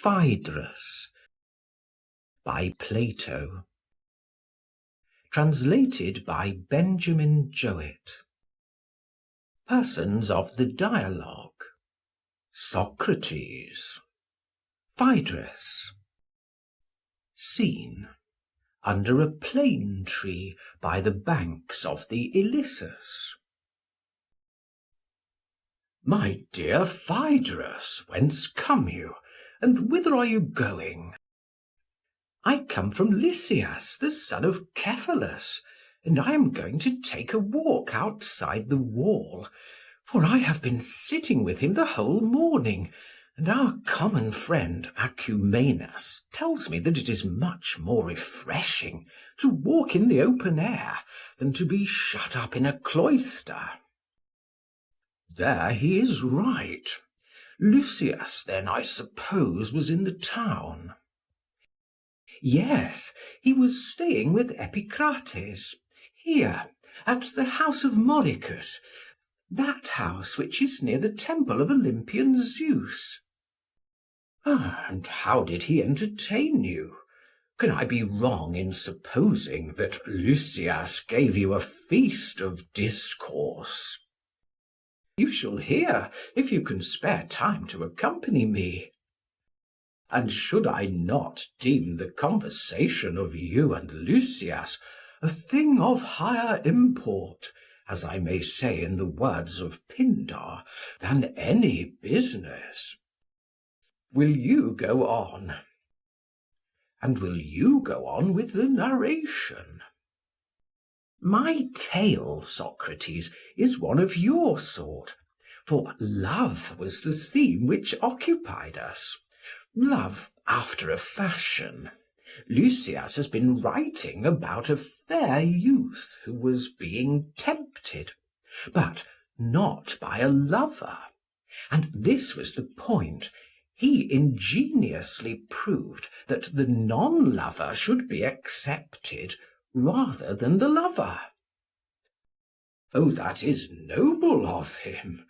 Phaedrus by Plato. Translated by Benjamin Jowett. Persons of the dialogue: Socrates. Phaedrus. Scene: under a plane tree by the banks of the Ilissus. My dear Phaedrus, whence come you, and whither are you going? I come from Lysias, the son of Cephalus, and I am going to take a walk outside the wall, for I have been sitting with him the whole morning, and our common friend Acumenus tells me that it is much more refreshing to walk in the open air than to be shut up in a cloister. There he is right. Lysias, then, I suppose, was in the town. Yes, he was staying with Epicrates, here, at the house of Moricus, that house which is near the temple of Olympian Zeus. Ah, and how did he entertain you? Can I be wrong in supposing that Lysias gave you a feast of discourse? You shall hear, if you can spare time to accompany me. And should I not deem the conversation of you and Lysias a thing of higher import, as I may say in the words of Pindar, than any business? Will you go on? And will you go on with the narration? My tale, Socrates, is one of your sort, for love was the theme which occupied us. Love after a fashion. Lysias has been writing about a fair youth who was being tempted, but not by a lover. And this was the point. He ingeniously proved that the non-lover should be accepted rather than the lover. Oh, that is noble of him.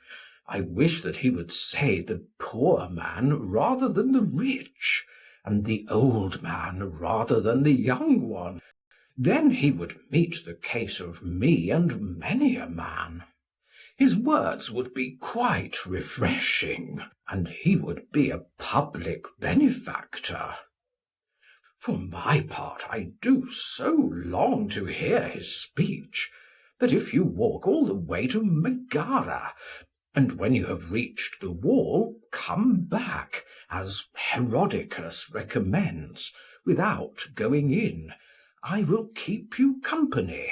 I wish that he would say the poor man rather than the rich, and the old man rather than the young one. Then he would meet the case of me and many a man. His words would be quite refreshing, and he would be a public benefactor. For my part, I do so long to hear his speech, that if you walk all the way to Megara, and when you have reached the wall, come back, as Herodicus recommends, without going in, I will keep you company.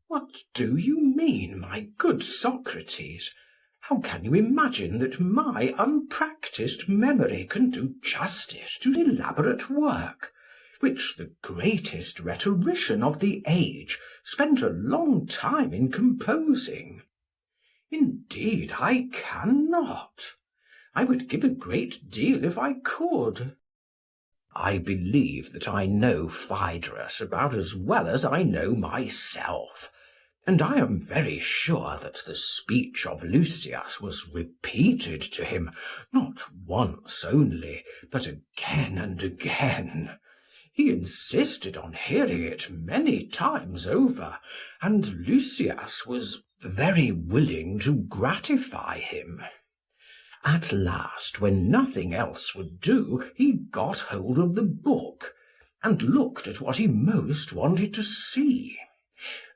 What do you mean, my good Socrates? How can you imagine that my unpractised memory can do justice to elaborate work, which the greatest rhetorician of the age spent a long time in composing? Indeed, I cannot. I would give a great deal if I could. I believe that I know Phaedrus about as well as I know myself, and I am very sure that the speech of Lysias was repeated to him, not once only, but again and again. He insisted on hearing it many times over, and Lysias was very willing to gratify him. At last, when nothing else would do, he got hold of the book, and looked at what he most wanted to see.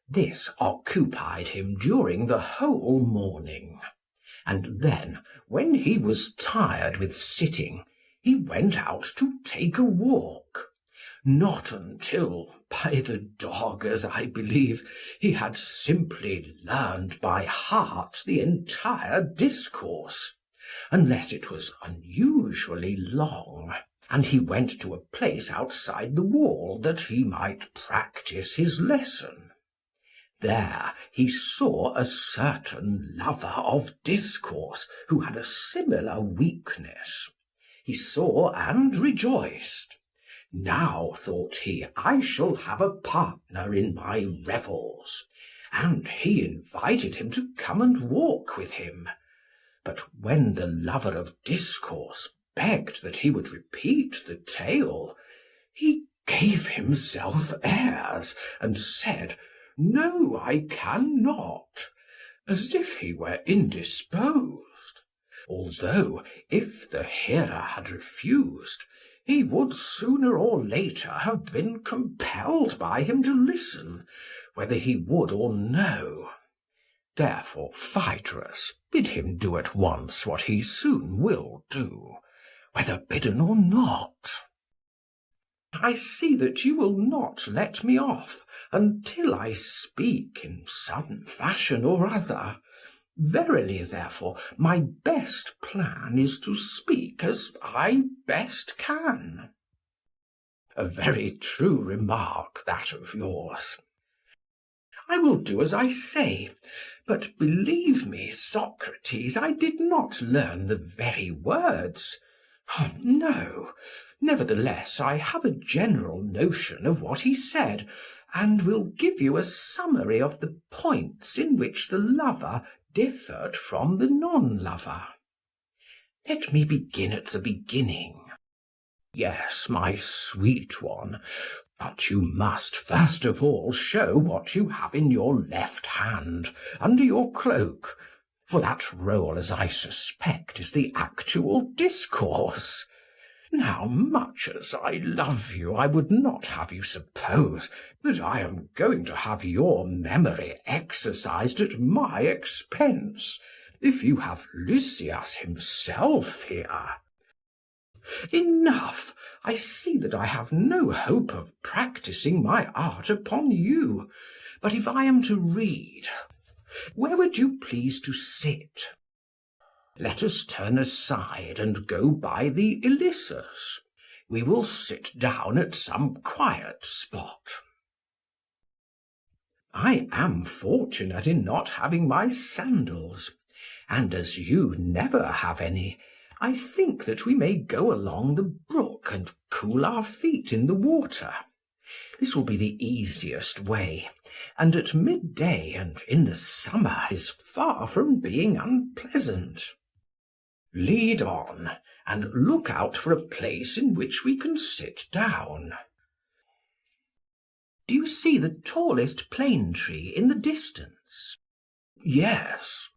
This occupied him during the whole morning, and then, when he was tired with sitting, he went out to take a walk. Not until, by the dog, as I believe, he had simply learned by heart the entire discourse, unless it was unusually long, and he went to a place outside the wall that he might practice his lesson. There he saw a certain lover of discourse who had a similar weakness. He saw and rejoiced. Now, thought he, I shall have a partner in my revels, and he invited him to come and walk with him. But when the lover of discourse begged that he would repeat the tale, he gave himself airs, and said, "No, I cannot," as if he were indisposed, although, if the hearer had refused, he would sooner or later have been compelled by him to listen, whether he would or no. Therefore, Phaedrus, bid him do at once what he soon will do, whether bidden or not. I see that you will not let me off until I speak in some fashion or other. Verily, therefore, my best plan is to speak as I best can. A very true remark, that of yours. I will do as I say, but believe me, Socrates, I did not learn the very words. Oh, no. Nevertheless, I have a general notion of what he said, and will give you a summary of the points in which the lover differed from the non-lover. Let me begin at the beginning. Yes, my sweet one, but you must first of all show what you have in your left hand, under your cloak, for that roll, as I suspect, is the actual discourse. Now, much as I love you, I would not have you suppose that I am going to have your memory exercised at my expense, if you have Lysias himself here. Enough, I see that I have no hope of practising my art upon you, but if I am to read, where would you please to sit? Let us turn aside and go by the Ilissus. We will sit down at some quiet spot. I am fortunate in not having my sandals, and as you never have any, I think that we may go along the brook and cool our feet in the water. This will be the easiest way, and at midday and in the summer is far from being unpleasant. Lead on, and look out for a place in which we can sit down. Do you see the tallest plane tree in the distance? Yes.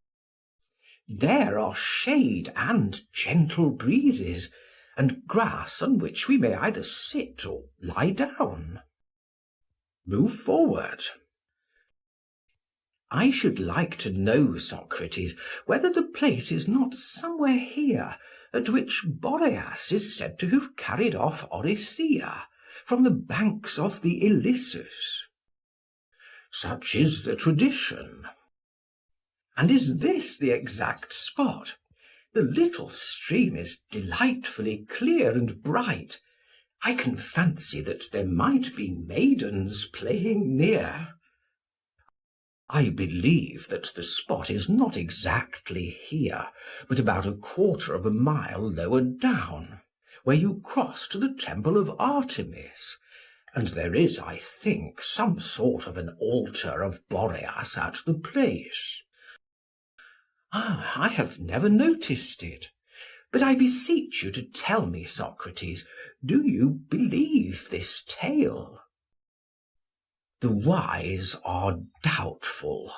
There are shade and gentle breezes, and grass on which we may either sit or lie down. Move forward. I should like to know, Socrates, whether the place is not somewhere here at which Boreas is said to have carried off Orithyia from the banks of the Ilissus. Such is the tradition. And is this the exact spot? The little stream is delightfully clear and bright. I can fancy that there might be maidens playing near. I believe that the spot is not exactly here, but about 1/4 mile lower down, where you cross to the temple of Artemis, and there is, I think, some sort of an altar of Boreas at the place. Ah, I have never noticed it. But I beseech you to tell me, Socrates, do you believe this tale? The wise are doubtful,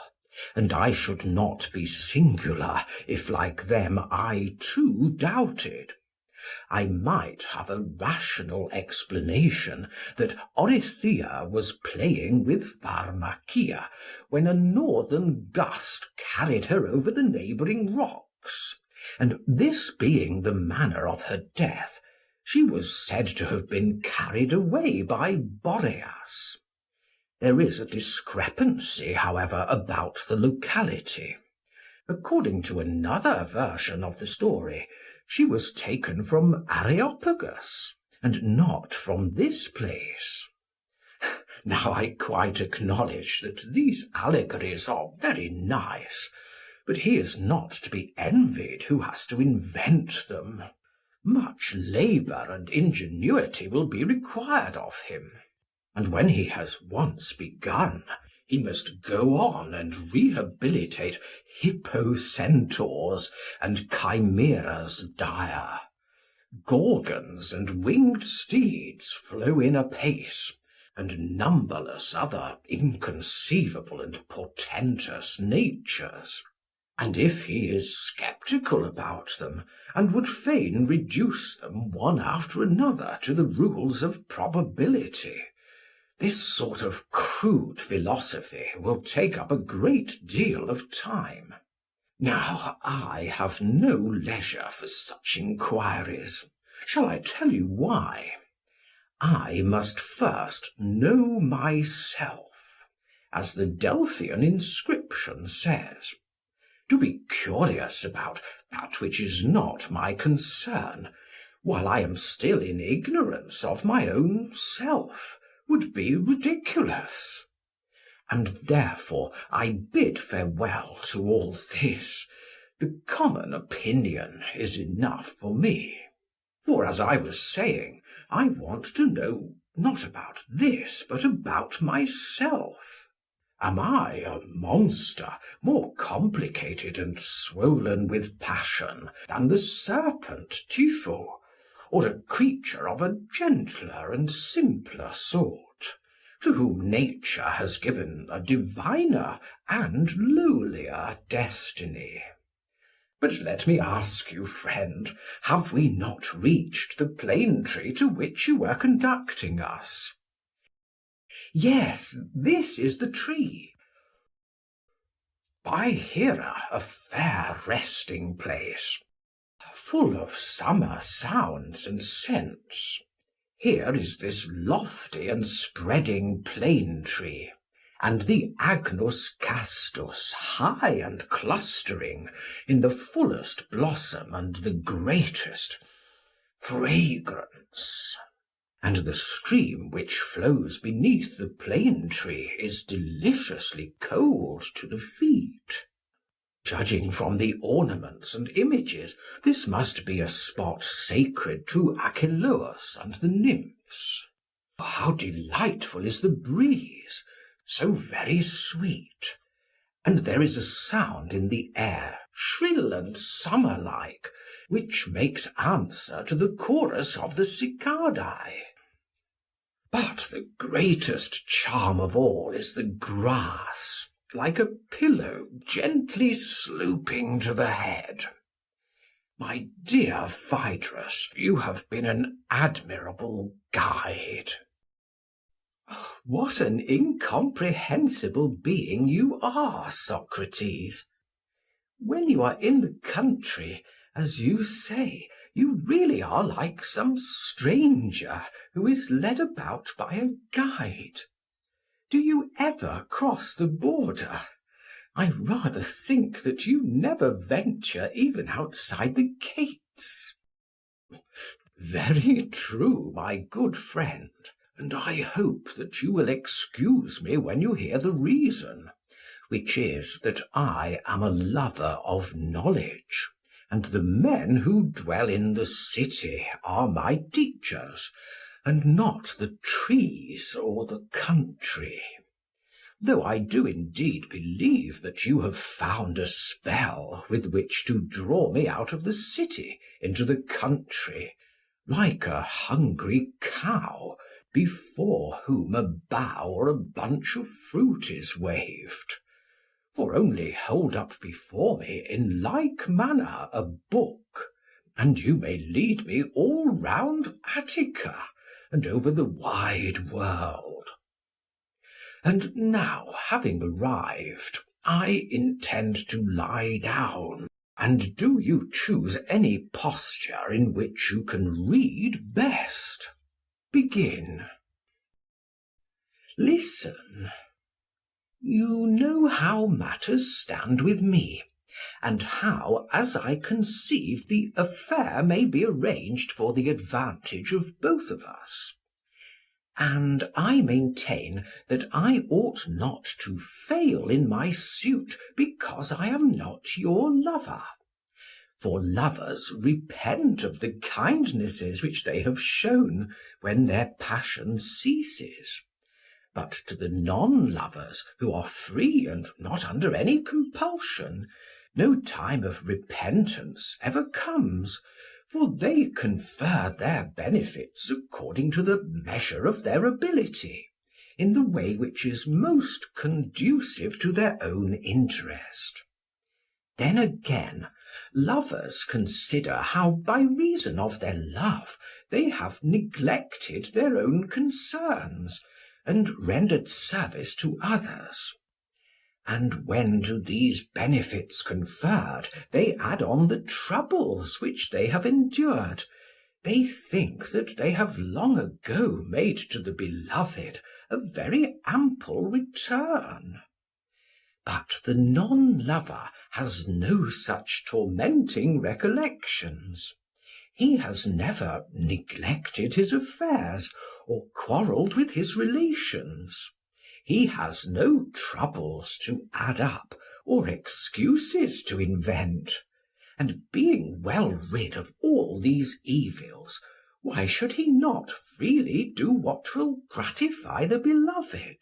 and I should not be singular if, like them, I too doubted. I might have a rational explanation that Orithyia was playing with Pharmacia when a northern gust carried her over the neighbouring rocks, and this being the manner of her death, she was said to have been carried away by Boreas. There is a discrepancy, however, about the locality. According to another version of the story, she was taken from Areopagus, and not from this place. Now I quite acknowledge that these allegories are very nice, but he is not to be envied who has to invent them. Much labour and ingenuity will be required of him, and when he has once begun, he must go on and rehabilitate hippocentaurs and chimeras dire. Gorgons and winged steeds flow in apace, and numberless other inconceivable and portentous natures. And if he is sceptical about them, and would fain reduce them one after another to the rules of probability, this sort of crude philosophy will take up a great deal of time. Now, I have no leisure for such inquiries. Shall I tell you why? I must first know myself, as the Delphian inscription says. To be curious about that which is not my concern, while I am still in ignorance of my own self, would be ridiculous. And therefore I bid farewell to all this. The common opinion is enough for me. For, as I was saying, I want to know not about this, but about myself. Am I a monster more complicated and swollen with passion than the serpent Typho, or a creature of a gentler and simpler sort, to whom nature has given a diviner and lowlier destiny? But let me ask you, friend, have we not reached the plane tree to which you were conducting us? Yes, this is the tree. By Hera, a fair resting place, full of summer sounds and scents. Here is this lofty and spreading plane tree, and the Agnus castus high and clustering, in the fullest blossom and the greatest fragrance. And the stream which flows beneath the plane tree is deliciously cold to the feet. Judging from the ornaments and images, this must be a spot sacred to Achelous and the nymphs. How delightful is the breeze, so very sweet! And there is a sound in the air, shrill and summer-like, which makes answer to the chorus of the cicadae. But the greatest charm of all is the grass, like a pillow gently sloping to the head. My dear Phaedrus, you have been an admirable guide. What an incomprehensible being you are, Socrates! When you are in the country, as you say, you really are like some stranger who is led about by a guide. Do you ever cross the border? I rather think that you never venture even outside the gates. Very true, my good friend, and I hope that you will excuse me when you hear the reason, which is that I am a lover of knowledge, and the men who dwell in the city are my teachers, and not the trees or the country. Though I do indeed believe that you have found a spell with which to draw me out of the city into the country, like a hungry cow before whom a bough or a bunch of fruit is waved. For only hold up before me in like manner a book, and you may lead me all round Attica, and over the wide world. And now, having arrived, I intend to lie down, and do you choose any posture in which you can read best. Begin. Listen. You know how matters stand with me, and how, as I conceive, the affair may be arranged for the advantage of both of us. And I maintain that I ought not to fail in my suit because I am not your lover. For lovers repent of the kindnesses which they have shown when their passion ceases. But to the non-lovers, who are free and not under any compulsion, no time of repentance ever comes, For they confer their benefits according to the measure of their ability, in the way which is most conducive to their own interest. Then again, lovers consider how by reason of their love they have neglected their own concerns, and rendered service to others. And when to these benefits conferred they add on the troubles which they have endured, they think that they have long ago made to the beloved a very ample return. But the non-lover has no such tormenting recollections. He has never neglected his affairs, or quarrelled with his relations. He has no troubles to add up, or excuses to invent. And being well rid of all these evils, why should he not freely do what will gratify the beloved?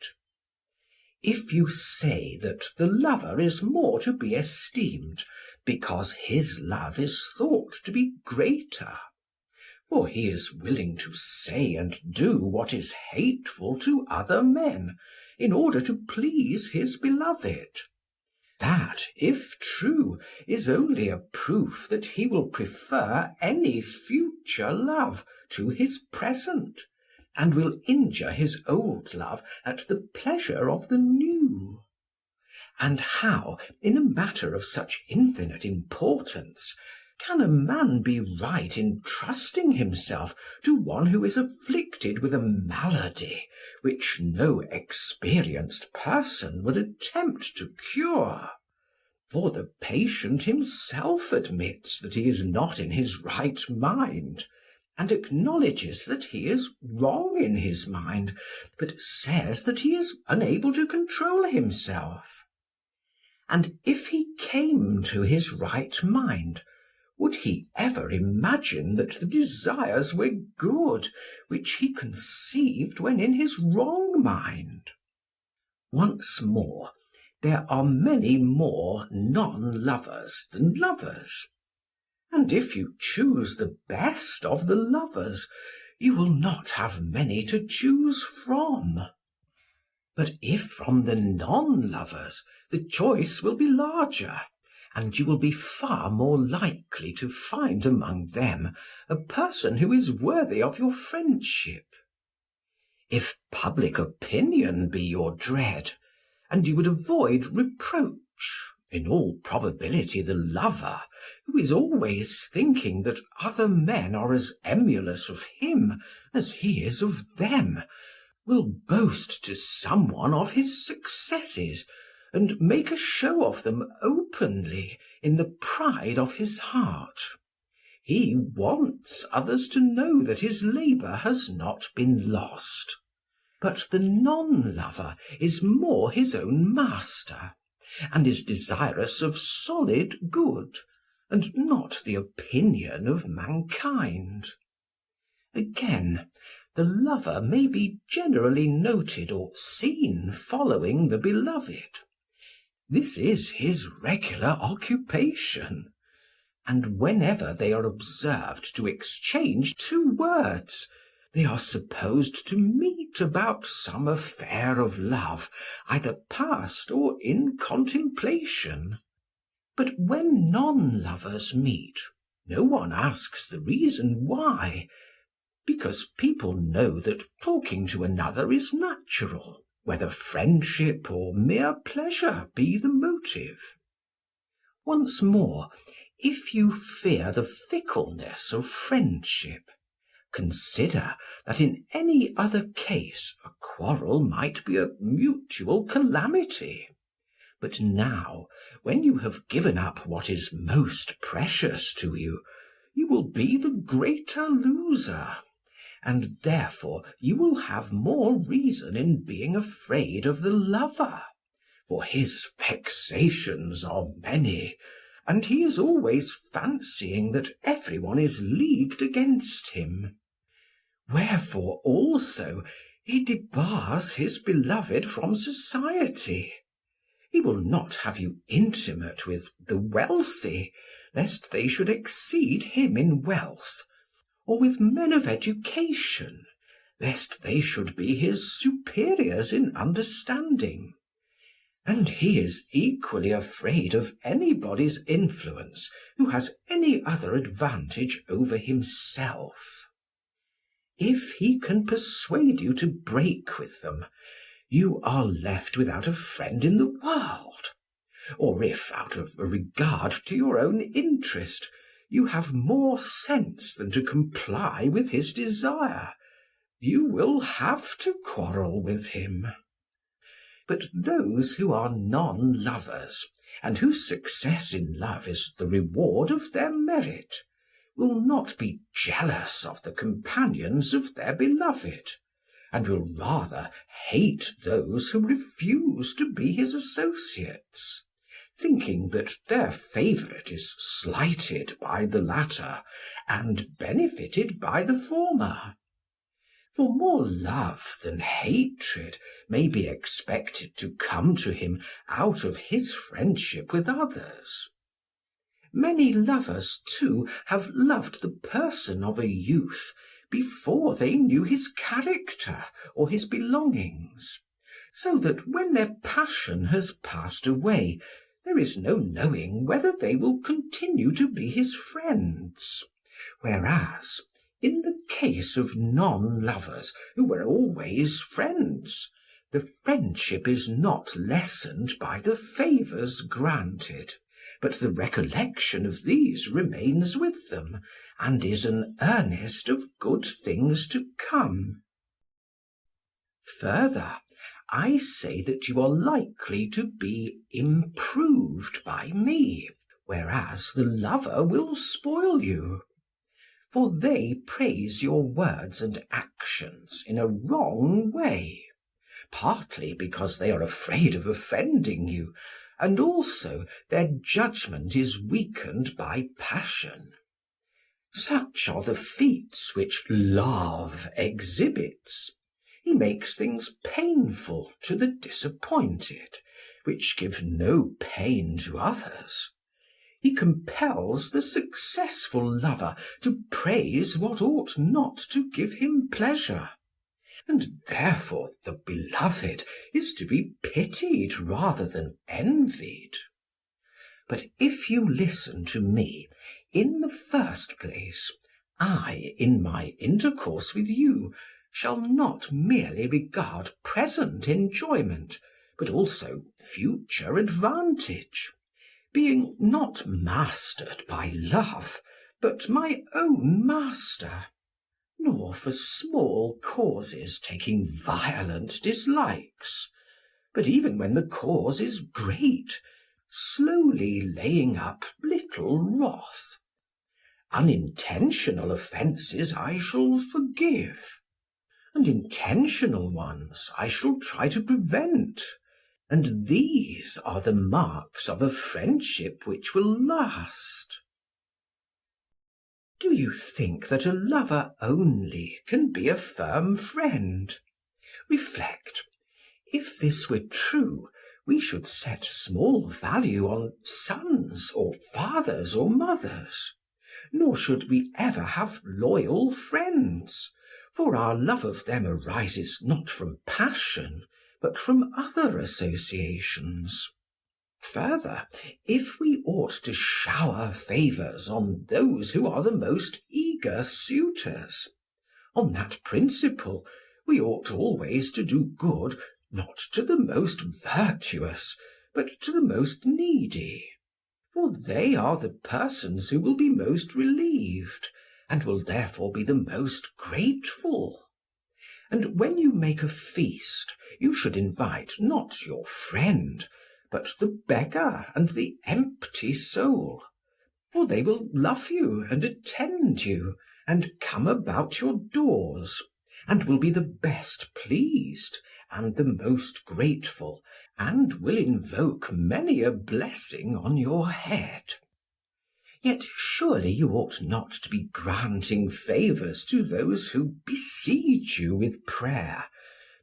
If you say that the lover is more to be esteemed because his love is thought to be greater, for he is willing to say and do what is hateful to other men in order to please his beloved, that, if true, is only a proof that he will prefer any future love to his present, and will injure his old love at the pleasure of the new. And how, in a matter of such infinite importance, can a man be right in trusting himself to one who is afflicted with a malady which no experienced person would attempt to cure? For the patient himself admits that he is not in his right mind, and acknowledges that he is wrong in his mind, but says that he is unable to control himself. And if he came to his right mind, would he ever imagine that the desires were good which he conceived when in his wrong mind? Once more, there are many more non-lovers than lovers. And if you choose the best of the lovers, you will not have many to choose from. But if from the non-lovers, the choice will be larger, and you will be far more likely to find among them a person who is worthy of your friendship. If public opinion be your dread, and you would avoid reproach, in all probability the lover, who is always thinking that other men are as emulous of him as he is of them, will boast to someone of his successes, and make a show of them openly in the pride of his heart. He wants others to know that his labour has not been lost. But the non-lover is more his own master, and is desirous of solid good, and not the opinion of mankind. Again, the lover may be generally noted or seen following the beloved. This is his regular occupation, and whenever they are observed to exchange 2 words, they are supposed to meet about some affair of love, either past or in contemplation. But when non-lovers meet, no one asks the reason why, because people know that talking to another is natural, whether friendship or mere pleasure be the motive. Once more, if you fear the fickleness of friendship, consider that in any other case a quarrel might be a mutual calamity. But now, when you have given up what is most precious to you, you will be the greater loser, and therefore you will have more reason in being afraid of the lover, for his vexations are many, and he is always fancying that everyone is leagued against him. Wherefore also he debars his beloved from society. He will not have you intimate with the wealthy, lest they should exceed him in wealth, or with men of education, lest they should be his superiors in understanding. And he is equally afraid of anybody's influence who has any other advantage over himself. If he can persuade you to break with them, you are left without a friend in the world. Or if, out of a regard to your own interest, you have more sense than to comply with his desire, you will have to quarrel with him. But those who are non-lovers, and whose success in love is the reward of their merit, will not be jealous of the companions of their beloved, and will rather hate those who refuse to be his associates, thinking that their favourite is slighted by the latter, and benefited by the former. For more love than hatred may be expected to come to him out of his friendship with others. Many lovers, too, have loved the person of a youth before they knew his character or his belongings, so that when their passion has passed away, there is no knowing whether they will continue to be his friends, whereas in the case of non-lovers who were always friends, the friendship is not lessened by the favours granted, but the recollection of these remains with them, and is an earnest of good things to come. Further, I say that you are likely to be improved by me, whereas the lover will spoil you. For they praise your words and actions in a wrong way, partly because they are afraid of offending you, and also their judgment is weakened by passion. Such are the feats which love exhibits. He makes things painful to the disappointed, which give no pain to others. He compels the successful lover to praise what ought not to give him pleasure, and therefore the beloved is to be pitied rather than envied. But if you listen to me, in the first place, I, in my intercourse with you, shall not merely regard present enjoyment, but also future advantage, being not mastered by love, but my own master, nor for small causes taking violent dislikes, but even when the cause is great, slowly laying up little wrath. Unintentional offences I shall forgive, and intentional ones I shall try to prevent. And these are the marks of a friendship which will last. Do you think that a lover only can be a firm friend? Reflect. If this were true, we should set small value on sons or fathers or mothers, nor should we ever have loyal friends, for our love of them arises not from passion, but from other associations. Further, if we ought to shower favours on those who are the most eager suitors, on that principle we ought always to do good not to the most virtuous, but to the most needy, for they are the persons who will be most relieved, and will therefore be the most grateful. And when you make a feast, you should invite not your friend, but the beggar and the empty soul, for they will love you and attend you, and come about your doors, and will be the best pleased, and the most grateful, and will invoke many a blessing on your head. Yet surely you ought not to be granting favours to those who besiege you with prayer,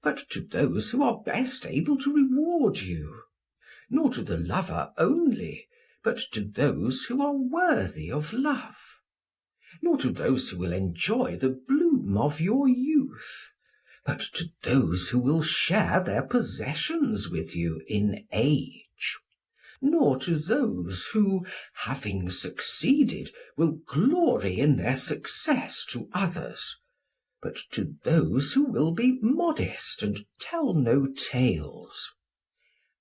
but to those who are best able to reward you, nor to the lover only, but to those who are worthy of love, nor to those who will enjoy the bloom of your youth, but to those who will share their possessions with you in age, nor to those who, having succeeded, will glory in their success to others, but to those who will be modest and tell no tales,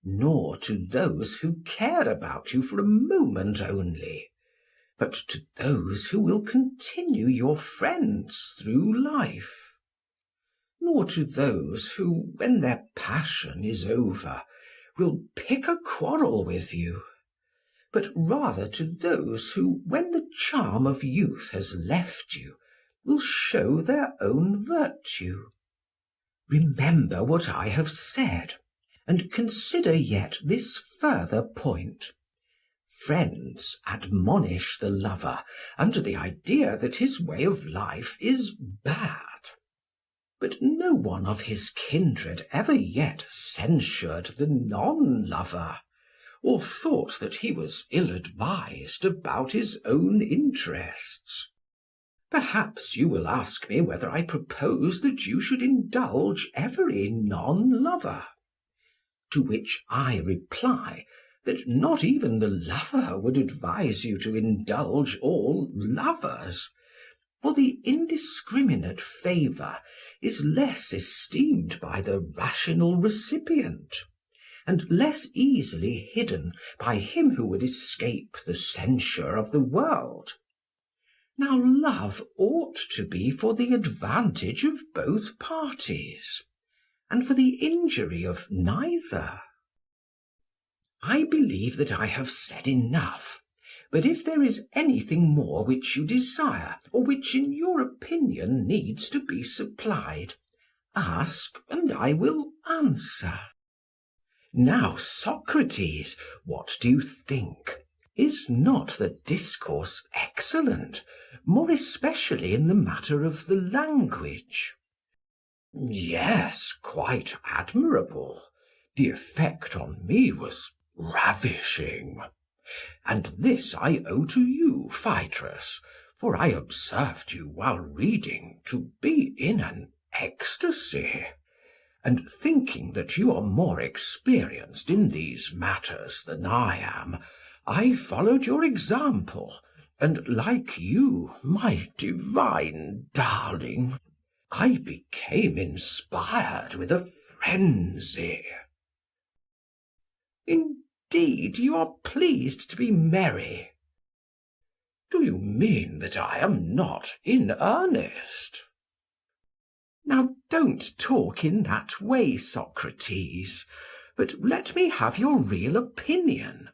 nor to those who care about you for a moment only, but to those who will continue your friends through life, nor to those who, when their passion is over, will pick a quarrel with you, but rather to those who, when the charm of youth has left you, will show their own virtue. Remember what I have said, and consider yet this further point. Friends admonish the lover under the idea that his way of life is bad. But no one of his kindred ever yet censured the non-lover, or thought that he was ill-advised about his own interests. Perhaps you will ask me whether I propose that you should indulge every non-lover. To which I reply that not even the lover would advise you to indulge all lovers, for the indiscriminate favour is less esteemed by the rational recipient, and less easily hidden by him who would escape the censure of the world. Now love ought to be for the advantage of both parties, and for the injury of neither. I believe that I have said enough, but if there is anything more which you desire, or which in your opinion needs to be supplied, ask, and I will answer. Now, Socrates, what do you think? Is not the discourse excellent, more especially in the matter of the language? Yes, quite admirable. The effect on me was ravishing. And this I owe to you, Phaedrus, for I observed you while reading to be in an ecstasy, and thinking that you are more experienced in these matters than I am, I followed your example, and like you, my divine darling, I became inspired with a frenzy. Indeed, you are pleased to be merry. Do you mean that I am not in earnest? Now don't talk in that way, Socrates, but let me have your real opinion.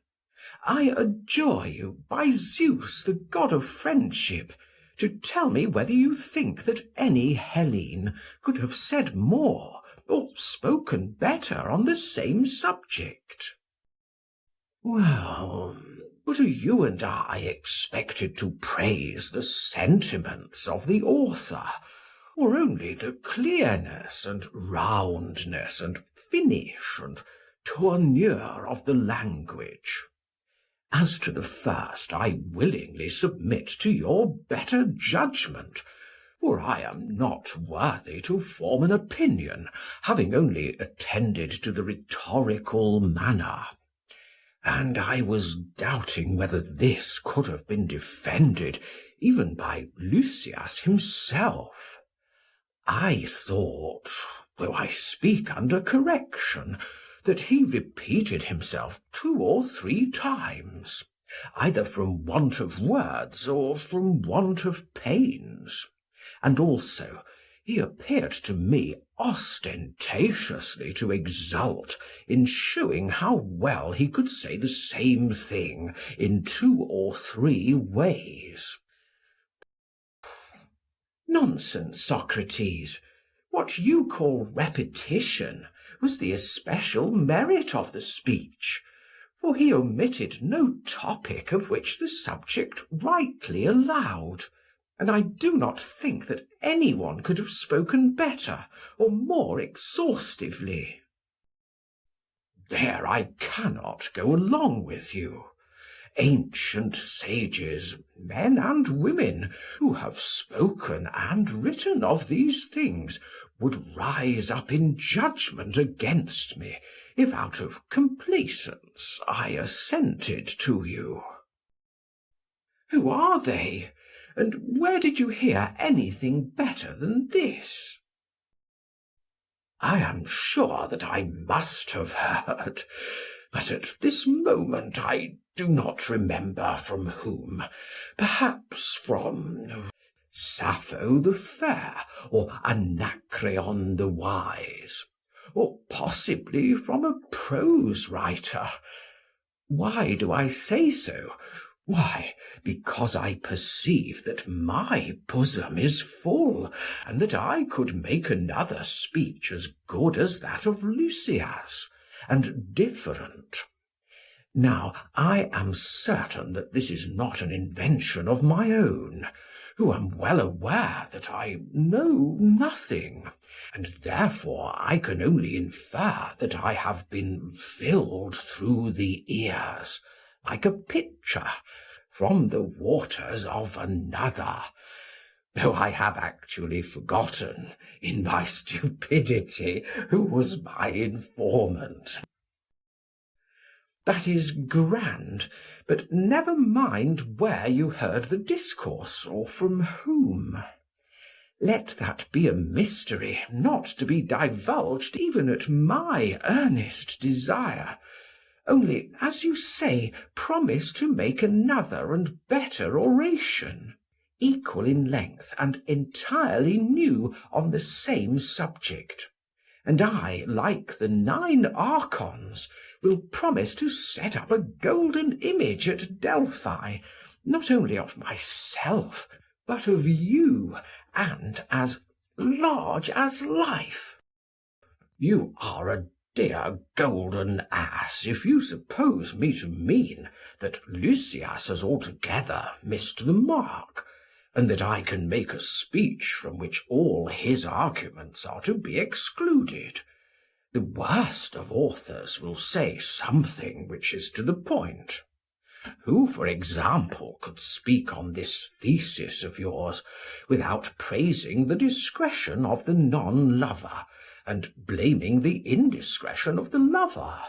I adjure you, by Zeus, the god of friendship, to tell me whether you think that any Hellene could have said more or spoken better on the same subject. Well, but are you and I expected to praise the sentiments of the author, or only the clearness and roundness and finish and tournure of the language? As to the first, I willingly submit to your better judgment, for I am not worthy to form an opinion, having only attended to the rhetorical manner. And I was doubting whether this could have been defended even by Lysias himself. I thought, though I speak under correction, that he repeated himself 2 or 3 times, either from want of words or from want of pains, and also he appeared to me ostentatiously to exult in shewing how well he could say the same thing in 2 or 3 ways. Nonsense, Socrates. What you call repetition was the especial merit of the speech, for he omitted no topic of which the subject rightly allowed, and I do not think that any one could have spoken better or more exhaustively. There I cannot go along with you. ancient sages, men and women, who have spoken and written of these things, would rise up in judgment against me, if out of complaisance I assented to you. Who are they? And where did you hear anything better than this? I am sure that I must have heard, but at this moment I do not remember from whom. Perhaps from Sappho the fair, or Anacreon the wise, or possibly from a prose writer. Why do I say so? Why, because I perceive that my bosom is full, and that I could make another speech as good as that of Lysias, and different. Now I am certain that this is not an invention of my own, who am well aware that I know nothing, and therefore I can only infer that I have been filled through the ears, like a pitcher, from the waters of another, though I have actually forgotten, in my stupidity, who was my informant. That is grand, but never mind where you heard the discourse, or from whom. Let that be a mystery, not to be divulged even at my earnest desire. Only, as you say, promise to make another and better oration, equal in length and entirely new on the same subject. And I, like the 9 archons, will promise to set up a golden image at Delphi, not only of myself, but of you, and as large as life. You are a dear golden ass, if you suppose me to mean that Lysias has altogether missed the mark, and that I can make a speech from which all his arguments are to be excluded. The worst of authors will say something which is to the point. Who, for example, could speak on this thesis of yours without praising the discretion of the non-lover, and blaming the indiscretion of the lover?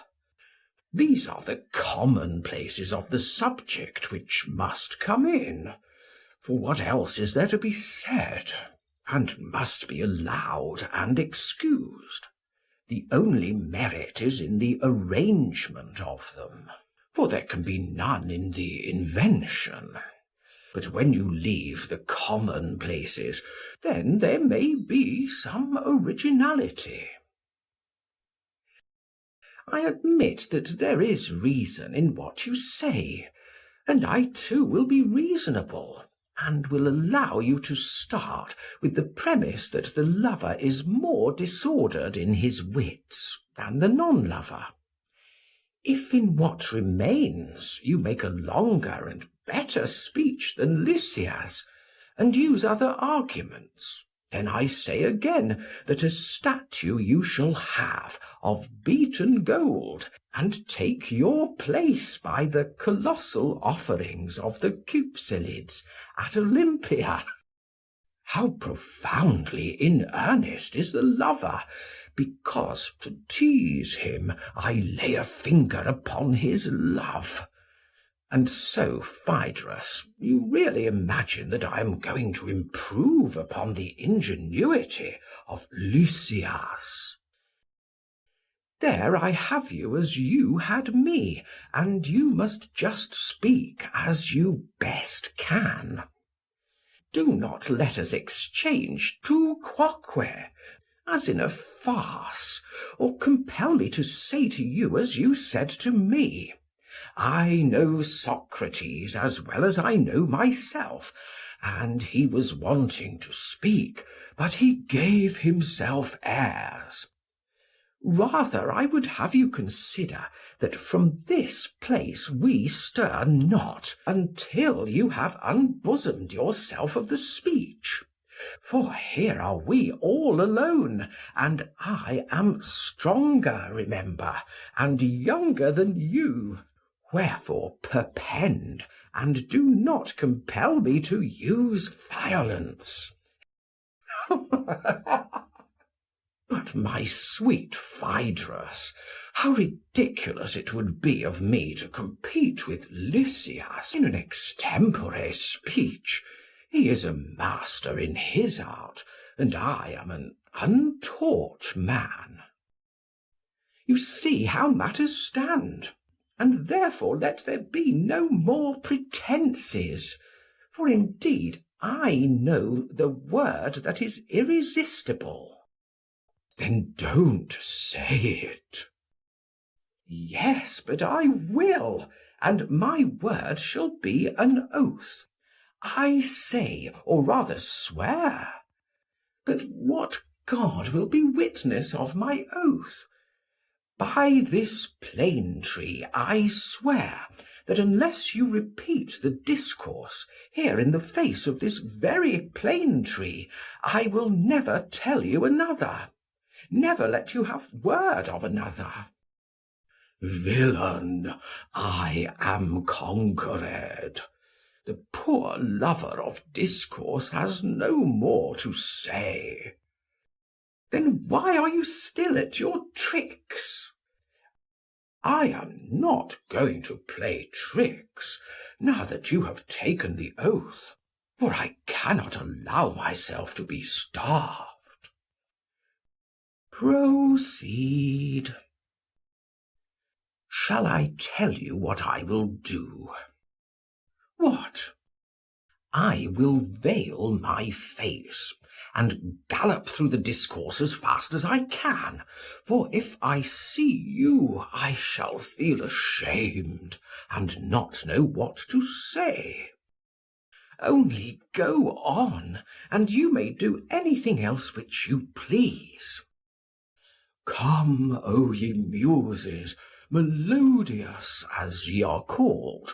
These are the commonplaces of the subject which must come in, for what else is there to be said, and must be allowed and excused? The only merit is in the arrangement of them, for there can be none in the invention. But when you leave the commonplaces, then there may be some originality. I admit that there is reason in what you say, and I too will be reasonable, and will allow you to start with the premise that the lover is more disordered in his wits than the non-lover. If in what remains you make a longer and better speech than Lysias, and use other arguments, then I say again that a statue you shall have of beaten gold, and take your place by the colossal offerings of the Cypselids at Olympia. How profoundly in earnest is the lover, because to tease him I lay a finger upon his love. And so, Phaedrus, you really imagine that I am going to improve upon the ingenuity of Lysias. There I have you as you had me, and you must just speak as you best can. Do not let us exchange tu quoque, as in a farce, or compel me to say to you as you said to me. I know Socrates as well as I know myself, and he was wanting to speak, but he gave himself airs. Rather I would have you consider that from this place we stir not until you have unbosomed yourself of the speech. For here are we all alone, and I am stronger, remember, and younger than you. Wherefore perpend, and do not compel me to use violence. But, my sweet Phaedrus, how ridiculous it would be of me to compete with Lysias in an extempore speech. He is a master in his art, and I am an untaught man. You see how matters stand, and therefore let there be no more pretences, for indeed I know the word that is irresistible. Then don't say it. Yes, but I will, and my word shall be an oath. I say, or rather swear. But what God will be witness of my oath? By this plane tree I swear, that unless you repeat the discourse here in the face of this very plane tree, I will never tell you another, never let you have word of another. Villain, I am conquered. The poor lover of discourse has no more to say. Then why are you still at your tricks? I am not going to play tricks, now that you have taken the oath, for I cannot allow myself to be starved. Proceed. Shall I tell you what I will do? What? I will veil my face, and gallop through the discourse as fast as I can, for if I see you, I shall feel ashamed, and not know what to say. Only go on, and you may do anything else which you please. Come, O ye muses, melodious as ye are called,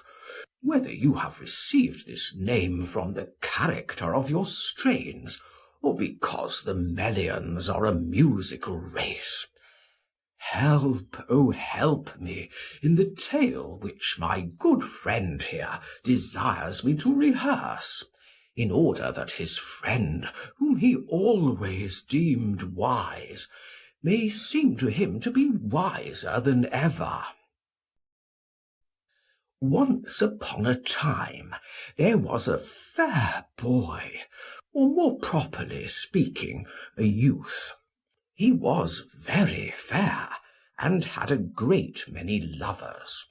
whether you have received this name from the character of your strains, or because the Melians are a musical race. Help, O help me, in the tale which my good friend here desires me to rehearse, in order that his friend, whom he always deemed wise, may seem to him to be wiser than ever. Once upon a time there was a fair boy, or more properly speaking, a youth. He was very fair, and had a great many lovers.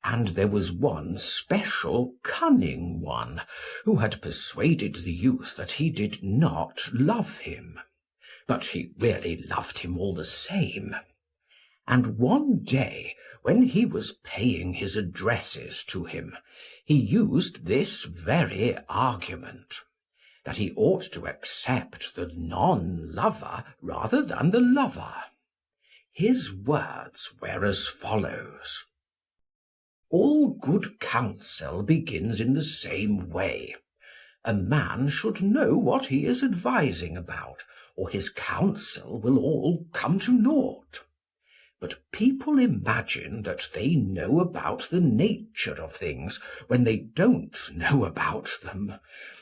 And there was one special cunning one, who had persuaded the youth that he did not love him, but he really loved him all the same. And one day, when he was paying his addresses to him, he used this very argument, that he ought to accept the non-lover rather than the lover. His words were as follows: all good counsel begins in the same way. A man should know what he is advising about, or his counsel will all come to naught. But people imagine that they know about the nature of things when they don't know about them,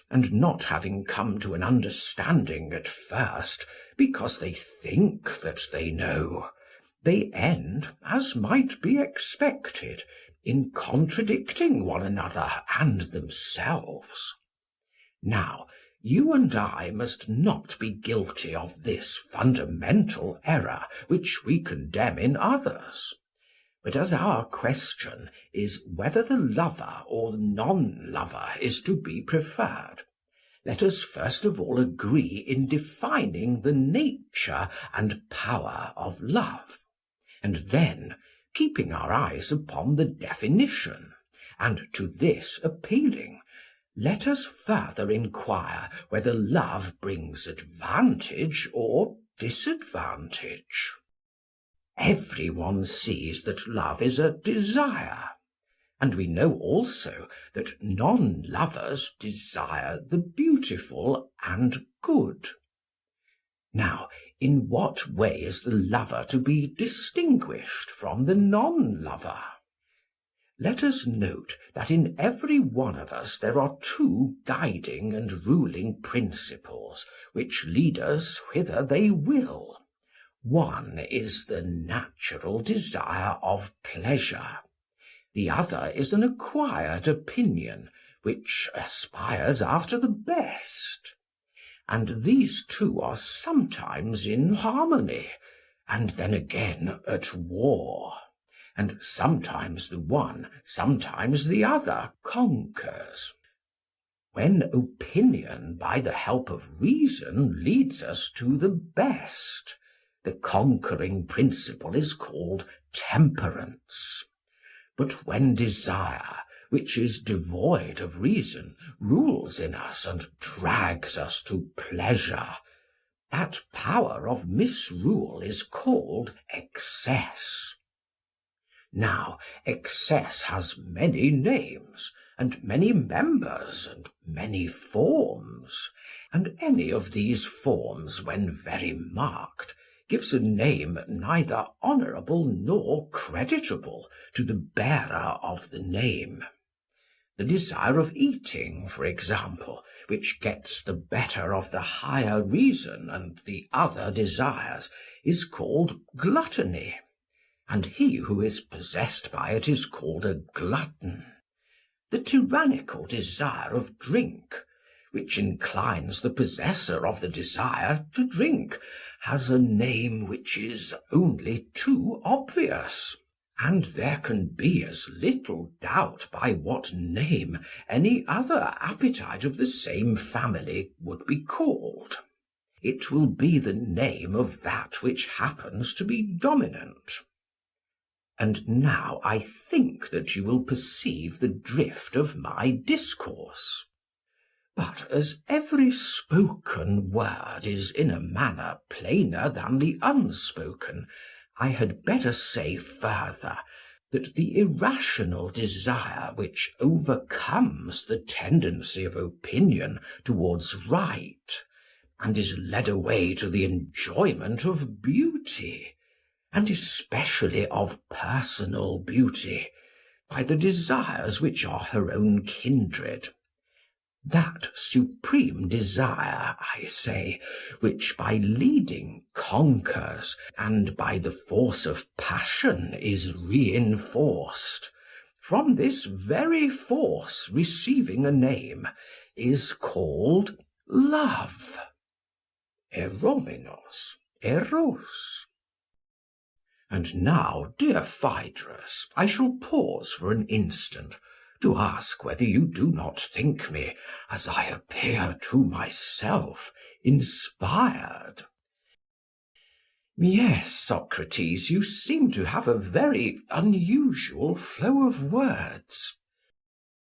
and not having come to an understanding at first, because they think that they know, they end, as might be expected, in contradicting one another and themselves. Now, you and I must not be guilty of this fundamental error which we condemn in others. But as our question is whether the lover or the non-lover is to be preferred, let us first of all agree in defining the nature and power of love, and then, keeping our eyes upon the definition, and to this appealing, let us further inquire whether love brings advantage or disadvantage. Every one sees that love is a desire, and we know also that non-lovers desire the beautiful and good. Now, in what way is the lover to be distinguished from the non-lover? Let us note that in every one of us there are two guiding and ruling principles which lead us whither they will. One is the natural desire of pleasure. The other is an acquired opinion, which aspires after the best. And these two are sometimes in harmony, and then again at war. And sometimes the one, sometimes the other conquers. When opinion by the help of reason leads us to the best, the conquering principle is called temperance. But when desire, which is devoid of reason, rules in us and drags us to pleasure, that power of misrule is called excess. Now, excess has many names, and many members, and many forms, and any of these forms, when very marked, gives a name neither honourable nor creditable to the bearer of the name. The desire of eating, for example, which gets the better of the higher reason and the other desires, is called gluttony, and he who is possessed by it is called a glutton. The tyrannical desire of drink, which inclines the possessor of the desire to drink, has a name which is only too obvious, and there can be as little doubt by what name any other appetite of the same family would be called. It will be the name of that which happens to be dominant. And now I think that you will perceive the drift of my discourse. But as every spoken word is in a manner plainer than the unspoken, I had better say further, that the irrational desire which overcomes the tendency of opinion towards right, and is led away to the enjoyment of beauty, and especially of personal beauty, by the desires which are her own kindred, that supreme desire, I say, which by leading conquers, and by the force of passion is reinforced, from this very force receiving a name, is called love. Eromenos, eros. And now, dear Phaedrus, I shall pause for an instant, to ask whether you do not think me, as I appear to myself, inspired. Yes, Socrates, you seem to have a very unusual flow of words.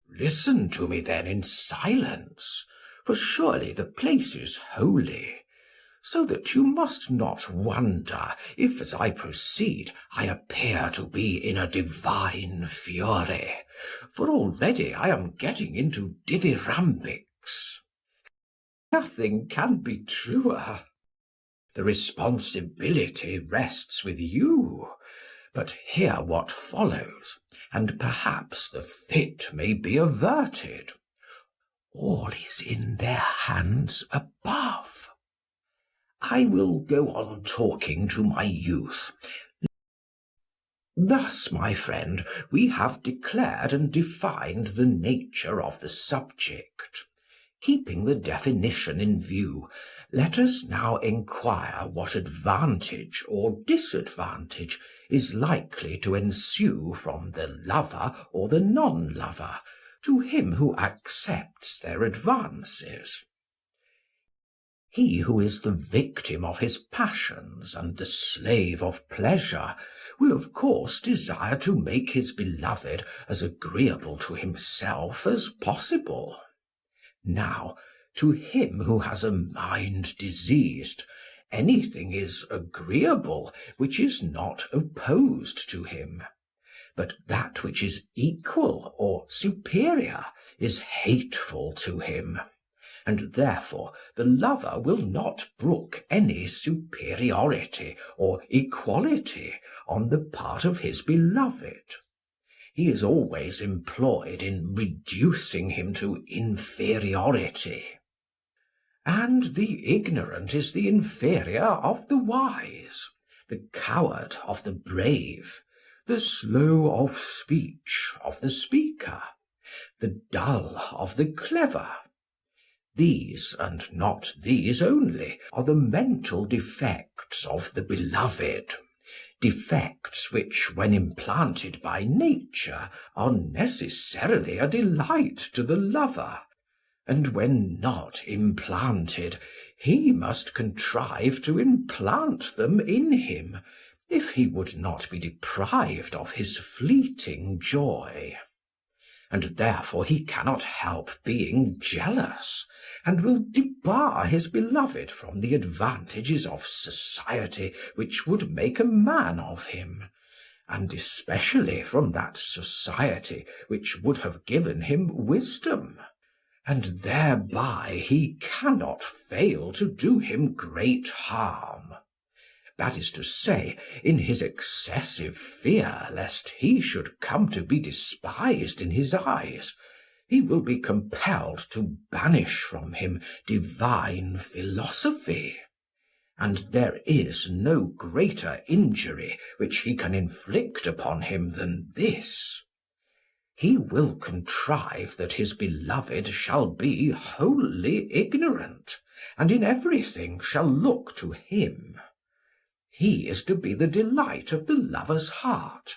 Listen to me then in silence, for surely the place is holy, so that you must not wonder if, as I proceed, I appear to be in a divine fury, for already I am getting into dithyrhambics. Nothing can be truer. The responsibility rests with you, but hear what follows, and perhaps the fit may be averted. All is in their hands above. I will go on talking to my youth. Thus, my friend, we have declared and defined the nature of the subject. Keeping the definition in view, let us now enquire what advantage or disadvantage is likely to ensue from the lover or the non-lover to him who accepts their advances. He who is the victim of his passions and the slave of pleasure will of course desire to make his beloved as agreeable to himself as possible. Now, to him who has a mind diseased, anything is agreeable which is not opposed to him, but that which is equal or superior is hateful to him. And therefore the lover will not brook any superiority or equality on the part of his beloved. He is always employed in reducing him to inferiority. And the ignorant is the inferior of the wise, the coward of the brave, the slow of speech of the speaker, the dull of the clever. These, and not these only, are the mental defects of the beloved, defects which, when implanted by nature, are necessarily a delight to the lover, and when not implanted, he must contrive to implant them in him, if he would not be deprived of his fleeting joy. And therefore he cannot help being jealous, and will debar his beloved from the advantages of society which would make a man of him, and especially from that society which would have given him wisdom, and thereby he cannot fail to do him great harm. That is to say, in his excessive fear lest he should come to be despised in his eyes, he will be compelled to banish from him divine philosophy. And there is no greater injury which he can inflict upon him than this. He will contrive that his beloved shall be wholly ignorant, and in everything shall look to him. He is to be the delight of the lover's heart,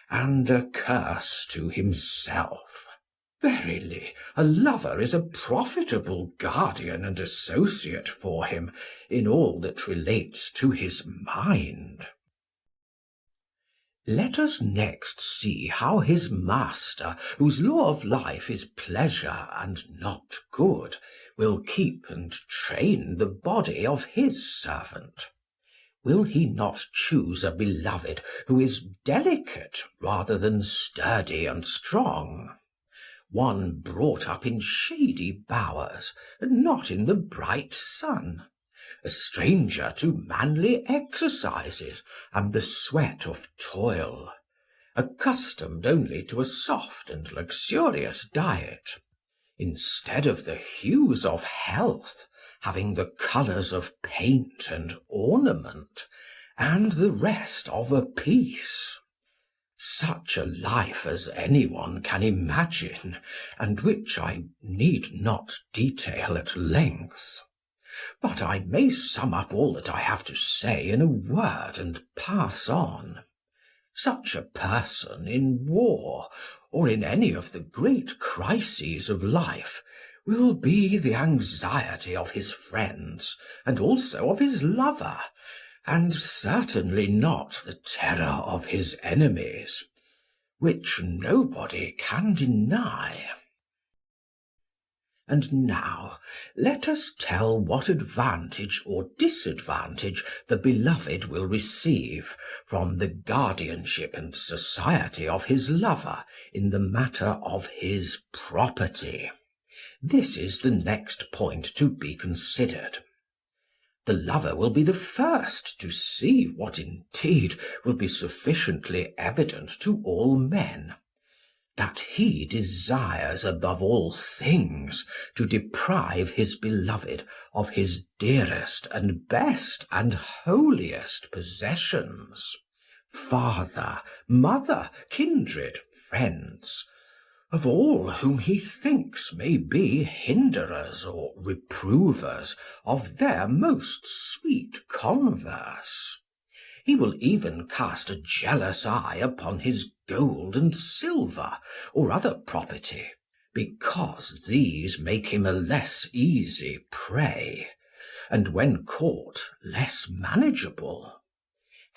and a curse to himself. Verily, a lover is a profitable guardian and associate for him in all that relates to his mind. Let us next see how his master, whose law of life is pleasure and not good, will keep and train the body of his servant. Will he not choose a beloved who is delicate rather than sturdy and strong? One brought up in shady bowers, and not in the bright sun, a stranger to manly exercises and the sweat of toil, accustomed only to a soft and luxurious diet, instead of the hues of health, having the colours of paint and ornament, and the rest of a piece. Such a life as any one can imagine, and which I need not detail at length. But I may sum up all that I have to say in a word and pass on. Such a person in war, or in any of the great crises of life, will be the anxiety of his friends, and also of his lover, and certainly not the terror of his enemies, which nobody can deny. And now let us tell what advantage or disadvantage the beloved will receive from the guardianship and society of his lover in the matter of his property. This is the next point to be considered. The lover will be the first to see what indeed will be sufficiently evident to all men, that he desires above all things to deprive his beloved of his dearest and best and holiest possessions, father, mother, kindred, friends, of all whom he thinks may be hinderers or reprovers of their most sweet converse. He will even cast a jealous eye upon his gold and silver, or other property, because these make him a less easy prey, and when caught less manageable.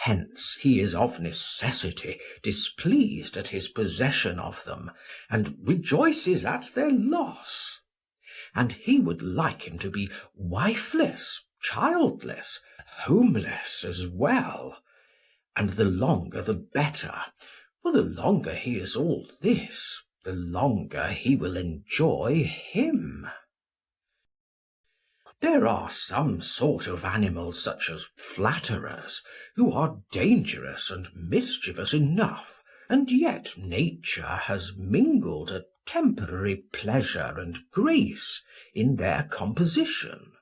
Hence he is of necessity displeased at his possession of them, and rejoices at their loss. And he would like him to be wifeless, childless, homeless as well, and the longer the better, for the longer he is all this, the longer he will enjoy him. There are some sort of animals, such as flatterers, who are dangerous and mischievous enough, and yet nature has mingled a temporary pleasure and grace in their composition.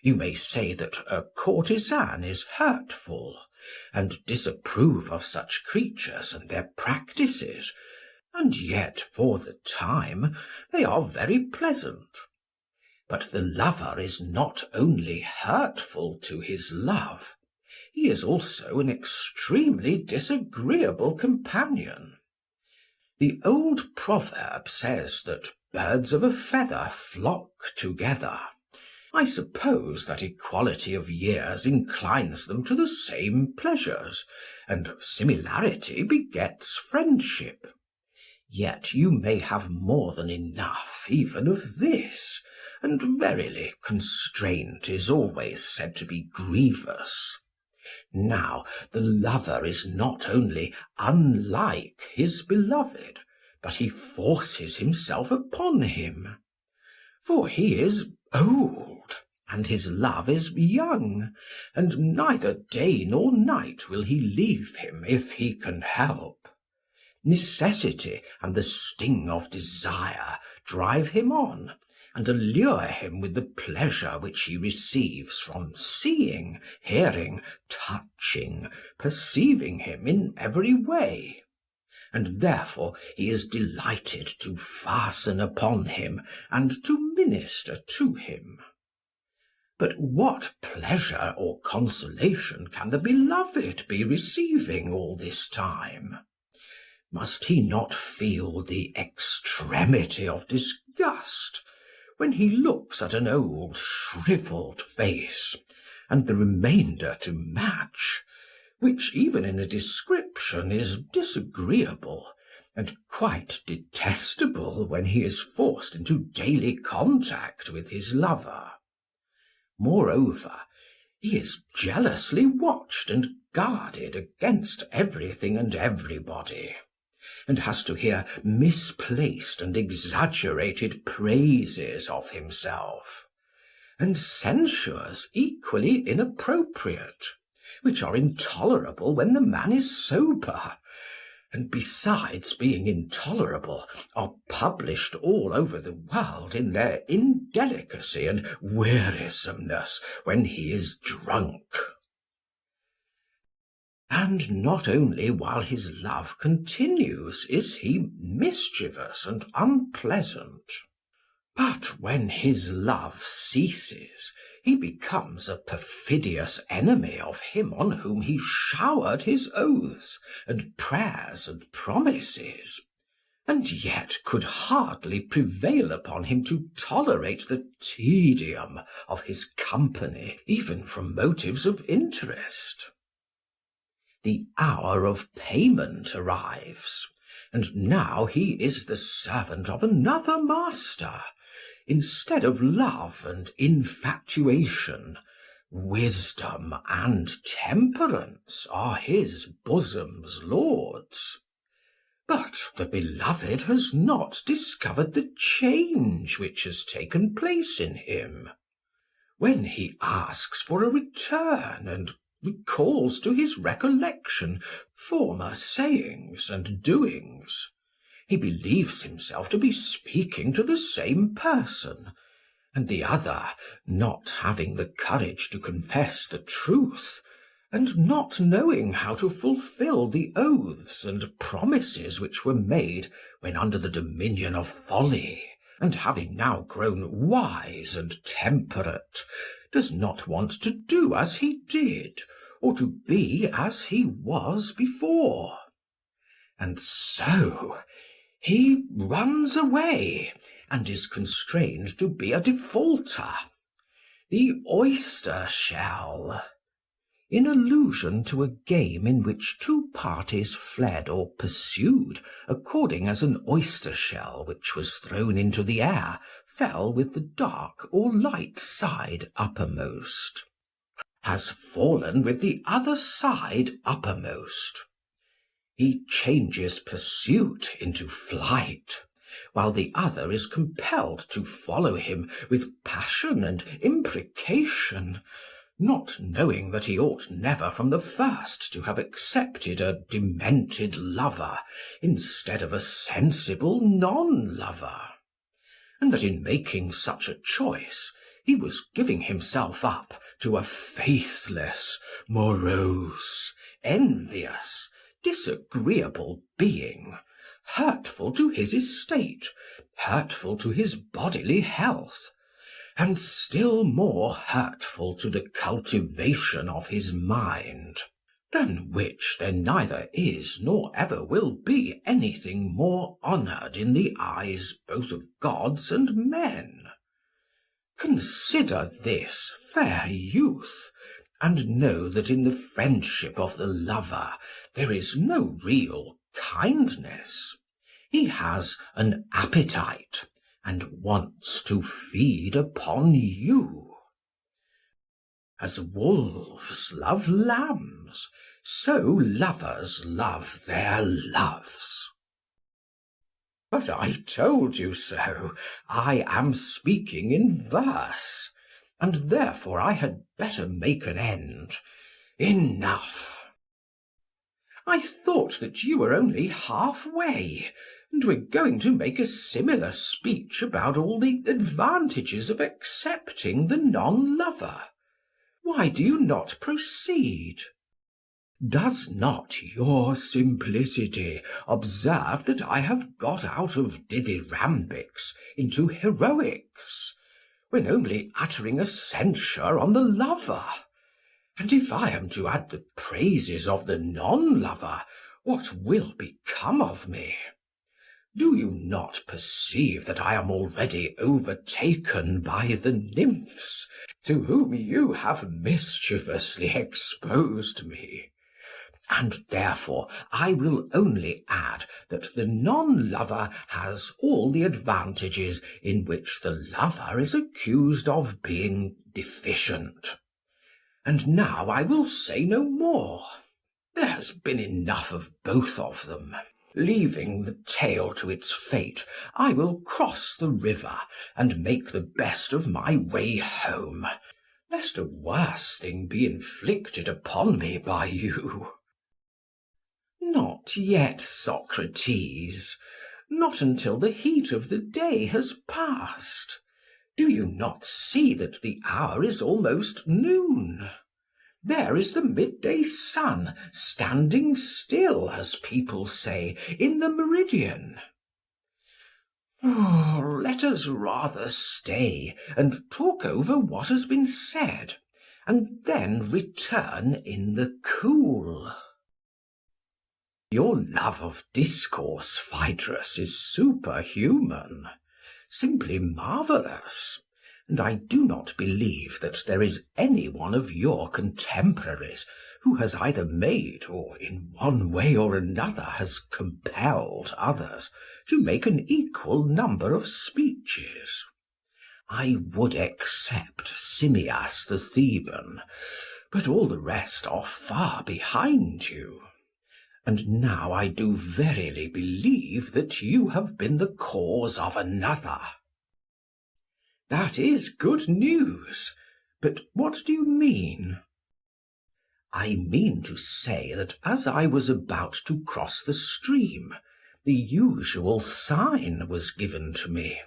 You may say that a courtesan is hurtful, and disapprove of such creatures and their practices, and yet for the time they are very pleasant. But the lover is not only hurtful to his love, he is also an extremely disagreeable companion. The old proverb says that birds of a feather flock together. I suppose that equality of years inclines them to the same pleasures, and similarity begets friendship. Yet you may have more than enough even of this, and verily constraint is always said to be grievous. Now the lover is not only unlike his beloved, but he forces himself upon him. For he is old, and his love is young, and neither day nor night will he leave him if he can help. Necessity and the sting of desire drive him on, and allure him with the pleasure which he receives from seeing, hearing, touching, perceiving him in every way. And therefore he is delighted to fasten upon him and to minister to him. But what pleasure or consolation can the beloved be receiving all this time? Must he not feel the extremity of disgust when he looks at an old shrivelled face, and the remainder to match, which even in a description is disagreeable, and quite detestable when he is forced into daily contact with his lover? Moreover, he is jealously watched and guarded against everything and everybody, and has to hear misplaced and exaggerated praises of himself, and censures equally inappropriate, which are intolerable when the man is sober, and besides being intolerable, are published all over the world in their indelicacy and wearisomeness when he is drunk. And not only while his love continues is he mischievous and unpleasant, but when his love ceases, he becomes a perfidious enemy of him on whom he showered his oaths and prayers and promises, and yet could hardly prevail upon him to tolerate the tedium of his company, even from motives of interest. The hour of payment arrives, and now he is the servant of another master. Instead of love and infatuation, wisdom and temperance are his bosom's lords. But the beloved has not discovered the change which has taken place in him. When he asks for a return and recalls to his recollection former sayings and doings, he believes himself to be speaking to the same person, and the other, not having the courage to confess the truth, and not knowing how to fulfil the oaths and promises which were made when under the dominion of folly, and having now grown wise and temperate, does not want to do as he did, or to be as he was before. And so he runs away, and is constrained to be a defaulter. The oyster shell, in allusion to a game in which two parties fled or pursued according as an oyster shell which was thrown into the air fell with the dark or light side uppermost, has fallen with the other side uppermost. He changes pursuit into flight, while the other is compelled to follow him with passion and imprecation, not knowing that he ought never from the first to have accepted a demented lover instead of a sensible non-lover, and that in making such a choice he was giving himself up to a faithless, morose, envious, disagreeable being, hurtful to his estate, hurtful to his bodily health, and still more hurtful to the cultivation of his mind, than which there neither is nor ever will be anything more honoured in the eyes both of gods and men. Consider this, fair youth, and know that in the friendship of the lover there is no real kindness. He has an appetite, and wants to feed upon you. As wolves love lambs, so lovers love their loves. But I told you so. I am speaking in verse, and therefore I had better make an end. Enough. I thought that you were only half-way, and were going to make a similar speech about all the advantages of accepting the non-lover. Why do you not proceed? Does not your simplicity observe that I have got out of dithyrambics into heroics, when only uttering a censure on the lover? And if I am to add the praises of the non-lover, what will become of me? Do you not perceive that I am already overtaken by the nymphs, to whom you have mischievously exposed me? And therefore I will only add that the non-lover has all the advantages in which the lover is accused of being deficient. And now I will say no more. There has been enough of both of them. Leaving the tale to its fate, I will cross the river and make the best of my way home, lest a worse thing be inflicted upon me by you. Not yet, Socrates, not until the heat of the day has passed. Do you not see that the hour is almost noon? There is the midday sun standing still, as people say, in the meridian. Oh, let us rather stay and talk over what has been said, and then return in the cool. Your love of discourse, Phaedrus, is superhuman, simply marvellous. And I do not believe that there is any one of your contemporaries who has either made, or in one way or another has compelled others to make an equal number of speeches. I would except Simmias the Theban, but all the rest are far behind you. And now I do verily believe that you have been the cause of another. That is good news. But what do you mean? I mean to say that as I was about to cross the stream, the usual sign was given to me.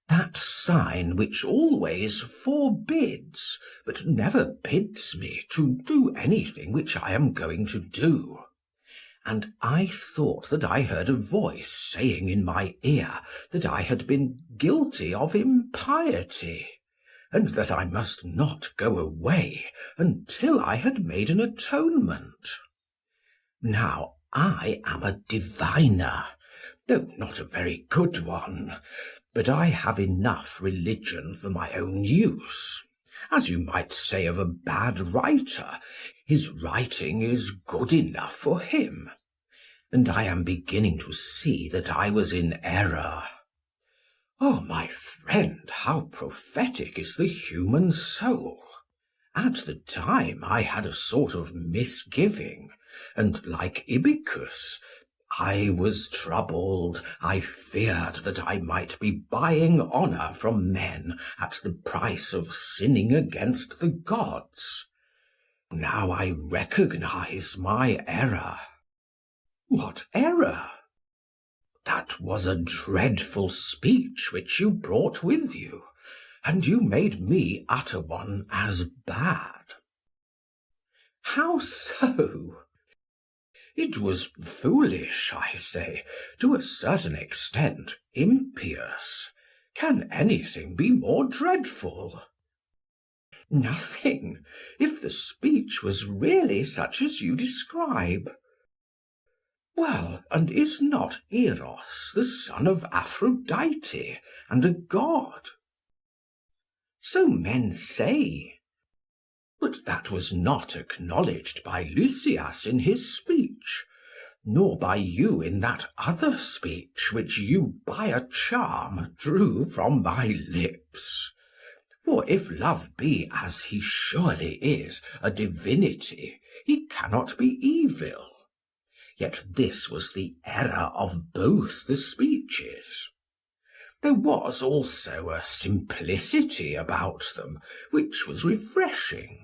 That sign which always forbids, but never bids me to do anything which I am going to do. And I thought that I heard a voice saying in my ear that I had been guilty of impiety, and that I must not go away until I had made an atonement. Now I am a diviner, though not a very good one, but I have enough religion for my own use. As you might say of a bad writer, his writing is good enough for him. And I am beginning to see that I was in error. Oh, my friend, how prophetic is the human soul! At the time I had a sort of misgiving, and like Ibycus, I was troubled, I feared that I might be buying honour from men at the price of sinning against the gods. Now I recognise my error. What error? That was a dreadful speech which you brought with you, and you made me utter one as bad. How so? It was foolish, I say, to a certain extent impious. Can anything be more dreadful? Nothing, if the speech was really such as you describe. Well, and is not Eros the son of Aphrodite, and a god? So men say. But that was not acknowledged by Lysias in his speech, nor by you in that other speech which you by a charm drew from my lips. For if love be, as he surely is, a divinity, he cannot be evil. Yet this was the error of both the speeches. There was also a simplicity about them which was refreshing.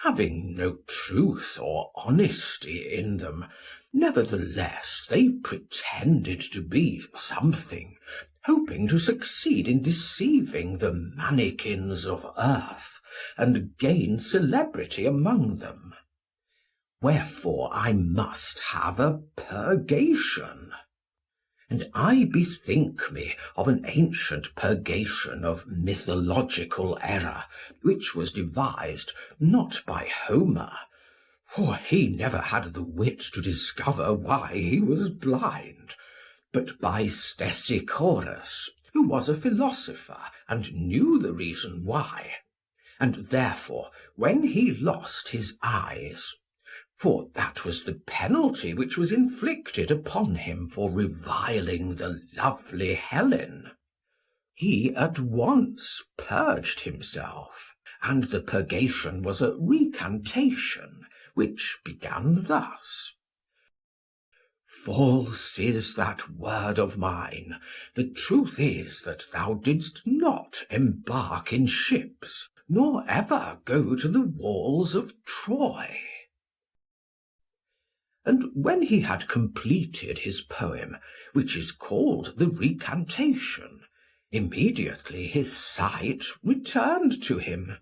Having no truth or honesty in them, nevertheless they pretended to be something, hoping to succeed in deceiving the mannikins of earth, and gain celebrity among them. Wherefore I must have a purgation. And I bethink me of an ancient purgation of mythological error, which was devised not by Homer, for he never had the wit to discover why he was blind, but by Stesichorus, who was a philosopher, and knew the reason why. And therefore, when he lost his eyes, for that was the penalty which was inflicted upon him for reviling the lovely Helen, he at once purged himself, and the purgation was a recantation, which began thus: False is that word of mine. The truth is that thou didst not embark in ships, nor ever go to the walls of Troy. And when he had completed his poem, which is called the Recantation, immediately his sight returned to him.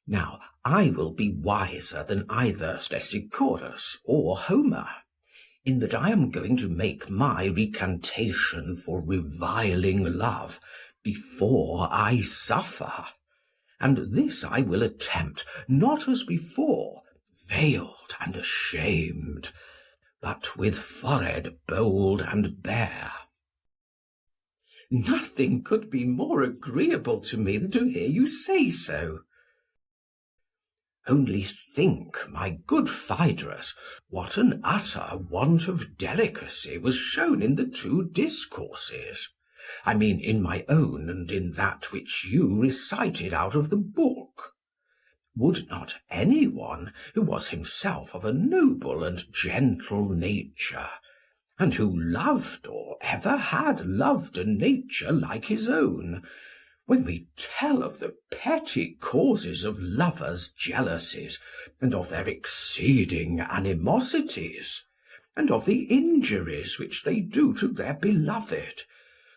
Now I will be wiser than either Stesichorus or Homer, in that I am going to make my recantation for reviling love before I suffer, and this I will attempt not as before, veiled and ashamed, but with forehead bold and bare. Nothing could be more agreeable to me than to hear you say so. Only think, my good Phaedrus, what an utter want of delicacy was shown in the two discourses. I mean in my own and in that which you recited out of the book. Would not any one who was himself of a noble and gentle nature, and who loved or ever had loved a nature like his own, when we tell of the petty causes of lovers' jealousies, and of their exceeding animosities, and of the injuries which they do to their beloved,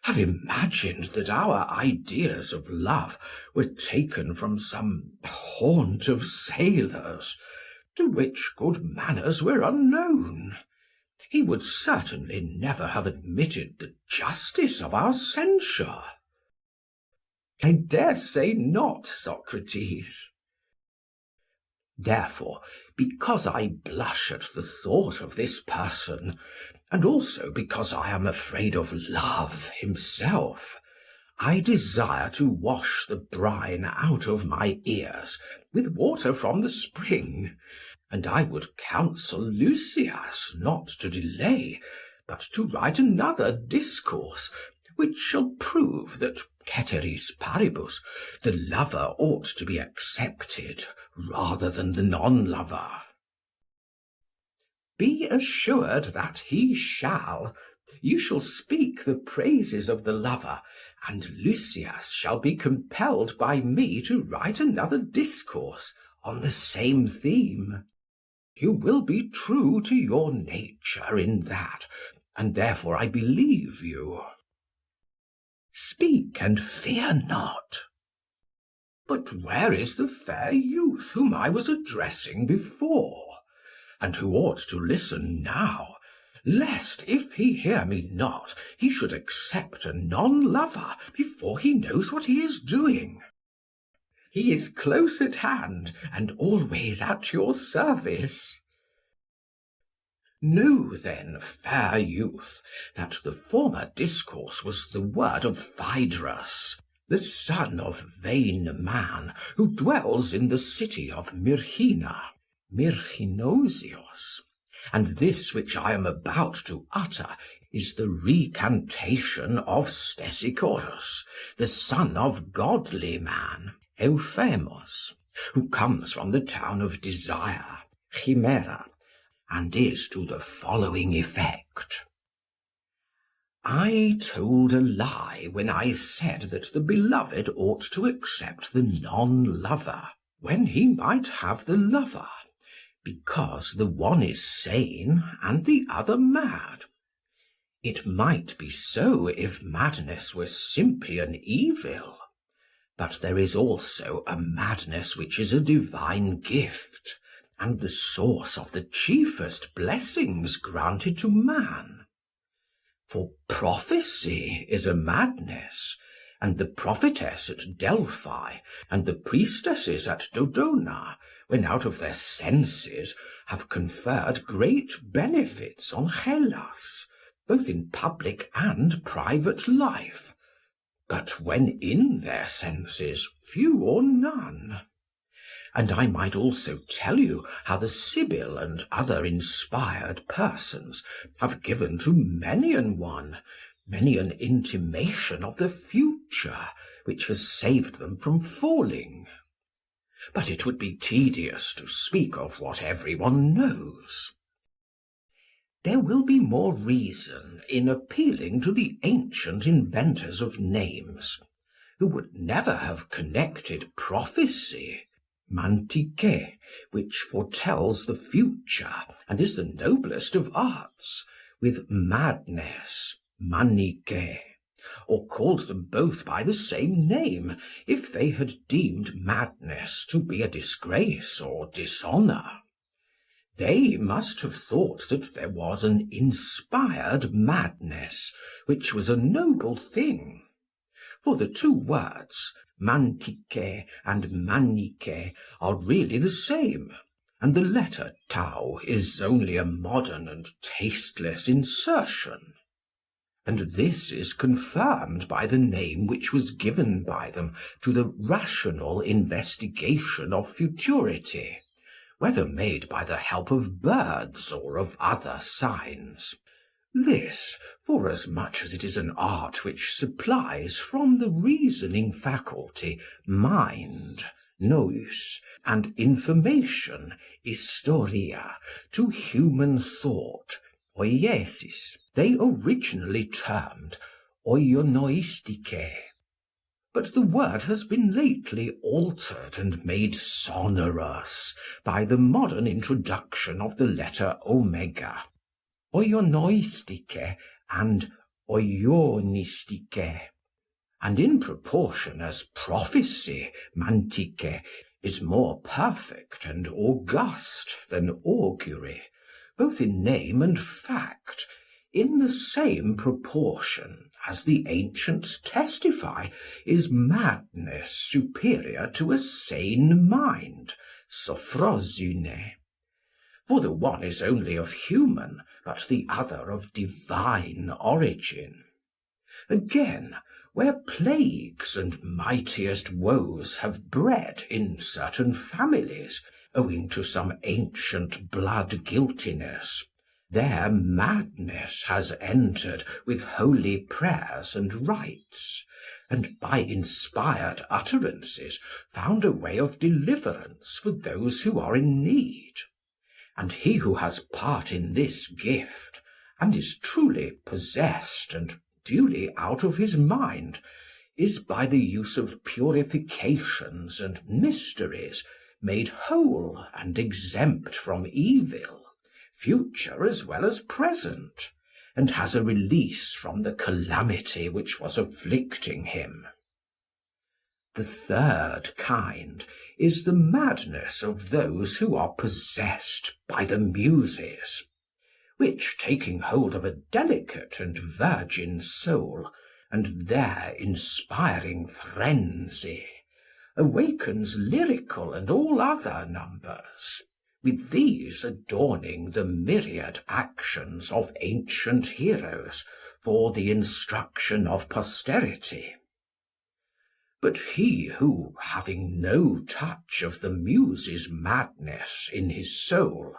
have imagined that our ideas of love were taken from some haunt of sailors, to which good manners were unknown, he would certainly never have admitted the justice of our censure. I dare say not, Socrates. Therefore, because I blush at the thought of this person, and also because I am afraid of Love himself, I desire to wash the brine out of my ears with water from the spring, and I would counsel Lysias not to delay, but to write another discourse, which shall prove that ceteris paribus, the lover ought to be accepted rather than the non-lover. Be assured that he shall. You shall speak the praises of the lover, and Lysias shall be compelled by me to write another discourse on the same theme. You will be true to your nature in that, and therefore I believe you. Speak, and fear not. But where is the fair youth whom I was addressing before, and who ought to listen now, lest, if he hear me not, he should accept a non-lover before he knows what he is doing? He is close at hand, and always at your service. Know then, fair youth, that the former discourse was the word of Phaedrus, the son of vain man, who dwells in the city of Myrrhina, Myrrhinosios. And this which I am about to utter is the recantation of Stesichorus, the son of godly man, Euphemos, who comes from the town of Desire, Chimera, and is to the following effect. I told a lie when I said that the beloved ought to accept the non-lover, when he might have the lover, because the one is sane and the other mad. It might be so if madness were simply an evil, but there is also a madness which is a divine gift, and the source of the chiefest blessings granted to man. For prophecy is a madness, and the prophetess at Delphi, and the priestesses at Dodona, when out of their senses, have conferred great benefits on Hellas, both in public and private life, but when in their senses, few or none. And I might also tell you how the Sibyl and other inspired persons have given to many an one many an intimation of the future, which has saved them from falling. But it would be tedious to speak of what every one knows. There will be more reason in appealing to the ancient inventors of names, who would never have connected prophecy, mantike, which foretells the future and is the noblest of arts, with madness, manike, or called them both by the same name, if they had deemed madness to be a disgrace or dishonour. They must have thought that there was an inspired madness, which was a noble thing. For the two words, mantike and manike, are really the same, and the letter tau is only a modern and tasteless insertion. And this is confirmed by the name which was given by them to the rational investigation of futurity, whether made by the help of birds or of other signs. This, forasmuch as it is an art which supplies from the reasoning faculty mind, nous, and information, historia, to human thought, oiesis, they originally termed oionoistike. But the word has been lately altered and made sonorous by the modern introduction of the letter omega, oionoistike and oionistike. And in proportion as prophecy, mantike, is more perfect and august than augury, both in name and fact, in the same proportion as the ancients testify is madness superior to a sane mind, sophrosyne. For the one is only of human, but the other of divine origin. Again, where plagues and mightiest woes have bred in certain families, owing to some ancient blood guiltiness, there madness has entered with holy prayers and rites, and by inspired utterances found a way of deliverance for those who are in need. And he who has part in this gift, and is truly possessed and duly out of his mind, is by the use of purifications and mysteries made whole and exempt from evil, future as well as present, and has a release from the calamity which was afflicting him. The third kind is the madness of those who are possessed by the Muses, which, taking hold of a delicate and virgin soul, and there inspiring frenzy, awakens lyrical and all other numbers, with these adorning the myriad actions of ancient heroes for the instruction of posterity. But he who, having no touch of the Muses' madness in his soul,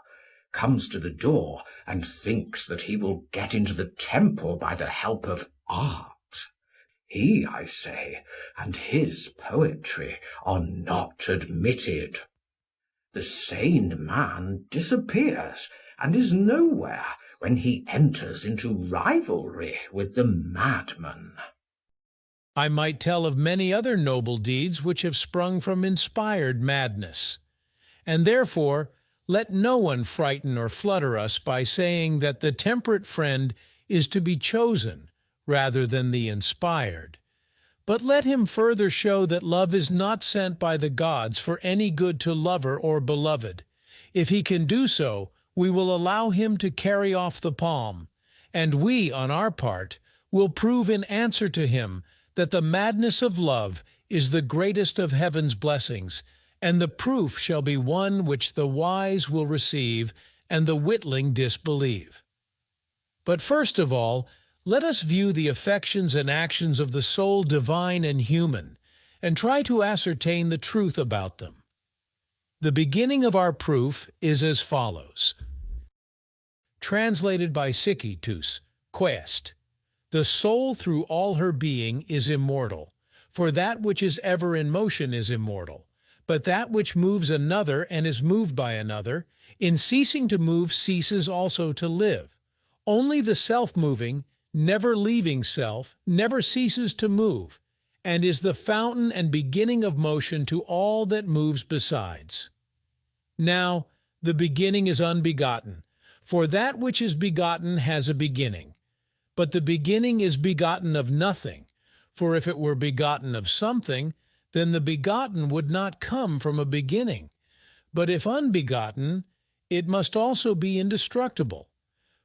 comes to the door and thinks that he will get into the temple by the help of art, he, I say, and his poetry are not admitted. The sane man disappears and is nowhere when he enters into rivalry with the madman. I might tell of many other noble deeds which have sprung from inspired madness. And therefore, let no one frighten or flutter us by saying that the temperate friend is to be chosen rather than the inspired. But let him further show that love is not sent by the gods for any good to lover or beloved. If he can do so, we will allow him to carry off the palm, and we, on our part, will prove in answer to him that the madness of love is the greatest of heaven's blessings, and the proof shall be one which the wise will receive and the witling disbelieve. But first of all, let us view the affections and actions of the soul divine and human, and try to ascertain the truth about them. The beginning of our proof is as follows. Translated by Socrates, Quest. The soul through all her being is immortal, for that which is ever in motion is immortal. But that which moves another and is moved by another, in ceasing to move ceases also to live. Only the self-moving, never leaving self, never ceases to move, and is the fountain and beginning of motion to all that moves besides. Now, the beginning is unbegotten, for that which is begotten has a beginning. But the beginning is begotten of nothing, for if it were begotten of something, then the begotten would not come from a beginning. But if unbegotten, it must also be indestructible.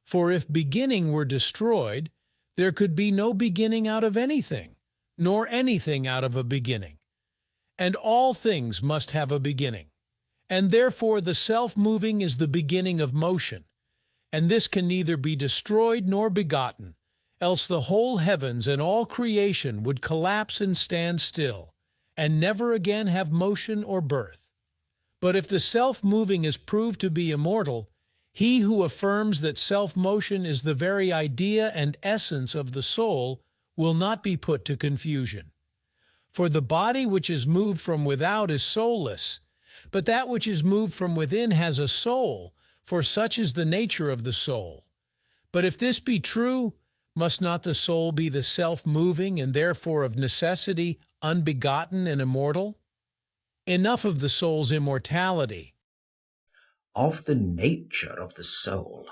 For if beginning were destroyed, there could be no beginning out of anything, nor anything out of a beginning. And all things must have a beginning. And therefore the self-moving is the beginning of motion, and this can neither be destroyed nor begotten, else the whole heavens and all creation would collapse and stand still, and never again have motion or birth. But if the self-moving is proved to be immortal, he who affirms that self-motion is the very idea and essence of the soul will not be put to confusion. For the body which is moved from without is soulless, but that which is moved from within has a soul, for such is the nature of the soul. But if this be true, must not the soul be the self-moving and therefore of necessity unbegotten and immortal? Enough of the soul's immortality. Of the nature of the soul,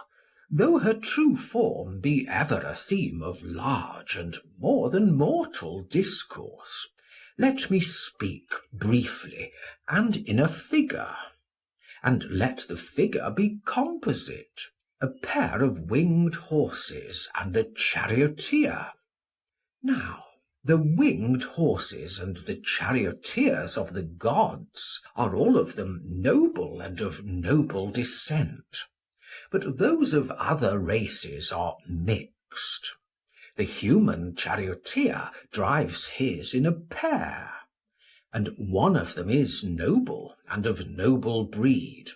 though her true form be ever a theme of large and more than mortal discourse, let me speak briefly and in a figure. And let the figure be composite, a pair of winged horses and a charioteer. Now, the winged horses and the charioteers of the gods are all of them noble and of noble descent, but those of other races are mixed. The human charioteer drives his in a pair, and one of them is noble and of noble breed,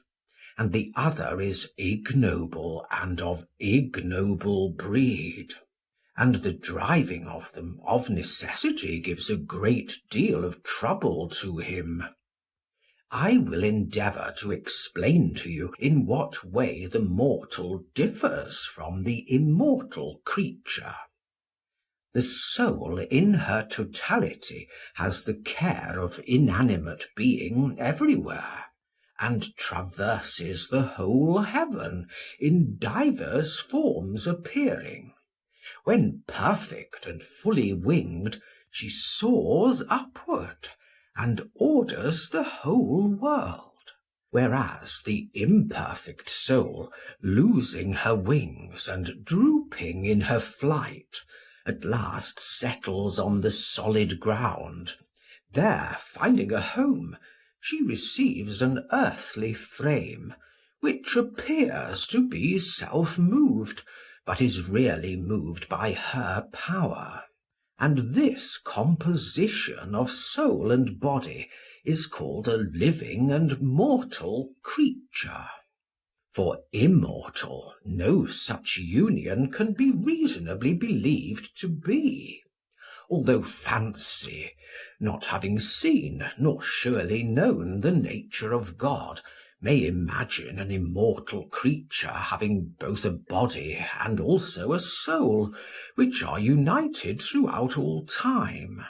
and the other is ignoble and of ignoble breed. And the driving of them of necessity gives a great deal of trouble to him. I will endeavour to explain to you in what way the mortal differs from the immortal creature. The soul in her totality has the care of inanimate being everywhere, and traverses the whole heaven in divers forms appearing. When perfect and fully winged, she soars upward, and orders the whole world. Whereas the imperfect soul, losing her wings and drooping in her flight, at last settles on the solid ground. There finding a home, she receives an earthly frame, which appears to be self-moved, but is really moved by her power. And this composition of soul and body is called a living and mortal creature. For immortal, no such union can be reasonably believed to be, although fancy, not having seen nor surely known the nature of God, may imagine an immortal creature having both a body and also a soul, which are united throughout all time.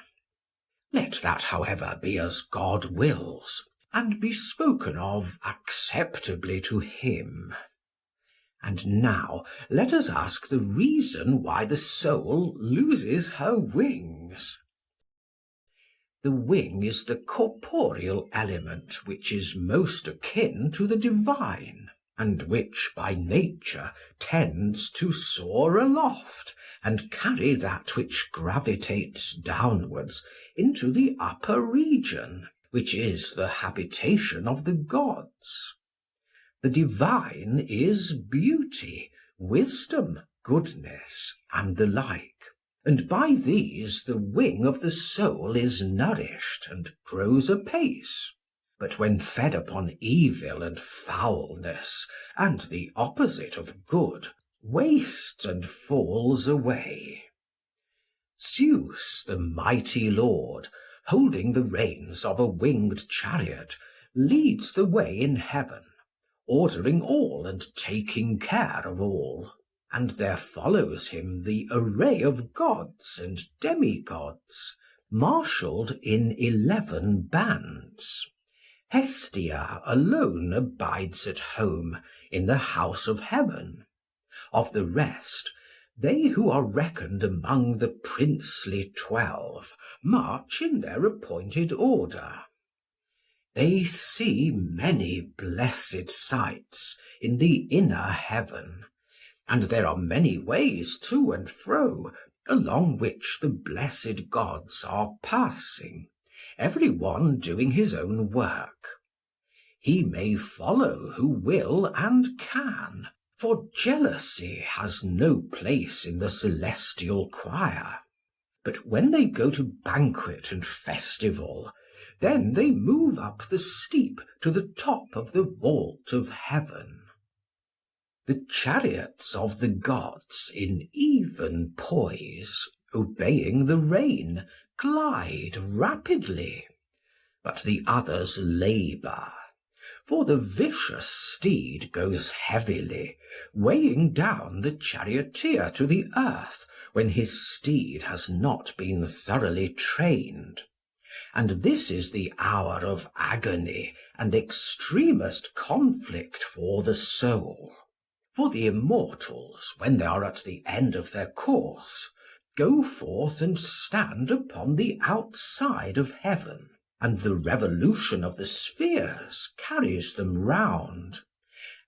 Let that, however, be as God wills, and be spoken of acceptably to him. And now let us ask the reason why the soul loses her wings. The wing is the corporeal element which is most akin to the divine, and which by nature tends to soar aloft, and carry that which gravitates downwards into the upper region, which is the habitation of the gods. The divine is beauty, wisdom, goodness, and the like, and by these the wing of the soul is nourished and grows apace. But when fed upon evil and foulness, and the opposite of good, wastes and falls away. Zeus, the mighty lord, holding the reins of a winged chariot, leads the way in heaven, ordering all and taking care of all. And there follows him the array of gods and demigods, marshalled in 11 bands. Hestia alone abides at home in the house of heaven. Of the rest, they who are reckoned among the princely 12 march in their appointed order. They see many blessed sights in the inner heaven, and there are many ways to and fro, along which the blessed gods are passing, every one doing his own work. He may follow who will and can, for jealousy has no place in the celestial choir. But when they go to banquet and festival, then they move up the steep to the top of the vault of heaven. The chariots of the gods in even poise, obeying the rein, glide rapidly, but the others labour. For the vicious steed goes heavily, weighing down the charioteer to the earth when his steed has not been thoroughly trained. And this is the hour of agony and extremest conflict for the soul. For the immortals, when they are at the end of their course, go forth and stand upon the outside of heaven, and the revolution of the spheres carries them round,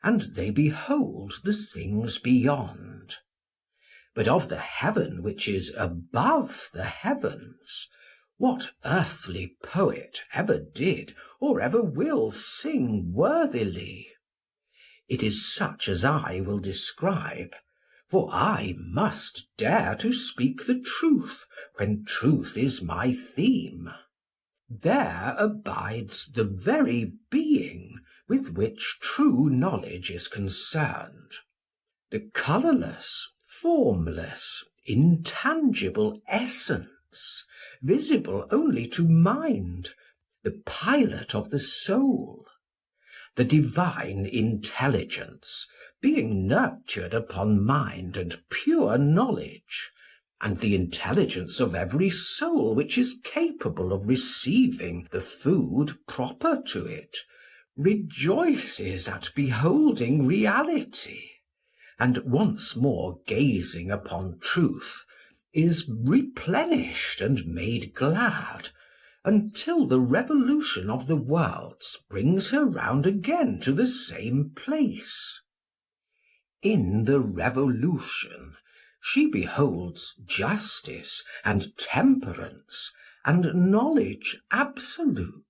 and they behold the things beyond. But of the heaven which is above the heavens, what earthly poet ever did or ever will sing worthily? It is such as I will describe, for I must dare to speak the truth when truth is my theme. There abides the very being with which true knowledge is concerned. The colourless, formless, intangible essence, visible only to mind, the pilot of the soul. The divine intelligence, being nurtured upon mind and pure knowledge, and the intelligence of every soul which is capable of receiving the food proper to it, rejoices at beholding reality, and once more gazing upon truth, is replenished and made glad, until the revolution of the worlds brings her round again to the same place. In the revolution she beholds justice and temperance and knowledge absolute,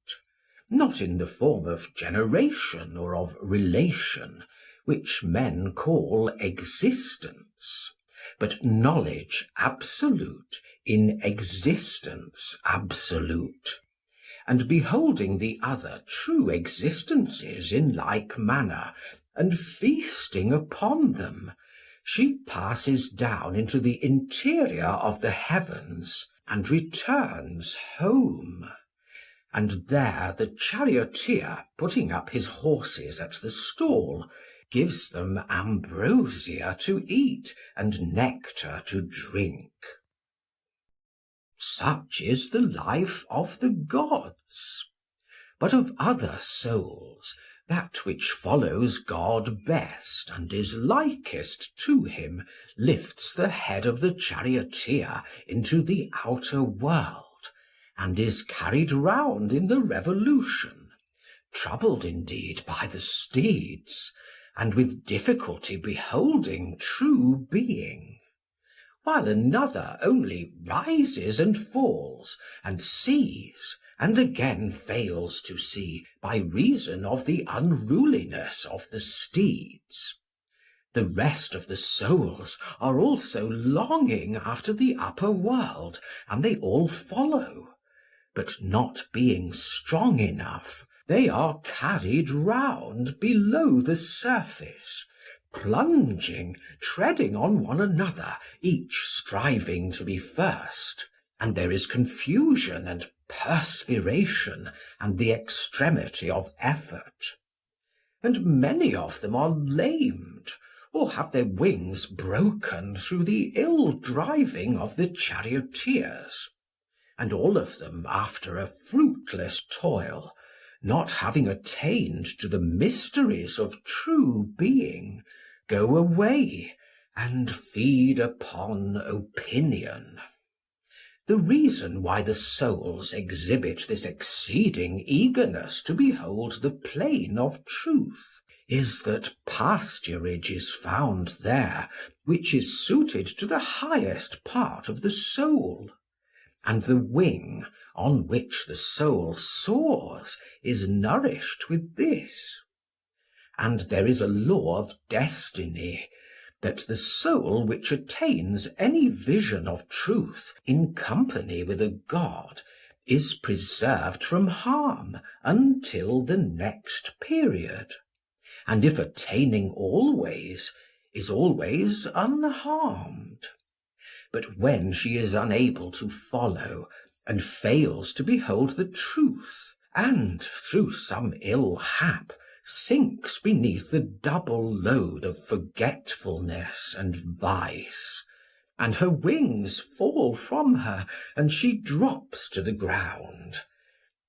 not in the form of generation or of relation, which men call existence, but knowledge absolute in existence absolute, and beholding the other true existences in like manner, and feasting upon them, she passes down into the interior of the heavens, and returns home. And there the charioteer, putting up his horses at the stall, gives them ambrosia to eat and nectar to drink. Such is the life of the gods. But of other souls, that which follows God best and is likest to him lifts the head of the charioteer into the outer world, and is carried round in the revolution, troubled indeed by the steeds, and with difficulty beholding true being, while another only rises and falls, and sees, and again fails to see, by reason of the unruliness of the steeds. The rest of the souls are also longing after the upper world, and they all follow, but not being strong enough, they are carried round below the surface, plunging, treading on one another, each striving to be first, and there is confusion and perspiration and the extremity of effort. And many of them are lamed, or have their wings broken through the ill driving of the charioteers, and all of them, after a fruitless toil, not having attained to the mysteries of true being, go away and feed upon opinion. The reason why the souls exhibit this exceeding eagerness to behold the plain of truth is that pasturage is found there which is suited to the highest part of the soul, and the wing on which the soul soars is nourished with this. And there is a law of destiny, that the soul which attains any vision of truth in company with a god is preserved from harm until the next period, and if attaining always, is always unharmed. But when she is unable to follow, and fails to behold the truth, and through some ill hap sinks beneath the double load of forgetfulness and vice, and her wings fall from her, and she drops to the ground,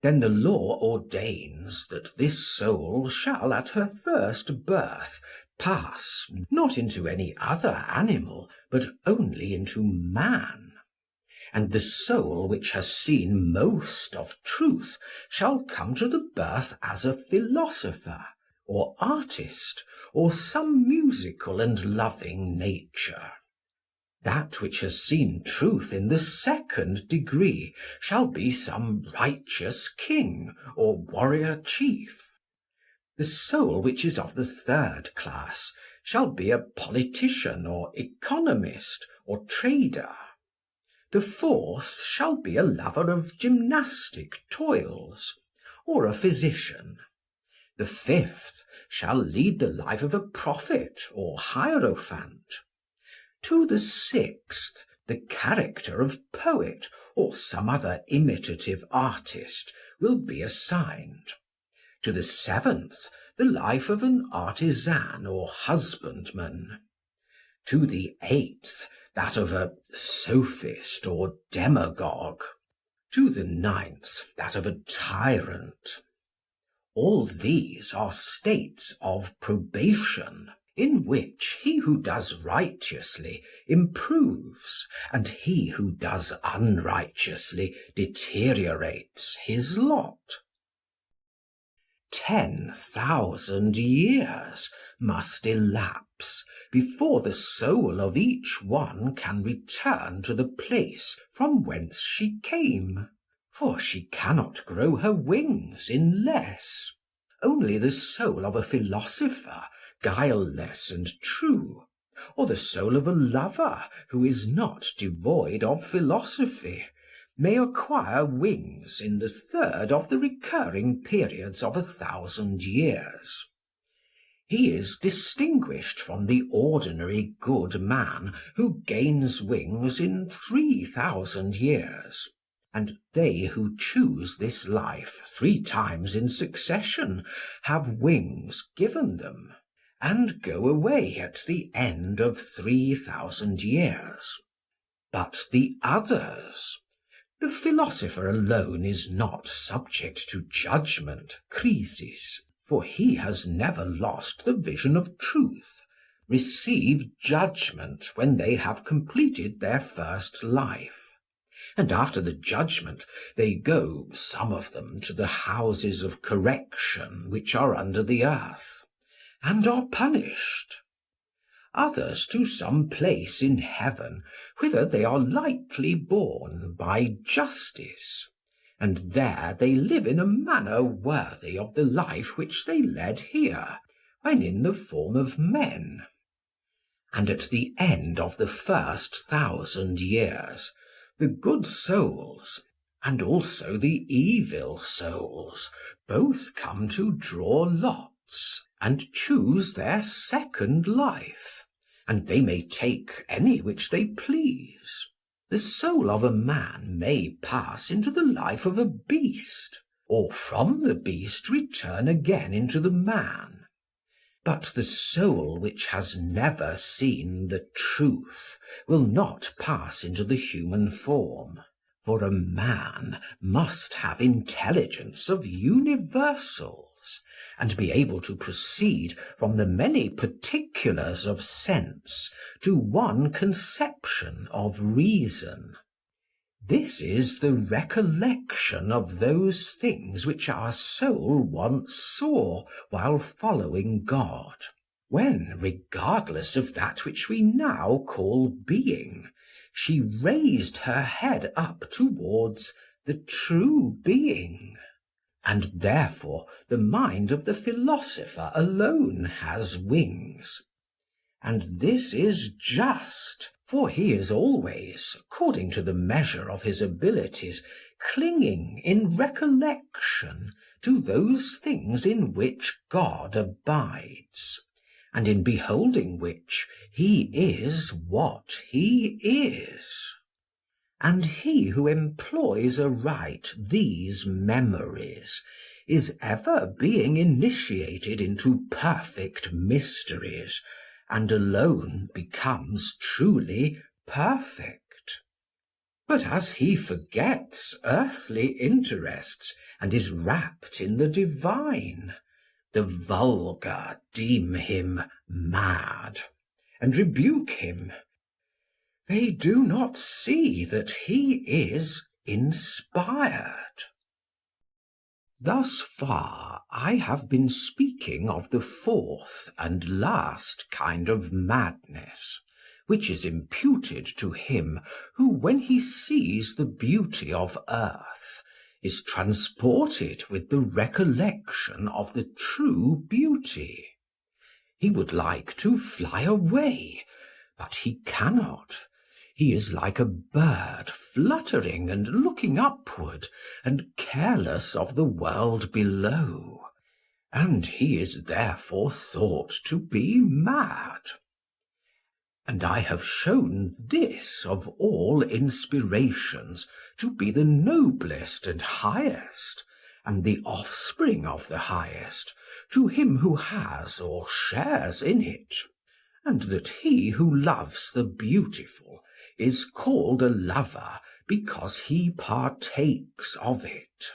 then the law ordains that this soul shall at her first birth pass not into any other animal, but only into man. And the soul which has seen most of truth shall come to the birth as a philosopher, or artist, or some musical and loving nature. That which has seen truth in the second degree shall be some righteous king or warrior chief. The soul which is of the third class shall be a politician or economist or trader. The fourth shall be a lover of gymnastic toils, or a physician. The fifth shall lead the life of a prophet or hierophant. To the sixth, the character of poet or some other imitative artist, will be assigned. To the seventh, the life of an artisan or husbandman. To the eighth, that of a sophist or demagogue. To the ninth, that of a tyrant. All these are states of probation, in which he who does righteously improves, and he who does unrighteously deteriorates his lot. 10,000 years must elapse before the soul of each one can return to the place from whence she came, for she cannot grow her wings in less. Only the soul of a philosopher, guileless and true, or the soul of a lover who is not devoid of philosophy, may acquire wings in the third of the recurring periods of 1,000 years. He is distinguished from the ordinary good man who gains wings in 3,000 years, and they who choose this life 3 times in succession have wings given them, and go away at the end of 3,000 years. But the others, the philosopher alone is not subject to judgment, krisis, for he has never lost the vision of truth, receive judgment when they have completed their first life. And after the judgment they go, some of them, to the houses of correction which are under the earth, and are punished. Others to some place in heaven, whither they are lightly borne by justice, and there they live in a manner worthy of the life which they led here, when in the form of men. And at the end of the first 1,000 years, the good souls, and also the evil souls, both come to draw lots, and choose their second life, and they may take any which they please. The soul of a man may pass into the life of a beast, or from the beast return again into the man. But the soul which has never seen the truth will not pass into the human form, for a man must have intelligence of universals, and be able to proceed from the many particulars of sense to one conception of reason. This is the recollection of those things which our soul once saw while following God, when, regardless of that which we now call being, she raised her head up towards the true being. And therefore the mind of the philosopher alone has wings. And this is just, for he is always, according to the measure of his abilities, clinging in recollection to those things in which God abides, and in beholding which he is what he is. And he who employs aright these memories is ever being initiated into perfect mysteries, and alone becomes truly perfect. But as he forgets earthly interests and is wrapped in the divine, the vulgar deem him mad, and rebuke him. They do not see that he is inspired. Thus far I have been speaking of the fourth and last kind of madness, which is imputed to him who, when he sees the beauty of earth, is transported with the recollection of the true beauty. He would like to fly away, but he cannot. He is like a bird fluttering and looking upward, and careless of the world below, and he is therefore thought to be mad. And I have shown this of all inspirations to be the noblest and highest, and the offspring of the highest, to him who has or shares in it, and that he who loves the beautiful is called a lover because he partakes of it.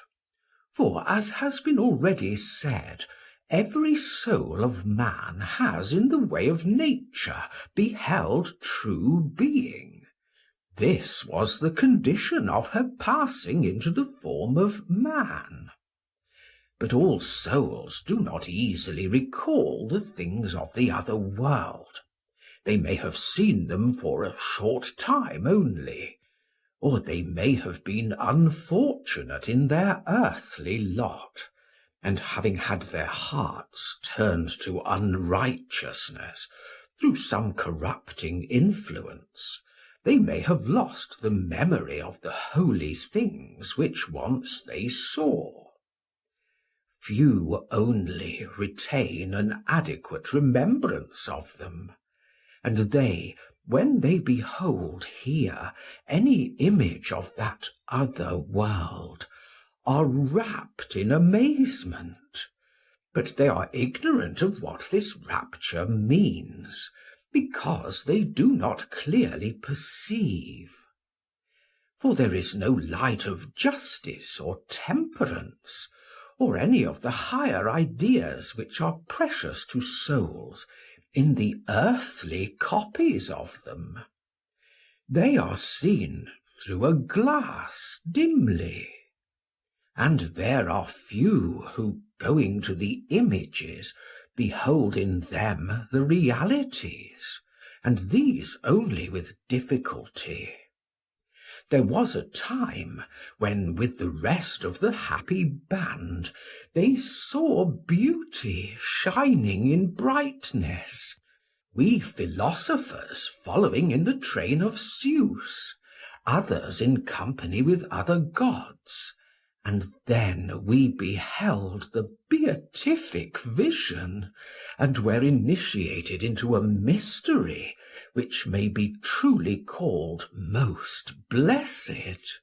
For, as has been already said, every soul of man has in the way of nature beheld true being. This was the condition of her passing into the form of man. But all souls do not easily recall the things of the other world. They may have seen them for a short time only, or they may have been unfortunate in their earthly lot, and having had their hearts turned to unrighteousness through some corrupting influence, they may have lost the memory of the holy things which once they saw. Few only retain an adequate remembrance of them, and they, when they behold here any image of that other world, are rapt in amazement, but they are ignorant of what this rapture means, because they do not clearly perceive. For there is no light of justice or temperance, or any of the higher ideas which are precious to souls, in the earthly copies of them. They are seen through a glass dimly, and there are few who, going to the images, behold in them the realities, and these only with difficulty. There was a time when, with the rest of the happy band, they saw beauty shining in brightness, we philosophers following in the train of Zeus, others in company with other gods, and then we beheld the beatific vision, and were initiated into a mystery which may be truly called most blessed,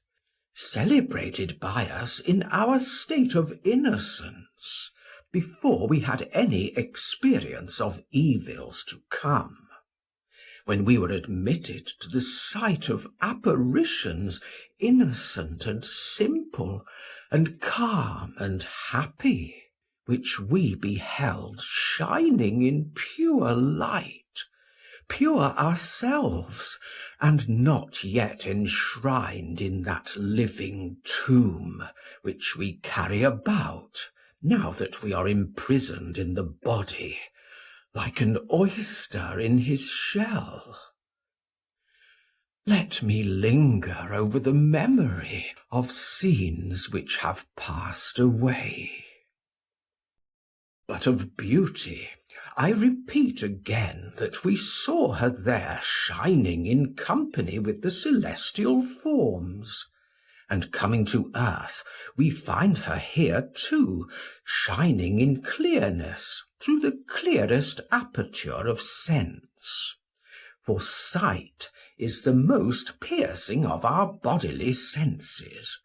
celebrated by us in our state of innocence, before we had any experience of evils to come, when we were admitted to the sight of apparitions innocent and simple, and calm and happy, which we beheld shining in pure light, pure ourselves, and not yet enshrined in that living tomb which we carry about, now that we are imprisoned in the body, like an oyster in his shell. Let me linger over the memory of scenes which have passed away. But of beauty, I repeat again that we saw her there shining in company with the celestial forms, and coming to earth, we find her here too, shining in clearness through the clearest aperture of sense. For sight is the most piercing of our bodily senses,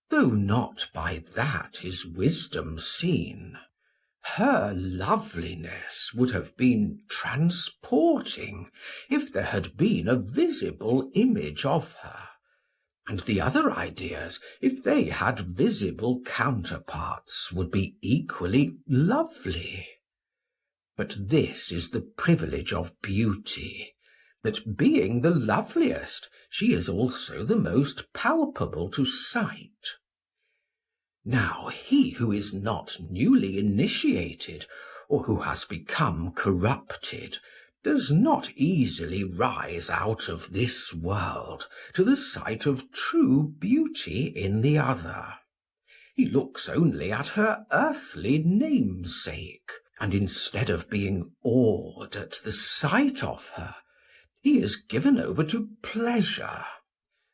though not by that is wisdom seen. Her loveliness would have been transporting if there had been a visible image of her, and the other ideas, if they had visible counterparts, would be equally lovely. But this is the privilege of beauty, that being the loveliest, she is also the most palpable to sight. Now he who is not newly initiated, or who has become corrupted, does not easily rise out of this world to the sight of true beauty in the other. He looks only at her earthly namesake, and instead of being awed at the sight of her, he is given over to pleasure,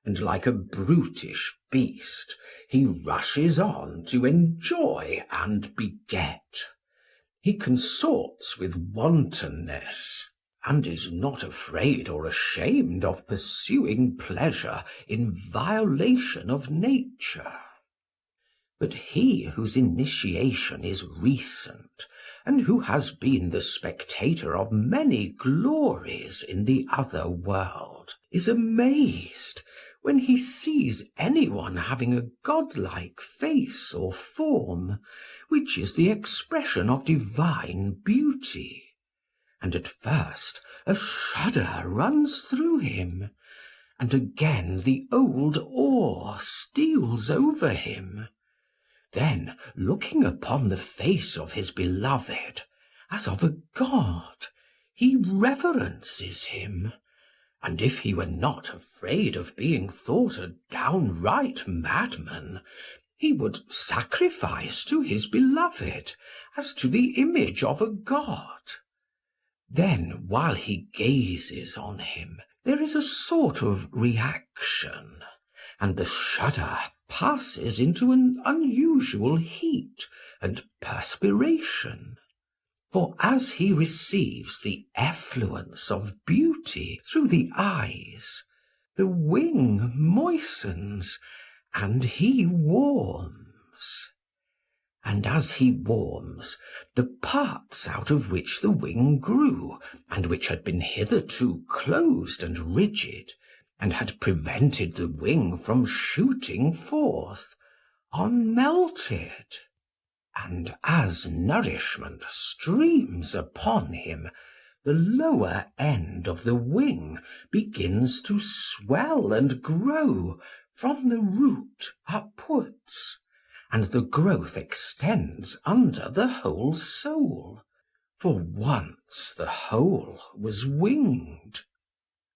and like a brutish beast, he rushes on to enjoy and beget. He consorts with wantonness, and is not afraid or ashamed of pursuing pleasure in violation of nature. But he whose initiation is recent, and who has been the spectator of many glories in the other world, is amazed when he sees any one having a godlike face or form, which is the expression of divine beauty. And at first a shudder runs through him, and again the old awe steals over him. Then, looking upon the face of his beloved, as of a god, he reverences him, and if he were not afraid of being thought a downright madman, he would sacrifice to his beloved as to the image of a god. Then, while he gazes on him, there is a sort of reaction, and the shudder passes into an unusual heat and perspiration. For as he receives the effluence of beauty through the eyes, the wing moistens, and he warms. And as he warms, the parts out of which the wing grew, and which had been hitherto closed and rigid, and had prevented the wing from shooting forth, are melted. And as nourishment streams upon him, the lower end of the wing begins to swell and grow from the root upwards, and the growth extends under the whole soul, for once the whole was winged.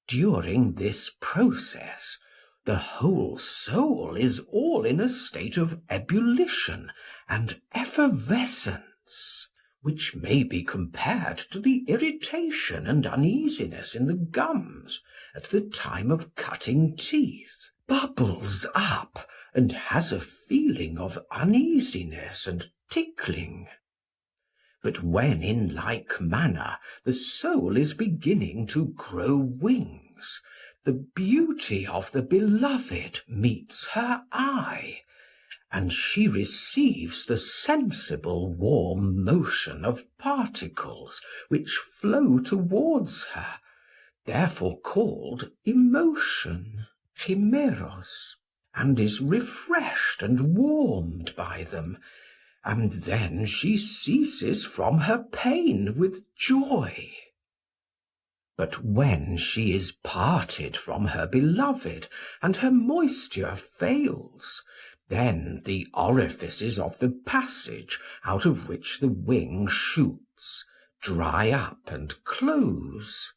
During this process, the whole soul is all in a state of ebullition and effervescence, which may be compared to the irritation and uneasiness in the gums at the time of cutting teeth, bubbles up and has a feeling of uneasiness and tickling. But when in like manner the soul is beginning to grow wings, the beauty of the beloved meets her eye, and she receives the sensible warm motion of particles which flow towards her, therefore called emotion, chimeros, and is refreshed and warmed by them, and then she ceases from her pain with joy. But when she is parted from her beloved, and her moisture fails, then the orifices of the passage out of which the wing shoots dry up and close,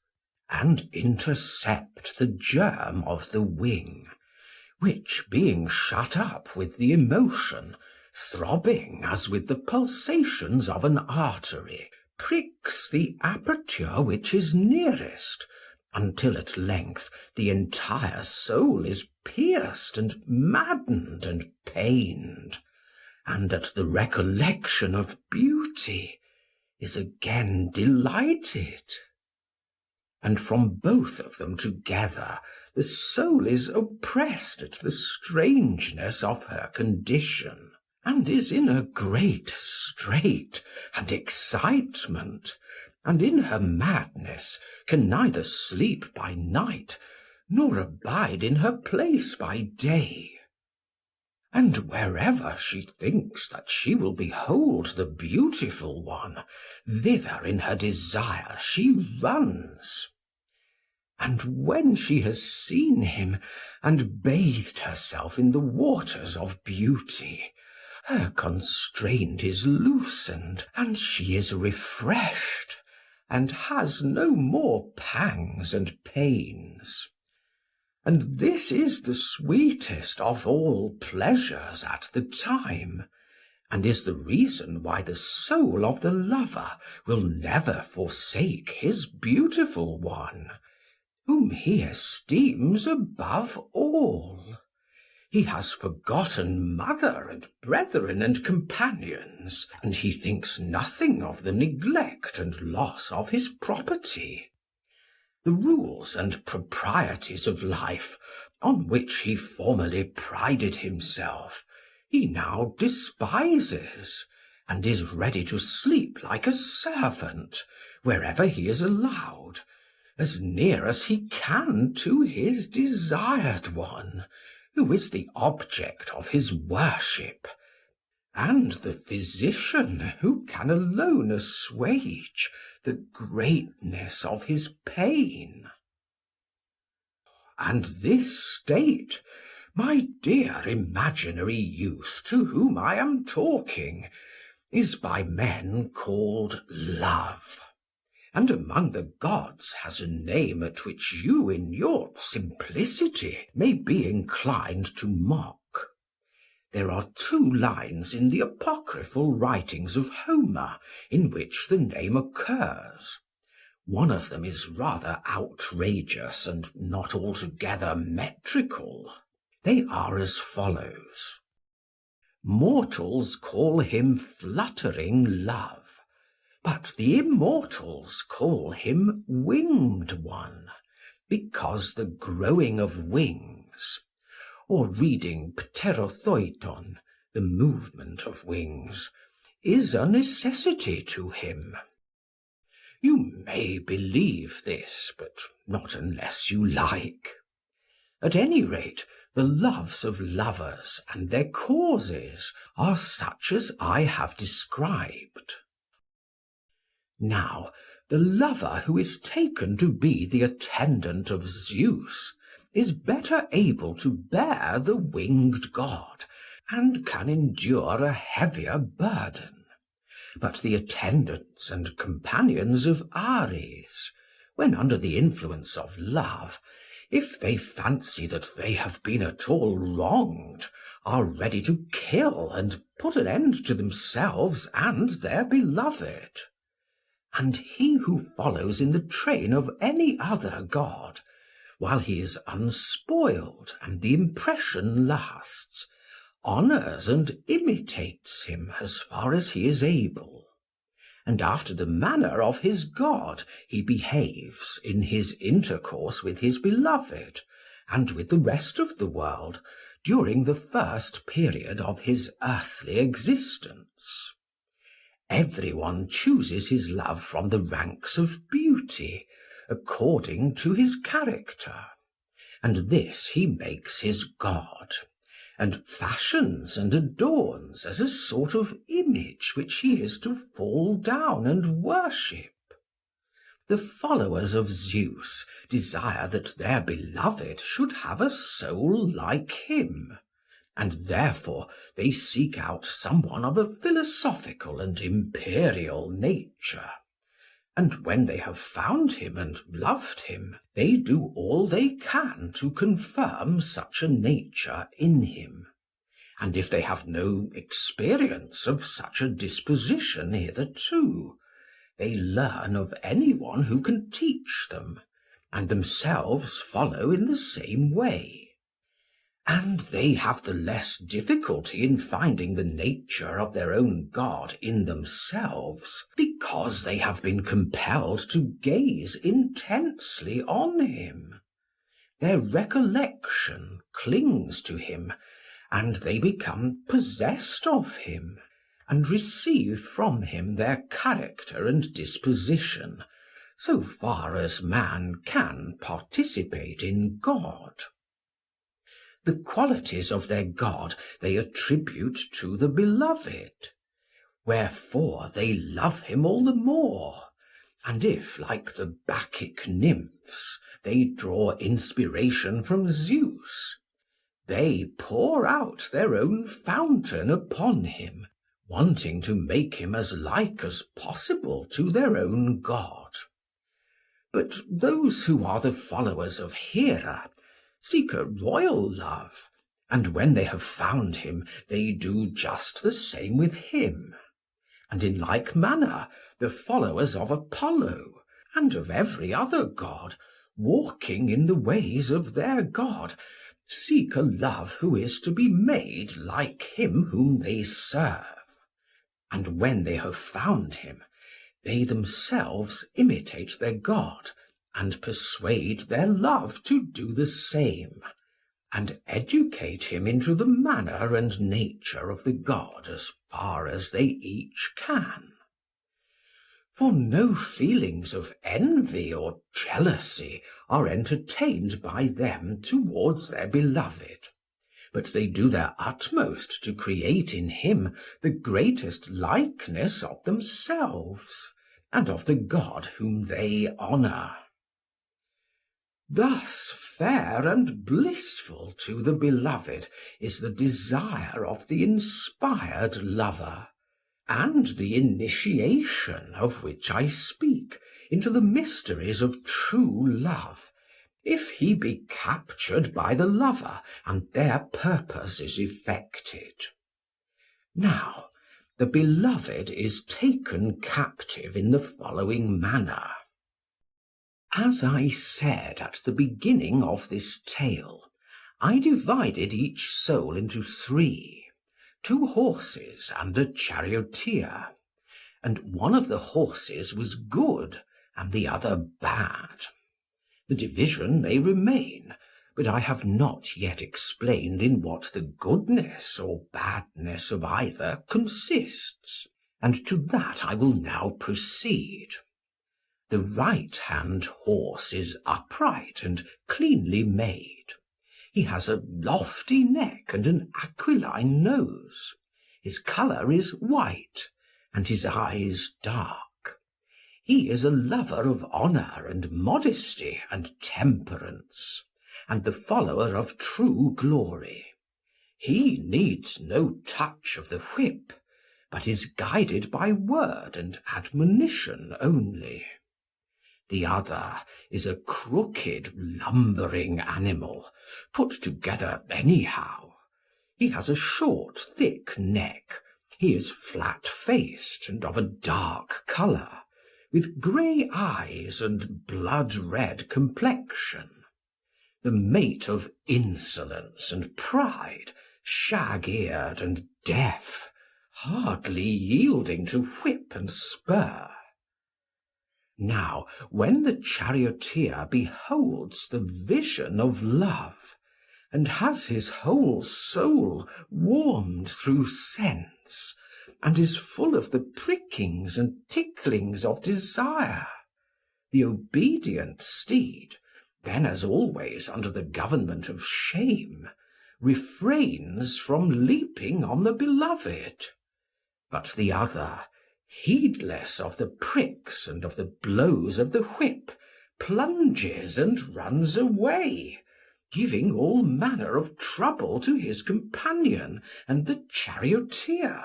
and intercept the germ of the wing, which being shut up with the emotion, throbbing as with the pulsations of an artery, pricks the aperture which is nearest, until at length the entire soul is pierced and maddened and pained, and at the recollection of beauty is again delighted. And from both of them together the soul is oppressed at the strangeness of her condition, and is in a great strait and excitement, and in her madness can neither sleep by night, nor abide in her place by day. And wherever she thinks that she will behold the beautiful one, thither in her desire she runs. And when she has seen him, and bathed herself in the waters of beauty, her constraint is loosened, and she is refreshed, and has no more pangs and pains. And this is the sweetest of all pleasures at the time, and is the reason why the soul of the lover will never forsake his beautiful one, whom he esteems above all. He has forgotten mother and brethren and companions, and he thinks nothing of the neglect and loss of his property. The rules and proprieties of life, on which he formerly prided himself, he now despises, and is ready to sleep like a servant, wherever he is allowed, as near as he can to his desired one, who is the object of his worship, and the physician who can alone assuage the greatness of his pain. And this state, my dear imaginary youth to whom I am talking, is by men called love, and among the gods has a name at which you in your simplicity may be inclined to mock. There are 2 lines in the apocryphal writings of Homer in which the name occurs. One of them is rather outrageous and not altogether metrical. They are as follows: mortals call him fluttering love, but the immortals call him winged one, because the growing of wings, or reading pterothoi, the movement of wings, is a necessity to him. You may believe this, but not unless you like. At any rate, the loves of lovers and their causes are such as I have described. Now, the lover who is taken to be the attendant of Zeus is better able to bear the winged god, and can endure a heavier burden. But the attendants and companions of Ares, when under the influence of love, if they fancy that they have been at all wronged, are ready to kill and put an end to themselves and their beloved. And he who follows in the train of any other god, while he is unspoiled and the impression lasts, honours and imitates him as far as he is able. And after the manner of his god he behaves in his intercourse with his beloved, and with the rest of the world, during the first period of his earthly existence. Every one chooses his love from the ranks of beauty, according to his character, and this he makes his god, and fashions and adorns as a sort of image which he is to fall down and worship. The followers of Zeus desire that their beloved should have a soul like him, and therefore they seek out someone of a philosophical and imperial nature. And when they have found him and loved him, they do all they can to confirm such a nature in him. And if they have no experience of such a disposition hitherto, they learn of any one who can teach them, and themselves follow in the same way. And they have the less difficulty in finding the nature of their own god in themselves, because they have been compelled to gaze intensely on him. Their recollection clings to him, and they become possessed of him, and receive from him their character and disposition, so far as man can participate in God. The qualities of their god they attribute to the beloved, wherefore they love him all the more. And if, like the Bacchic nymphs, they draw inspiration from Zeus, they pour out their own fountain upon him, wanting to make him as like as possible to their own god. But those who are the followers of Hera seek a royal love, and when they have found him, they do just the same with him. And in like manner, the followers of Apollo, and of every other god, walking in the ways of their god, seek a love who is to be made like him whom they serve. And when they have found him, they themselves imitate their god, and persuade their love to do the same, and educate him into the manner and nature of the god as far as they each can. For no feelings of envy or jealousy are entertained by them towards their beloved, but they do their utmost to create in him the greatest likeness of themselves, and of the god whom they honour. Thus fair and blissful to the beloved is the desire of the inspired lover, and the initiation of which I speak into the mysteries of true love, if he be captured by the lover and their purpose is effected. Now, the beloved is taken captive in the following manner. As I said at the beginning of this tale, I divided each soul into three, 2 horses and a charioteer, and one of the horses was good and the other bad. The division may remain, but I have not yet explained in what the goodness or badness of either consists, and to that I will now proceed. The right-hand horse is upright and cleanly made. He has a lofty neck and an aquiline nose. His colour is white, and his eyes dark. He is a lover of honour and modesty and temperance, and the follower of true glory. He needs no touch of the whip, but is guided by word and admonition only. The other is a crooked, lumbering animal, put together anyhow. He has a short, thick neck. He is flat-faced and of a dark colour, with grey eyes and blood-red complexion. The mate of insolence and pride, shag-eared and deaf, hardly yielding to whip and spur. Now, when the charioteer beholds the vision of love, and has his whole soul warmed through sense, and is full of the prickings and ticklings of desire, the obedient steed, then as always under the government of shame, refrains from leaping on the beloved. But the other, heedless of the pricks and of the blows of the whip, plunges and runs away, giving all manner of trouble to his companion and the charioteer,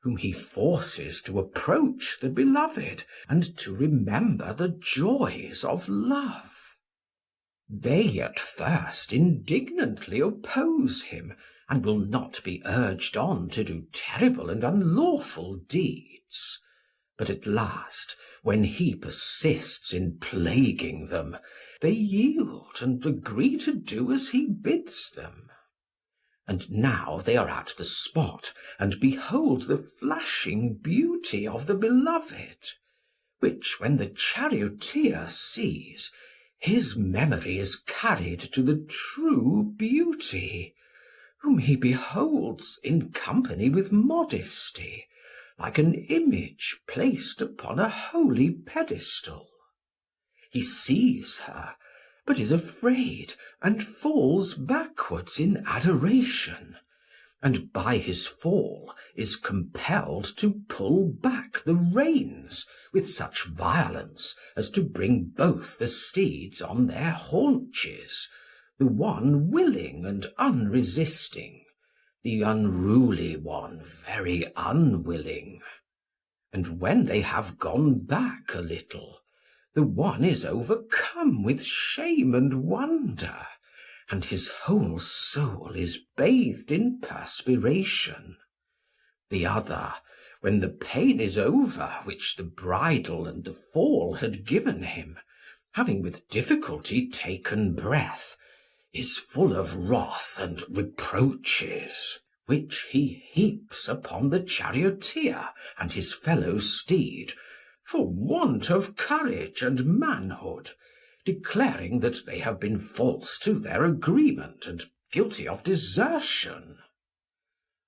whom he forces to approach the beloved and to remember the joys of love. They at first indignantly oppose him, and will not be urged on to do terrible and unlawful deeds. But at last, when he persists in plaguing them, they yield and agree to do as he bids them. And now they are at the spot, and behold the flashing beauty of the beloved, which when the charioteer sees, his memory is carried to the true beauty, whom he beholds in company with modesty, like an image placed upon a holy pedestal. He sees her, but is afraid, and falls backwards in adoration, and by his fall is compelled to pull back the reins with such violence as to bring both the steeds on their haunches, the one willing and unresisting, the unruly one very unwilling. And when they have gone back a little, the one is overcome with shame and wonder, and his whole soul is bathed in perspiration. The other, when the pain is over which the bridle and the fall had given him, having with difficulty taken breath, is full of wrath and reproaches, which he heaps upon the charioteer and his fellow steed, for want of courage and manhood, declaring that they have been false to their agreement and guilty of desertion.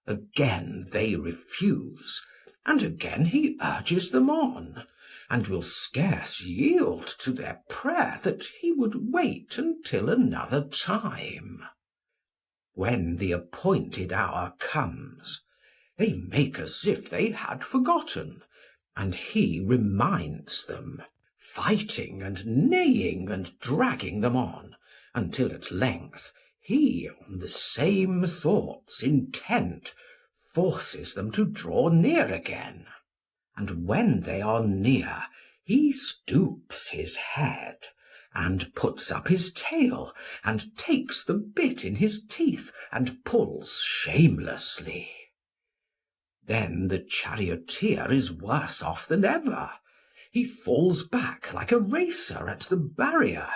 Again they refuse, and again he urges them on, and will scarce yield to their prayer that he would wait until another time. When the appointed hour comes, they make as if they had forgotten, and he reminds them, fighting and neighing and dragging them on, until at length he, on the same thoughts intent, forces them to draw near again. And when they are near, he stoops his head, and puts up his tail, and takes the bit in his teeth, and pulls shamelessly. Then the charioteer is worse off than ever. He falls back like a racer at the barrier,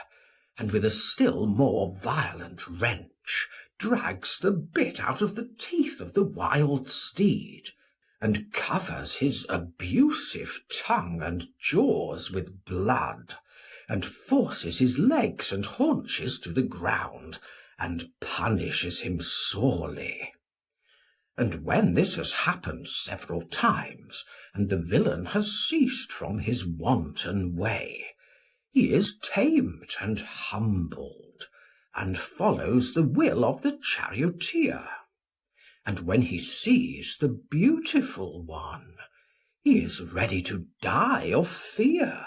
and with a still more violent wrench drags the bit out of the teeth of the wild steed, and covers his abusive tongue and jaws with blood, and forces his legs and haunches to the ground, and punishes him sorely. And when this has happened several times, and the villain has ceased from his wanton way, he is tamed and humbled, and follows the will of the charioteer. And when he sees the beautiful one, he is ready to die of fear.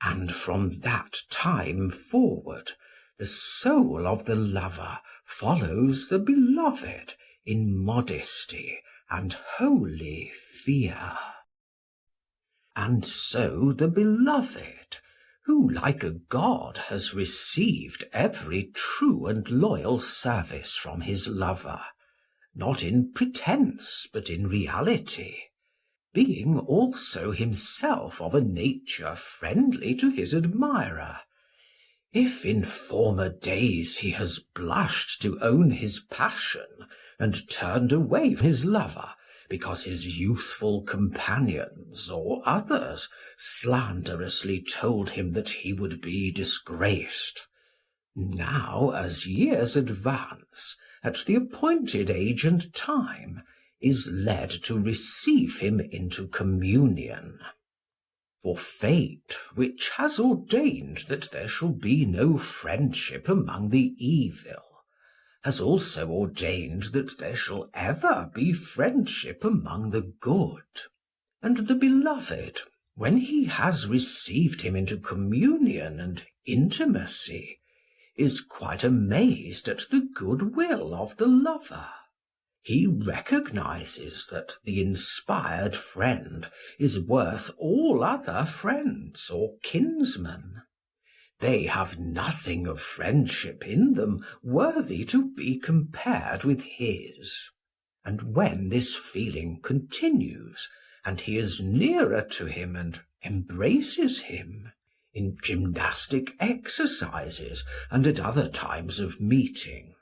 And from that time forward, the soul of the lover follows the beloved in modesty and holy fear. And so the beloved, who like a god has received every true and loyal service from his lover, not in pretence but in reality, being also himself of a nature friendly to his admirer, if in former days he has blushed to own his passion, and turned away his lover, because his youthful companions or others slanderously told him that he would be disgraced, now as years advance, at the appointed age and time, is led to receive him into communion. For fate, which has ordained that there shall be no friendship among the evil, has also ordained that there shall ever be friendship among the good. And the beloved, when he has received him into communion and intimacy, is quite amazed at the good will of the lover. He recognizes that the inspired friend is worth all other friends or kinsmen. They have nothing of friendship in them worthy to be compared with his. And when this feeling continues, and he is nearer to him and embraces him, in gymnastic exercises and at other times of meeting,